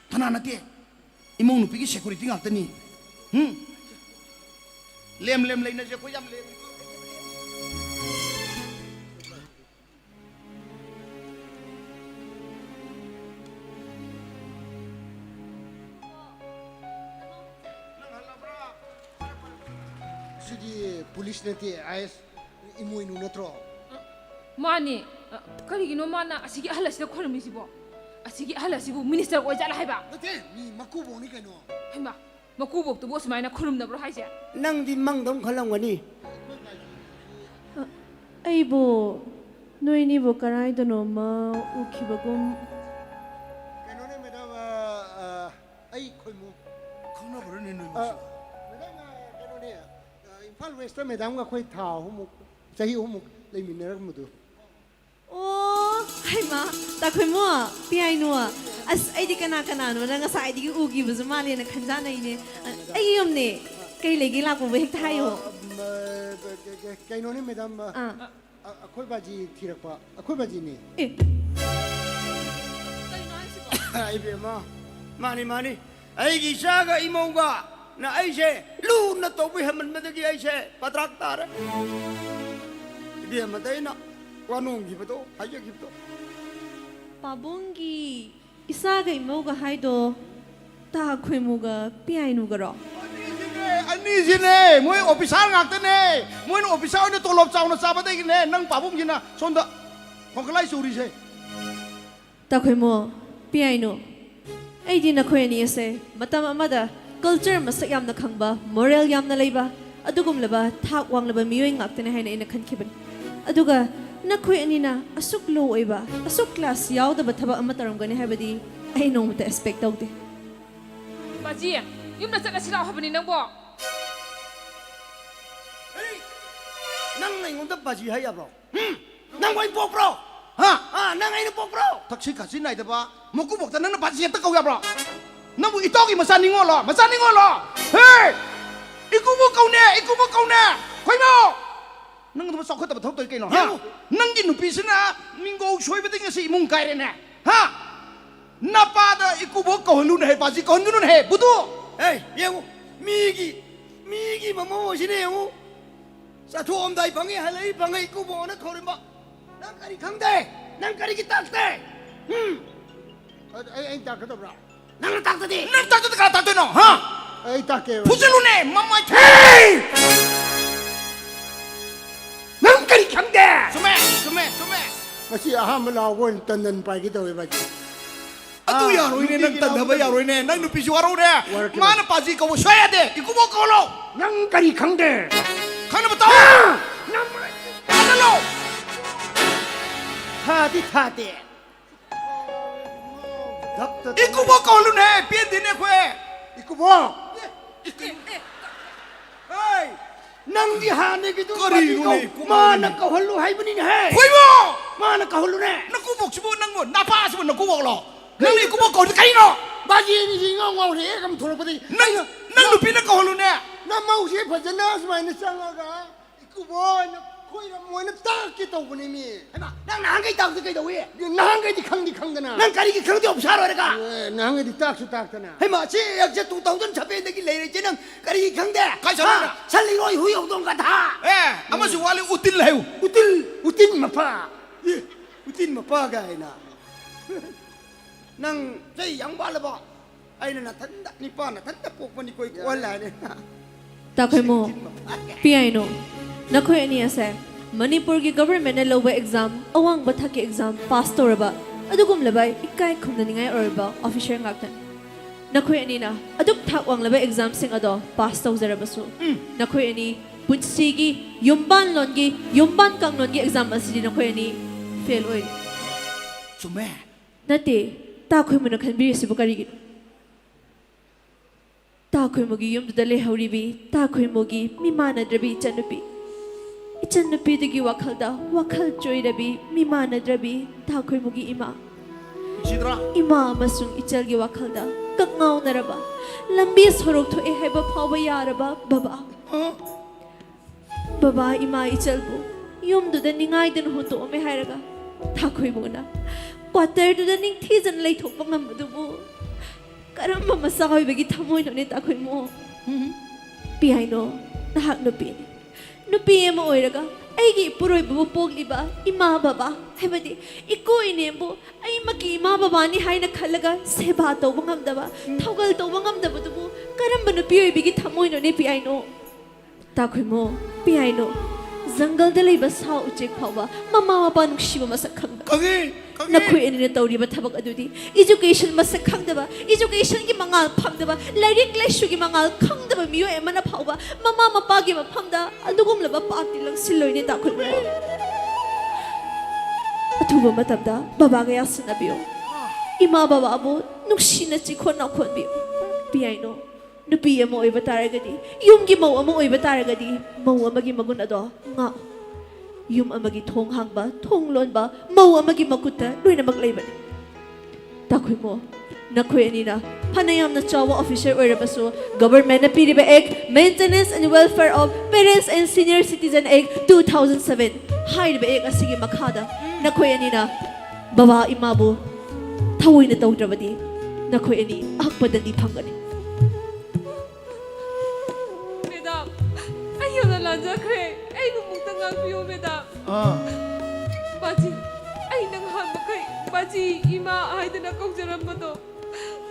tanan natin imong nupigi security nga tani lem lay na siya ko yam lem CD police ꯅꯠꯇꯦ ice Imoinu ꯅꯠꯇ꯭ꯔꯣ 마니 그리기노 마나 아시기 할라시다 코르미시보 아시기 할라시부 미니스터 오이자라 하이바 ꯅꯠꯇꯦ ꯃꯤ ꯃꯀꯨꯕꯣꯛꯅꯤ ꯀꯩꯅꯣ 하이마 마쿠복도 뭐 스마이나 코름나브로 하이제 ꯅꯪꯗꯤ ꯃꯪꯗꯧ ꯈꯜꯂꯝꯒꯅꯤ ꯑꯩꯕꯨ ꯅꯣꯏꯅꯤꯕꯨ ꯀꯔꯥꯏꯗꯅꯣꯃ ꯎꯈꯤꯕꯒꯨꯝ ꯀꯩꯅꯣꯅꯦ madam ꯑꯩ ꯈꯣꯏꯃꯨ ꯈꯪꯅꯕꯔꯅꯦ ꯅꯣꯏ madam ꯀꯩꯅꯣꯅꯦ Imphal west ꯃꯦꯗꯥꯝꯒ ꯑꯩꯈꯣꯏ ꯊꯥ ꯑꯍꯨꯝꯃꯨꯛ ꯆꯍꯤ ꯑꯍꯨꯝꯃꯨꯛ ꯂꯩꯃꯤꯟꯅꯔꯝꯕꯗꯨ ꯑꯣ ꯍꯩꯃꯥ ꯇꯥꯈꯣꯏꯃꯣ ꯄꯤꯌꯥꯏꯅꯣ ꯑꯁ ꯑꯩꯗꯤ ꯀꯅꯥꯅꯣ ꯅꯪ ꯉꯁꯥꯏꯗꯒꯤ ꯎꯈꯤꯕꯁꯨ ꯃꯥꯜꯂꯦꯅ ꯈꯟꯖꯥꯅꯩꯅꯦ ꯑꯩꯒꯤ ꯌꯨꯝꯅꯦ ꯀꯩ ꯂꯩꯒꯦ ꯂꯥꯛꯄꯕꯨ ꯍꯦꯛꯇ ꯍꯥꯏꯌꯣ ꯀꯩꯅꯣꯅꯦ ꯃꯦꯗꯥꯝ ꯑꯩꯈꯣꯏ ꯕꯥꯖꯤ ꯊꯤꯔꯛꯄ ꯑꯩꯈꯣꯏ ꯕꯥꯖꯤꯅꯦ ꯑꯦ 이베마 마니 아이기 이샤가 이모가 나 아이세 루나 또비 하면 메데기 아이세 바드락 따라 이베마 다이나 와농기부도 하여기부도 ꯄꯥꯕꯨꯡꯒꯤ ꯏꯁꯥꯒ ꯏꯃꯧꯒ ꯍꯥꯏꯗꯣ ꯇꯥꯈꯣꯏꯃꯨꯒ ꯄꯤꯌꯥꯏꯅꯨꯒꯔꯣ 아니지네 뭐이 오피사 ngaktene 뭐이 오피사 오늘 돌롭 짜오나 짜바데기네 능 바봉기나 손다 콩클라이 소리세 ꯇꯥꯈꯣꯏꯃꯣ ꯄꯤꯌꯥꯏꯅꯨ ꯑꯩꯗꯤ ꯅꯈꯣꯏ ꯑꯅꯤ ꯑꯁꯦ ꯃꯇꯝ ꯑꯃꯗ ꯀꯜꯆꯔ ꯃꯁꯛ ꯌꯥꯝꯅ ꯈꯪꯕ ꯃꯣꯔꯦꯜ ꯌꯥꯝꯅ ꯂꯩꯕ ꯑꯗꯨꯒꯨꯝꯂꯕ ꯊꯥꯛ ꯋꯥꯡꯂꯕ ꯃꯤꯑꯣꯏ ꯉꯥꯛꯇꯅꯤ ꯍꯥꯏꯅ ꯑꯩꯅ ꯈꯟꯈꯤꯕꯅꯤ ꯑꯗꯨꯒ ꯅꯈꯣꯏ ꯑꯅꯤꯅ ꯑꯁꯨꯛ ꯂꯣ ꯑꯣꯏꯕ ꯑꯁꯨꯛ ꯀ꯭ꯂꯥꯁ ꯌꯥꯎꯗꯕ ꯊꯕꯛ ꯑꯃ ꯇꯧꯔꯝꯒꯅꯤ ꯍꯥꯏꯕꯗꯤ ꯑꯩ ꯅꯣꯡꯃꯇ ꯑꯦꯛꯁꯄꯦꯛ ꯇꯧꯗꯦ 바지 yumna ꯆꯠꯂꯁꯤꯔꯥ 하버니 ꯅꯪꯕꯣ năng này ngón tấp bà gì hay à bro năng quay bọc bro ha năng ấy nó bọc bro thật sự cả xin này thôi ba một cú bọc ta năng nó bà gì tất câu gặp bro nó bị to gì mà sao đi ngon lo เฮ้ยอีกูบอกเขาเนี่ยคอยมานั่งทำไมสองคนแต่มาทบตัวกันหรอฮะนั่งกินหนูปีศนะมิงโกช่วยไปตั้งแต่สี่โมงไกลเลยเนี่ยฮะนับป้าแต่อีกูบอกเขาหุ่นเห่ป้าสิเขาหุ่นเห่บุตรเฮ้ยยังมีกี่มาโม่สิเนี่ยยังสะท้อนได้ฟังยังไงฟังไอ้กูบอกนะเขาเรียกว่านั่งกันอีกครั้งเด้นั่งกันอีกตั้งเด้ไอ้ตักก็ต้องรับนั่งตักตัวดีนั่งตักตัวกันตักตัวน้องฮะไอ้ตักเกี่ยวผู้ชายรู้เนี่ยมาไม่ใช่นั่งกันอีกครั้งเด้สมัยมาสิอาหารมันเอาวนตันนันไปกี่ตัวไปบ้างatu ya roi ne nang tan ba ya roi ne nang nu pi ju aro ne mana pa ji ko wo shwa ya de iku mo ko lo nang kari khang de khang na ba ta nang ma lo tha de iku mo ko lu ne pien de ne khwe iku mo hey nang di ha ne ki tu kari ko mana ka holu hai bani ne he khoi mo mana ka holu ne na ku bok chu nang mo na pa chu na ku bok lo nang ni ku bok ko kai no ba ji ni ngau he kam thol pa di nang lu pi na ko lu ne na mau je phajana smai na sang ga ku bo na khoi na mo na ta ki to bu ni mi hai ma nang nang kai ta kai do we nang kai di khang da na nang kai ki khang di ob sa ro ga nang di ta su ta na hai ma chi yak je 2007 de ki le je nang kai ki khang de kai sa na chal li roi hu yo dong ka tha ama su wa le util lai util ma pa ga na nang sai yang ba la ba ai na than da ni pa na than da pok pa ni koi ko la ne ta khoi mo pi ai no na khoi ani ase manipur gi government na lowa exam awang ba thaki exam pass toraba adugum labai ikai khumna ningai orba officer ngaktan na khoi ani na aduk thak wang laba exam sing ado pass to zaraba su na khoi ani punsi gi yumban kang non gi exam asidi na khoi ani fail oi sume nate ta khoi mo na khan bi sibu kari gi ta khoi mo gi yum da le hauri bi ta khoi mo gi mi mana drabi chanupi ichanupi de gi wakhal choi rabi mi mana drabi ta khoi mo gi sidra ima amasung ichal gi wakhal da kak ngau naraba lambi sorok tho e heba phawa yaraba baba ima ichal bu yum du da ningai den hu to me hairaga ta khoi mo na quarter du da ning thi jan lei thok pangam du bu karamba masa hoi begi thamoi no ne ta khoi mo pi ai no na hak no pi ema oiraga aigi puroi bu pogliba ima baba hebadi iko inembu ai maki ima baba ni haina khalaga seba to bangam daba thogal to bangam daba du karamba no pi oi begi thamoi no ne pi ai no ta khoi mo pi ai no jungle da leiba sa uchek phawa mama papa nuksiba masak khangda na khoi ani na tawri ba thabak adudi education masak khangdaba education gi mangal phamdaba lairik laishu gi mangal khangdaba miyo emana phawa mama mapa gi maphamda adugum laba party lang siloi ne ta khoi athuba matamda baba ga yasna biyo ima baba abu nuksina chi khon na khon biyo pi ai no nupi amo oiba taragadi yum gi mau amo oiba taragadi mau amagi magun ado nga yum amagi thong hangba thong lonba mau amagi makuta loina maglaiba ta khoi mo na khoi ani na phanayam na chawa officer oirabaso government na piriba act maintenance and welfare of parents and senior citizen act 2007 haiba act asigi makhada na khoi ani na baba imabu thawoi na tawdrabadi na khoi ani akpadani phangani Lanjakre, ay numutang ang piyo meda. Baji, ay nang hamakay. Baji, ima ay na nakaujaran mo to.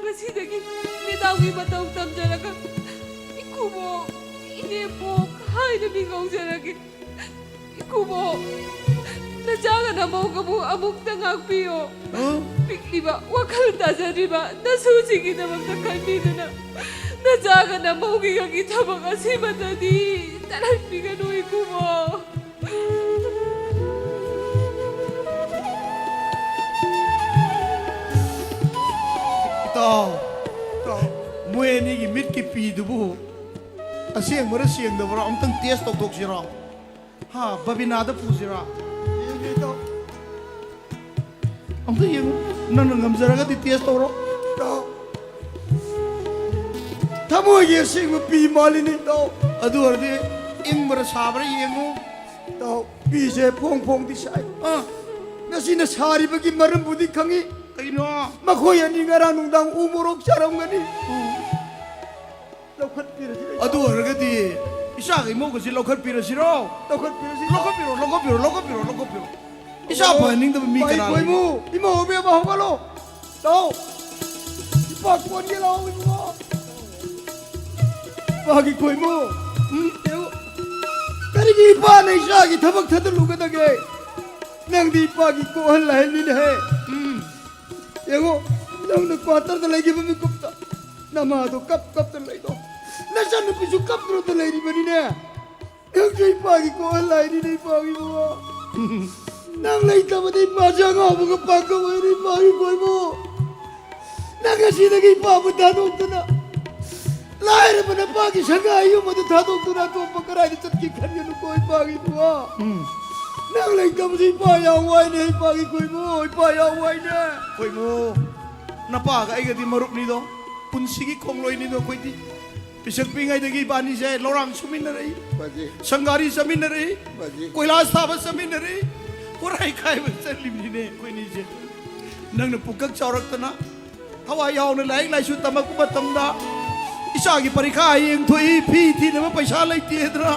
Baji, naging medawi mataw tamjaraga. Ikumo, inepo, ay na bingaujaragi. Ikumo, najaga na mo kamu amuk tangag piyo. Pikliba, wakal tajariba, nasujigi na magtakalmina na. Najaga na mo gigagita mga simatadi. Talang biganoy ko mo. Tao, mui ni gi mit ki pi du bu. Asiang mara siang da bara amtang test tok sira. Ha, babinada pu sira. Ye to. Amtang yang nang ngam zara ga di test ro. थमोगे सिंह पी मालिनी तो อดูดิอิงบรสาบรยังงู तो P से Phong Phong दिसाई อ่ะ नसीना सारी बगी मरम बुद्धि खंगी ไอ้น้อ मखोय अनि ngara nungdang umurok charam gani लखत पिरसी อดูก็ดีอิสาไอ้โมก็สิเราคัดปีละสิโร लखत पिरसी เราก็ปีเราก็ปีเราก็ปีเราก็ปีอิสาพอนิ่งแต่มีกันอะไร कोई मु इमो बे बा होगलो तो पा कोन के लाओ इमो बाकी कोई मु यो करिगी पा नहीं सागी थबक थद लुगदगे नंगदी पागी को हल्ला नि है येगो नंग न क्वार्टर द लेगी बमी कुप्ता नमा तो कप कप द ले दो नसन पिसु कप द्रो द लेरी बनी ने नंगदी पागी को हल्ला नि नहीं पागी बुआ nang lai ta mati pa ja nga bu ka pa ko wai ri ma ri koi mo nang ga si da gi pa bu ta do tu na lai re ba na pa gi sa ga yu ma ta do tu na to pa ka ra ni chat ki khan ya nu koi pa gi bu nang lai ta mati pa ya wai ne pa gi koi mo pa ya wai ne คุยมูน้าป้ากับไอ้กที่มารุปนี่ดองปุ่นสิกิคงลอยนี่ดองคุยที่พิเศษปีไงตะกี้บ้านนี้เจ้เรารังสมินอะไร baji สังการีสมินอะไร baji กุยลาสาบสมินอะไรผู้ไรใครมันเส้นริมนี่เนี่ยคุยนี่เจ้นั่งเนี่ยปุกกักจอรักตนะถ้าว่ายาวเนี่ยไหลไหลชุดตะมากุบัตตำดาอิสากิปริฆาเองทุยพี่ที่เนี่ยมันไปชาเลยเตี้ยตระ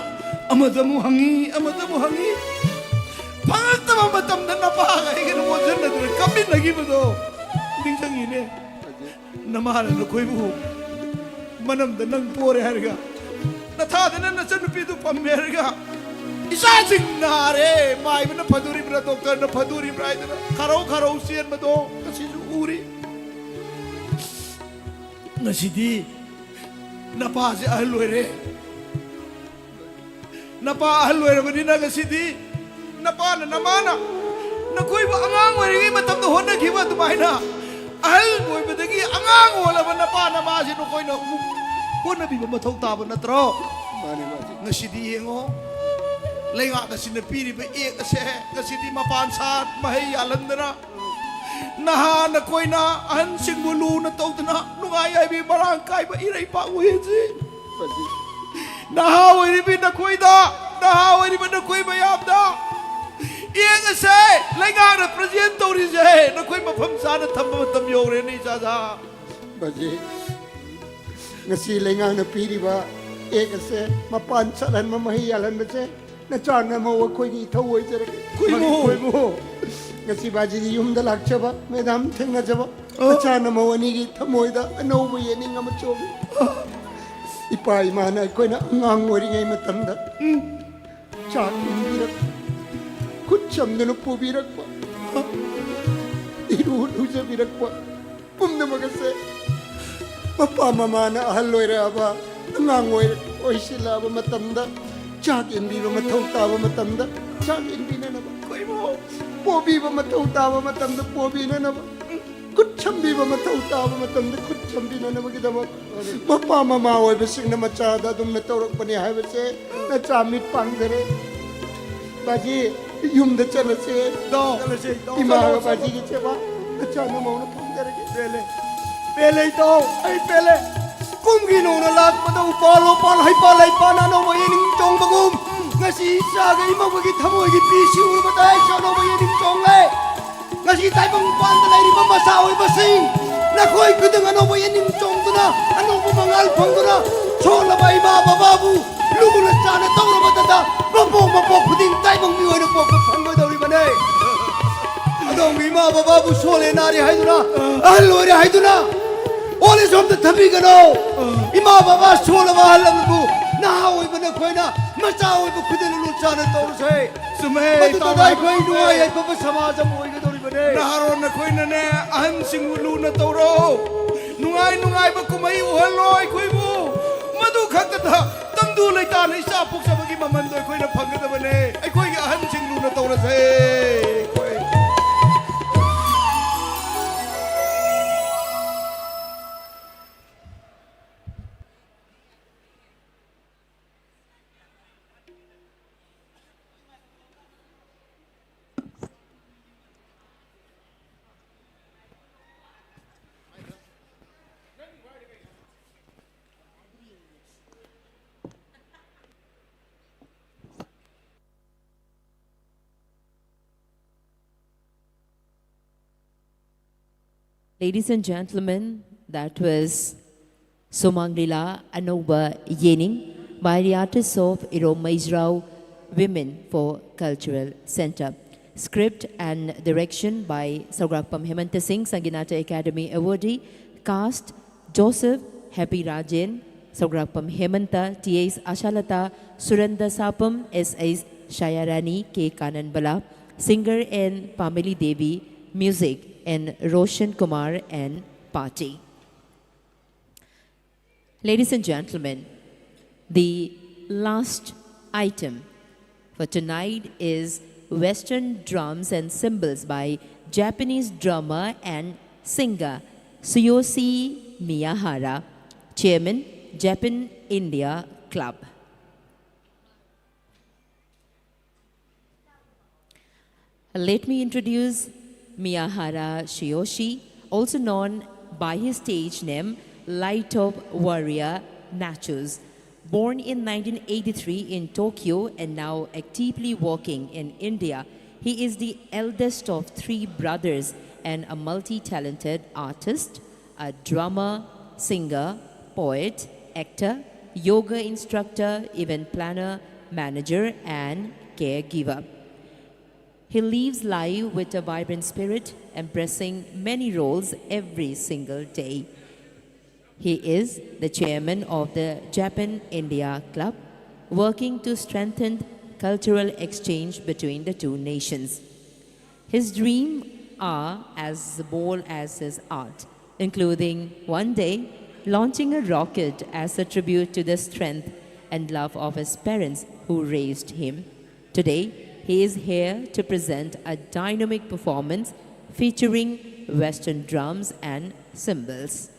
อมตะมุหังงี้อมตะมุหังงี้พังตะมาตำนั้นน้าป้าไอ้กันวันเส้นนั่นเลยกับมินอะไรมาดูดิ้งสังงี้เนี่ยน้ำมันเราคุยบุมันนั่งแต่นั่งปัวเลยฮะร์กาน้าท่าแต่นั่นน่ะฉันไปดูปั๊มเมริกาอิสาจิงนาเร่ไม่เป็นนับพัดูริบระดอกเตอร์นับพัดูริบไรแต่คาราเซียนมาดูก็สิจูอุริงั้นสิดีน้าป้าจะอัลลวยเร่น้าป้าอัลลวยเร่วันนี้นะก็สิดีน้าป้าน่ะน้ามานะน้าคุยว่าอ่างวันนี้มาทำตัวคนนั้นคิดว่าตัวไม่นะอัลลวยเป็นตะกี้อ่างวันละวันน้าป้าน้ามาสิน้าคุยน้าคนนั้นบีบมาทงตาบนนัตรอ mani baji งั้นสิดีเองอ๋อเลยงะก็สินปีนี่ไปเอกก็เสก็สิดีมาปานซาดมาให้ยาลันดนะนะฮะนะคุยนะอันสิงบุลูนะโตตนะนุงายายบีบารางกายไปอีไรปะเวจิ baji นะฮะวันนี้เป็นนักคุยดานะฮะวันนี้เป็นนักคุยพยายามดาเอกก็เสเลยงะนะประเทศตัวนี้เสนักคุยมาพัมซานะทำมาทำโยเรนี่จ้าจ้า baji ngasi lengang na piri ba ek se mapan salan ma mahi yalan ba se na chan na mo khoi gi thoi jere Khoi mo. ngasi baji gi yum da lak cha ba medam theng na ja ba chan na mo ani gi thamoi da no bu ye ni ngam chom ipai ma na koi na ngang ngori ngai ma tam da chan bi ra khut cham na pu bi ra pa iru du ja bi ra pa pum na ma ga se Papa mama na ahal loy ra ba nangoy oy sila ba matamda chak indi ba mathaw ta ba matamda chak indi na ba koi mo pobi ba mathaw ta ba matamda pobi na ba kut chambi ba mathaw ta ba matamda kut chambi na ba kidama papa mama oy ba sing na macha da dum na tawrak pani hai ba se na chamit pang dere baji yum da chala se do ima ga baji ki che ba na cha na mo na pang dere ke pele pele to ai pele kum gi no na lak pa do palo pal hai pa lai pa na no mo yin chong ba gum ngasi sa ga ima ba gi thamoi gi pi si u ba dai sa no mo yin chong le ngasi tai bang pan da lai ri ma sa oi ba sing na khoi ku da no mo yin chong tu na ano ba mangal phang tu na cho la bai ma ba ba bu lu lu sa na tong na ba da ba po khuding tai bang mi oi na po phang ba do ri ba nei adong mi ma ba ba bu so le na ri hai tu na al lo ri hai tu na All is on the Tamigano. Ima Baba Sola Lambu. Now we will not quite up. Masao we could not try to say. Some hey, I quite do I Papa Samaza Moy. Naharon na Queen and An Singuluna Toro. Nungai Bakumai, Halloi, Quibu. Madu Kakata, Tandu Laitan, Isapu Sabaki Mamando, Queen of Pangabane. I quite An Singuluna Toro say. Ladies and gentlemen, that was Somanglila Anoba Yening by the artists of Iromaisrao Women for Cultural Center. Script and direction by Saurabham Hemanta Singh, Sanginata Academy awardee. Cast Joseph Happy Rajan, Saurabham Hemanta, T.S. Ashalata, Suranda Sapam, S.S. Shayarani, K. Kananbala. Singer and Pameli Devi. Music and Roshan Kumar and Party. Ladies and gentlemen, the last item for tonight is Western Drums and Cymbals by Japanese drummer and singer Tsuyoshi Miyahara, Chairman, Japan India Club. Let me introduce Miyahara Tsuyoshi, also known by his stage name Light of Warrior Nachos. Born in 1983 in Tokyo and now actively working in India, he is the eldest of three brothers and a multi-talented artist, a drummer, singer, poet, actor, yoga instructor, event planner, manager, and caregiver. He lives life with a vibrant spirit, embracing many roles every single day. He is the chairman of the Japan India Club, working to strengthen cultural exchange between the two nations. His dreams are as bold as his art, including one day launching a rocket as a tribute to the strength and love of his parents who raised him. Today, he is here to present a dynamic performance featuring Western drums and cymbals.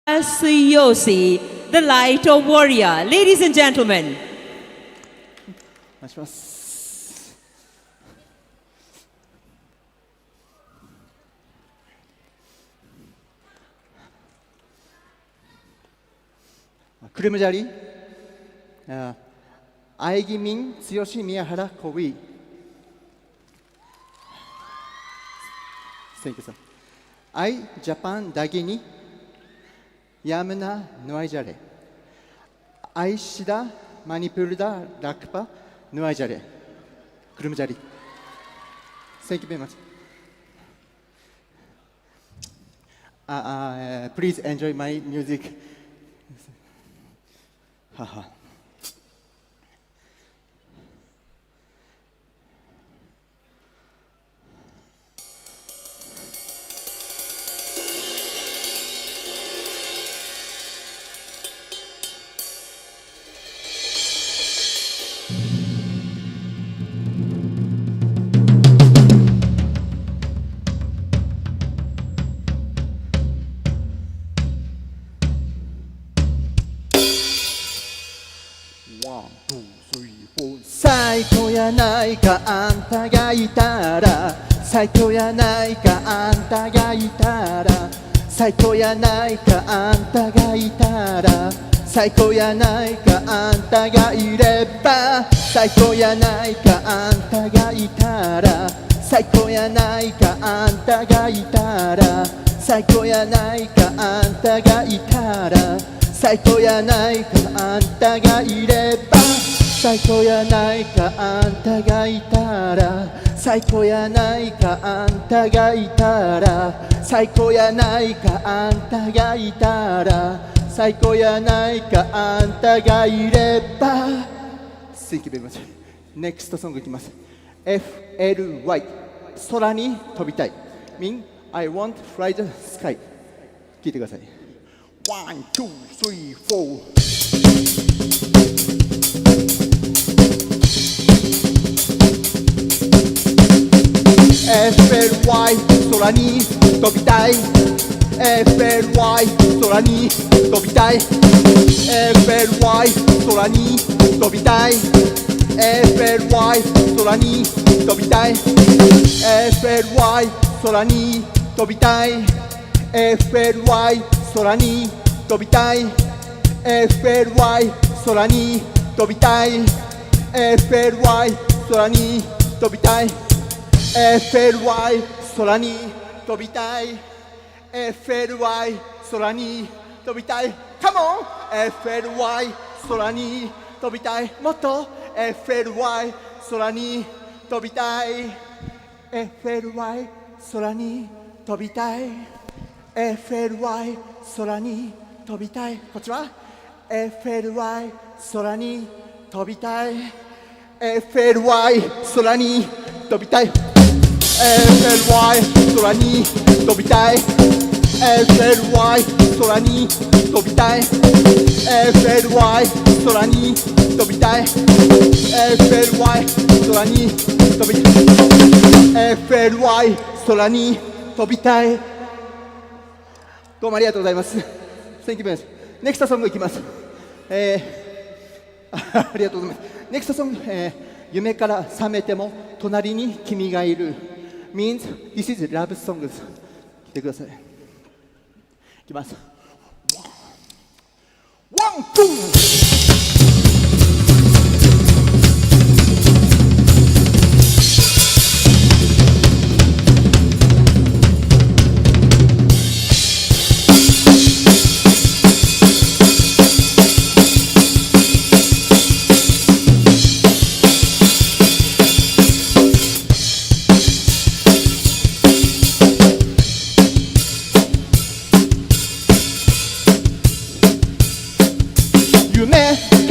Yosi, the light of warrior. Ladies and gentlemen. お願いします。Kurumajari, Aigimin, Tsuyoshi Miyahara, Kowi. Thank you, sir. I, Japan, Dagini, Yamuna, Nuaijare. I, Shida, Manipurda, Rakpa, Nuaijare. Kurumajari. Thank you very much. Please enjoy my music. Haha.最高やないかあんたがいたら最高やないかあんたがいたら最高やないかあんたがいたら最高やないかあんたがいれば最高やないかあんたがいたら最高やないかあんたがいたら最高やないかあんたがいたら最高やないかあんたがいれば最高やないかあんたがいたら最高やないかあんたがいたら最高やないかあんたがいたら最高やないかあんたがいれば Thank you very much. Next song いきます FLY 空に飛びたい Mean I want fly the sky 聞いてください 1, 2, 3, 4FLY 空に飛びたい FLY 空に飛びたい FLY 空に飛びたい FLY 空に飛びたい FLY 空に飛びたい FLY 空に飛びたい FLY 空に飛びたい FLY 空に飛びたい FLY 空に飛びたい FLY 空に飛びたい Come on FLY 空に飛びたいもっと FLY 空に飛びたい FLY 空に飛びたい FLY 空に飛びたいこっちは FLY 空に飛びたい FLY 空に飛びたい FLY 空に飛びたい FLY 空に飛びたい FLY 空に飛びたい FLY 空に飛びたい FLY 空に飛びたいどうもありがとうございます Thank you very much NEXT song いきますありがとうございます NEXT song、夢から覚めても隣に君がいる means this is love songs 聞いてくださいいきますワンツー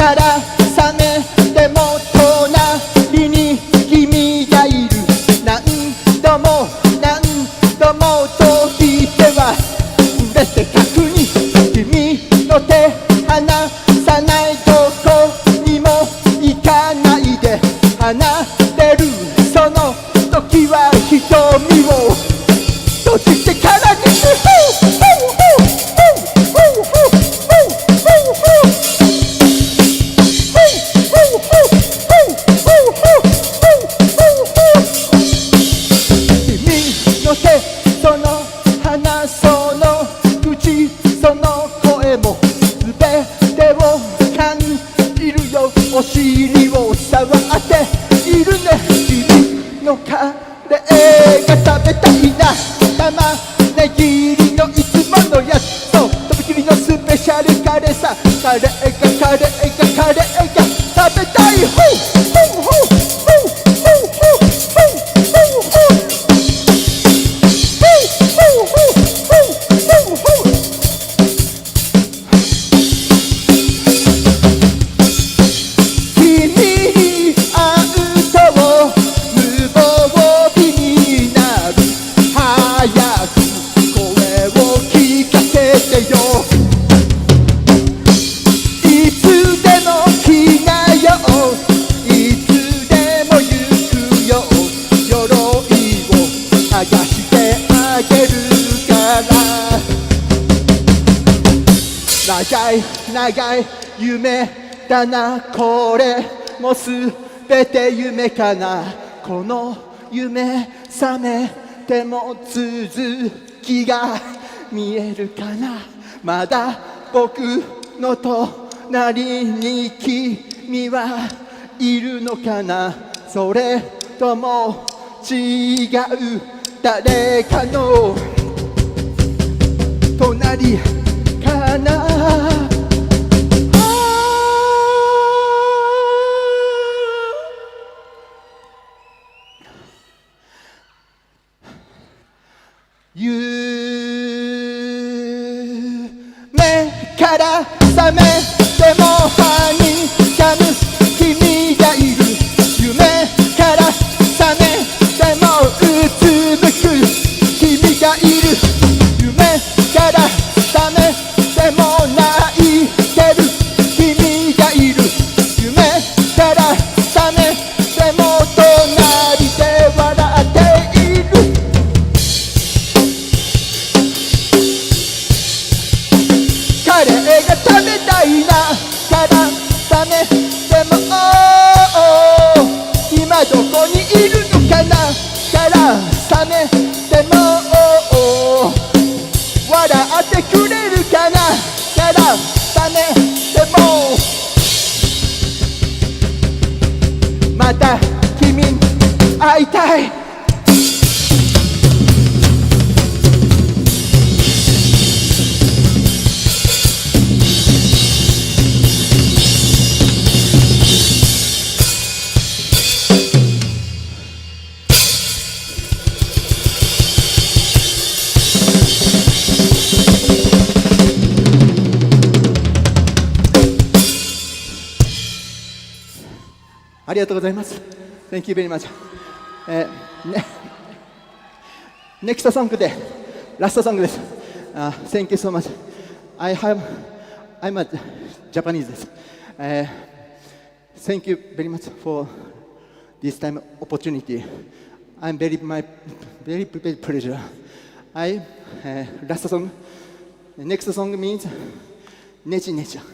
から覚めても隣に君がいる何度もと聞いては触れて確認君の手離さないどこにも行かないで離れるその時は瞳を閉じてからにお尻を触っているね君のカレーが食べたいな玉ねぎりのいつものやつととびきりのスペシャルカレーさカレーが食べたい長い夢だなこれもうすべて夢かなこの夢覚めても続きが見えるかなまだ僕の隣に君はいるのかなそれとも違う誰かの隣かな夢から覚めてもハニカム君がいる夢から覚めてもうつむく君がいる夢から覚めても泣いてる君がいる夢から覚めても隣で笑っているカレーが食べたいなから覚めても今どこにいるのかなから覚めても笑ってくれるからダメでもまた君に会いたいありがとうございます。Thank you very much. Next song で、ラストソングです。Thank you so much. I'm a Japanese です。Thank you very much for this time opportunity. I'm very pleasure. Last song, next song means ねじねじ。す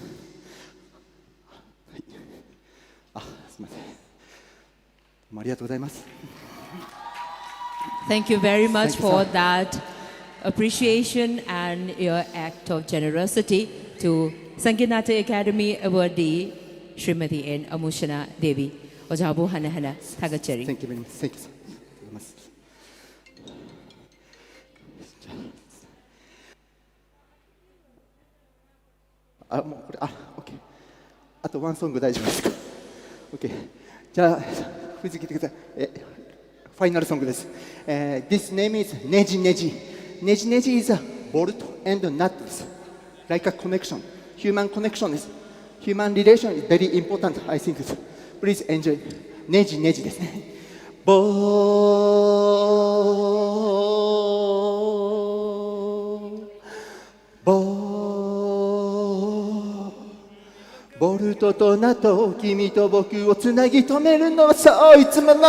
みません。ありがとうございます。Thank you very much Thank you, for sir. that appreciation and your act of generosity to Sanginata Academy awardee Srimati N. Amushana Devi. Ojabu Hana Hana Tagachari. Thank you very much. Thank you, sir. あ、もうこれ、OK。あとワンソング大丈夫ですか？ OK。じゃあ、振り付けてください。ファイナルソングです。This name is ねじねじ。ねじねじ is a bolt and nuts. Like a connection. Human connection is. Human relation is very important, I think. Please enjoy. ねじねじですね。ボルトとナト君と僕をつなぎ止めるのはそういつもの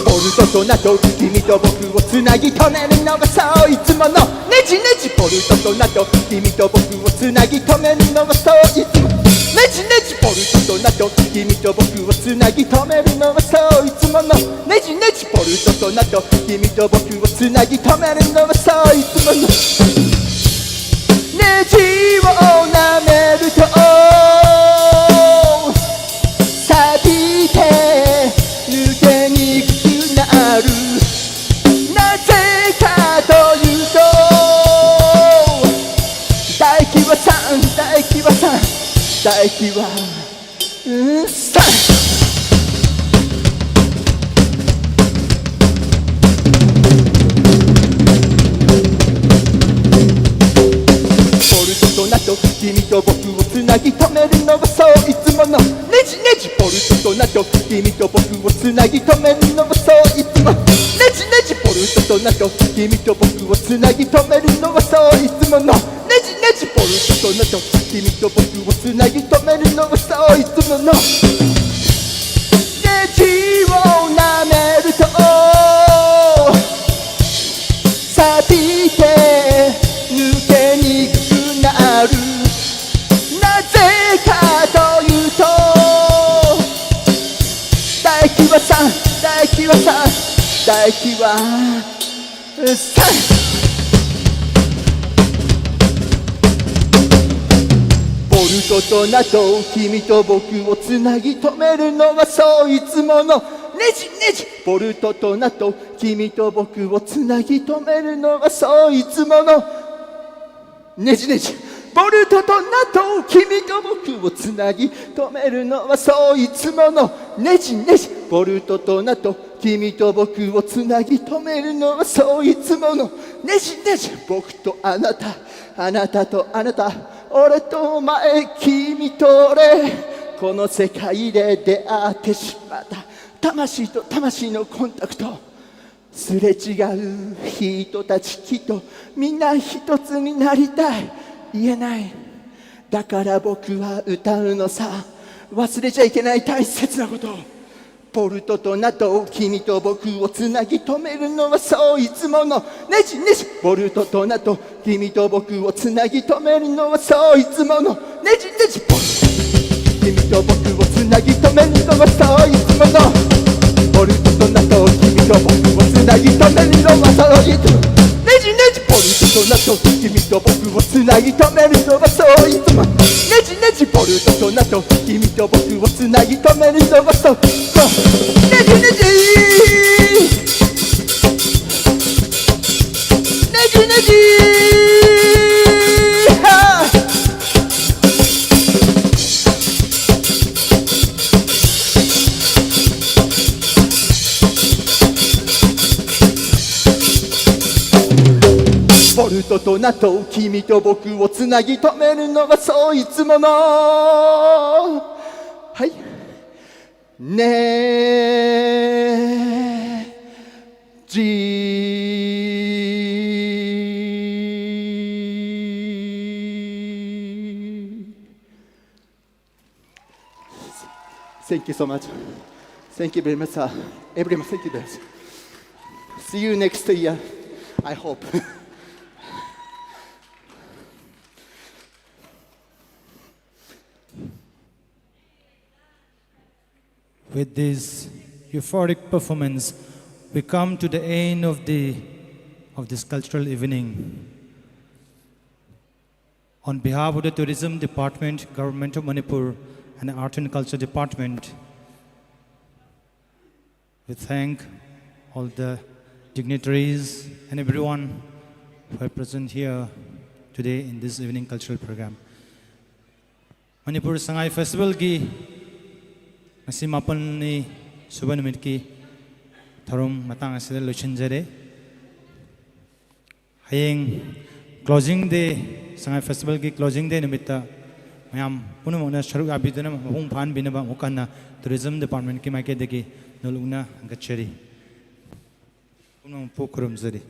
ボルトとナト君と僕をつなぎ止めるのはそういつものねじねじボルトとナト君と僕をつなぎ止めるのはそういつもねじねじボルトとナト君と僕をつなぎ止めるのはそういつものねじねじボルトとナト君と僕をつなぎ止めるのはそういつものねじをなめると錆びて抜けにくくなるなぜかというと大輝はさん大輝はさん大輝はさボルトとナト君と僕をつなぎ止めるのはそういつものねじねじボルトとナト君と僕をつなぎ止めるのはそういつもねじねじボルトとナト君と僕をつなぎ止めるのはそういつものねじねじボルトとナト君と僕をつなぎ止めるのはそういつものネジをなめると錆びて抜けにくくなるなぜかというと大輝はさん大輝はさん大輝はさんボルトとナト君と僕をつなぎ止めるのはそういつものねじねじボルトとナト君と僕をつなぎ止めるのはそういつものねじねじボルトとナト君と僕をつなぎ止めるのはそういつものねじねじボルトとナト君と僕をつなぎ止めるのはそういつものねじねじ僕とあなたあなたとあなた俺とお前君と俺この世界で出会ってしまった魂と魂のコンタクトすれ違う人たちきっとみんな一つになりたい言えないだから僕は歌うのさ忘れちゃいけない大切なことボルトとナト君と僕をつなぎ止めるのはそういつものねじねじボルトとナト君と僕をつなぎ止めるのはそういつものねじねじボルト君と僕をつなぎ止めるのはそういつものボルトとナト君と僕をつなぎ止めるのはそういつもねじねじボルトとナト君と僕をつなぎ止めるのはそういつもねじねじボルトとナト君と僕をつなぎ止めるのはそうねじねじねじねじボルトとナト君と僕をつなぎ止めるのはそういつものはいねじThank you so much. Thank you very much, sir. Everyone, thank you very much. See you next year, I hope. With this euphoric performance, we come to the end of this cultural evening. On behalf of the Tourism Department, Government of Manipur, and the Art and Culture Department, we thank all the dignitaries and everyone who are present here today in this evening cultural program. Manipur Sangai Festival ki ngasi mapal ni suba numit ki tharum matang asida lochinjare. Hayeng closing day Sangai Festival ki closing day numita mayam puno mona sharuk abidana mahung phan binaba mukana Tourism Department ki maike deki nolugna gachari puno pokurum zari.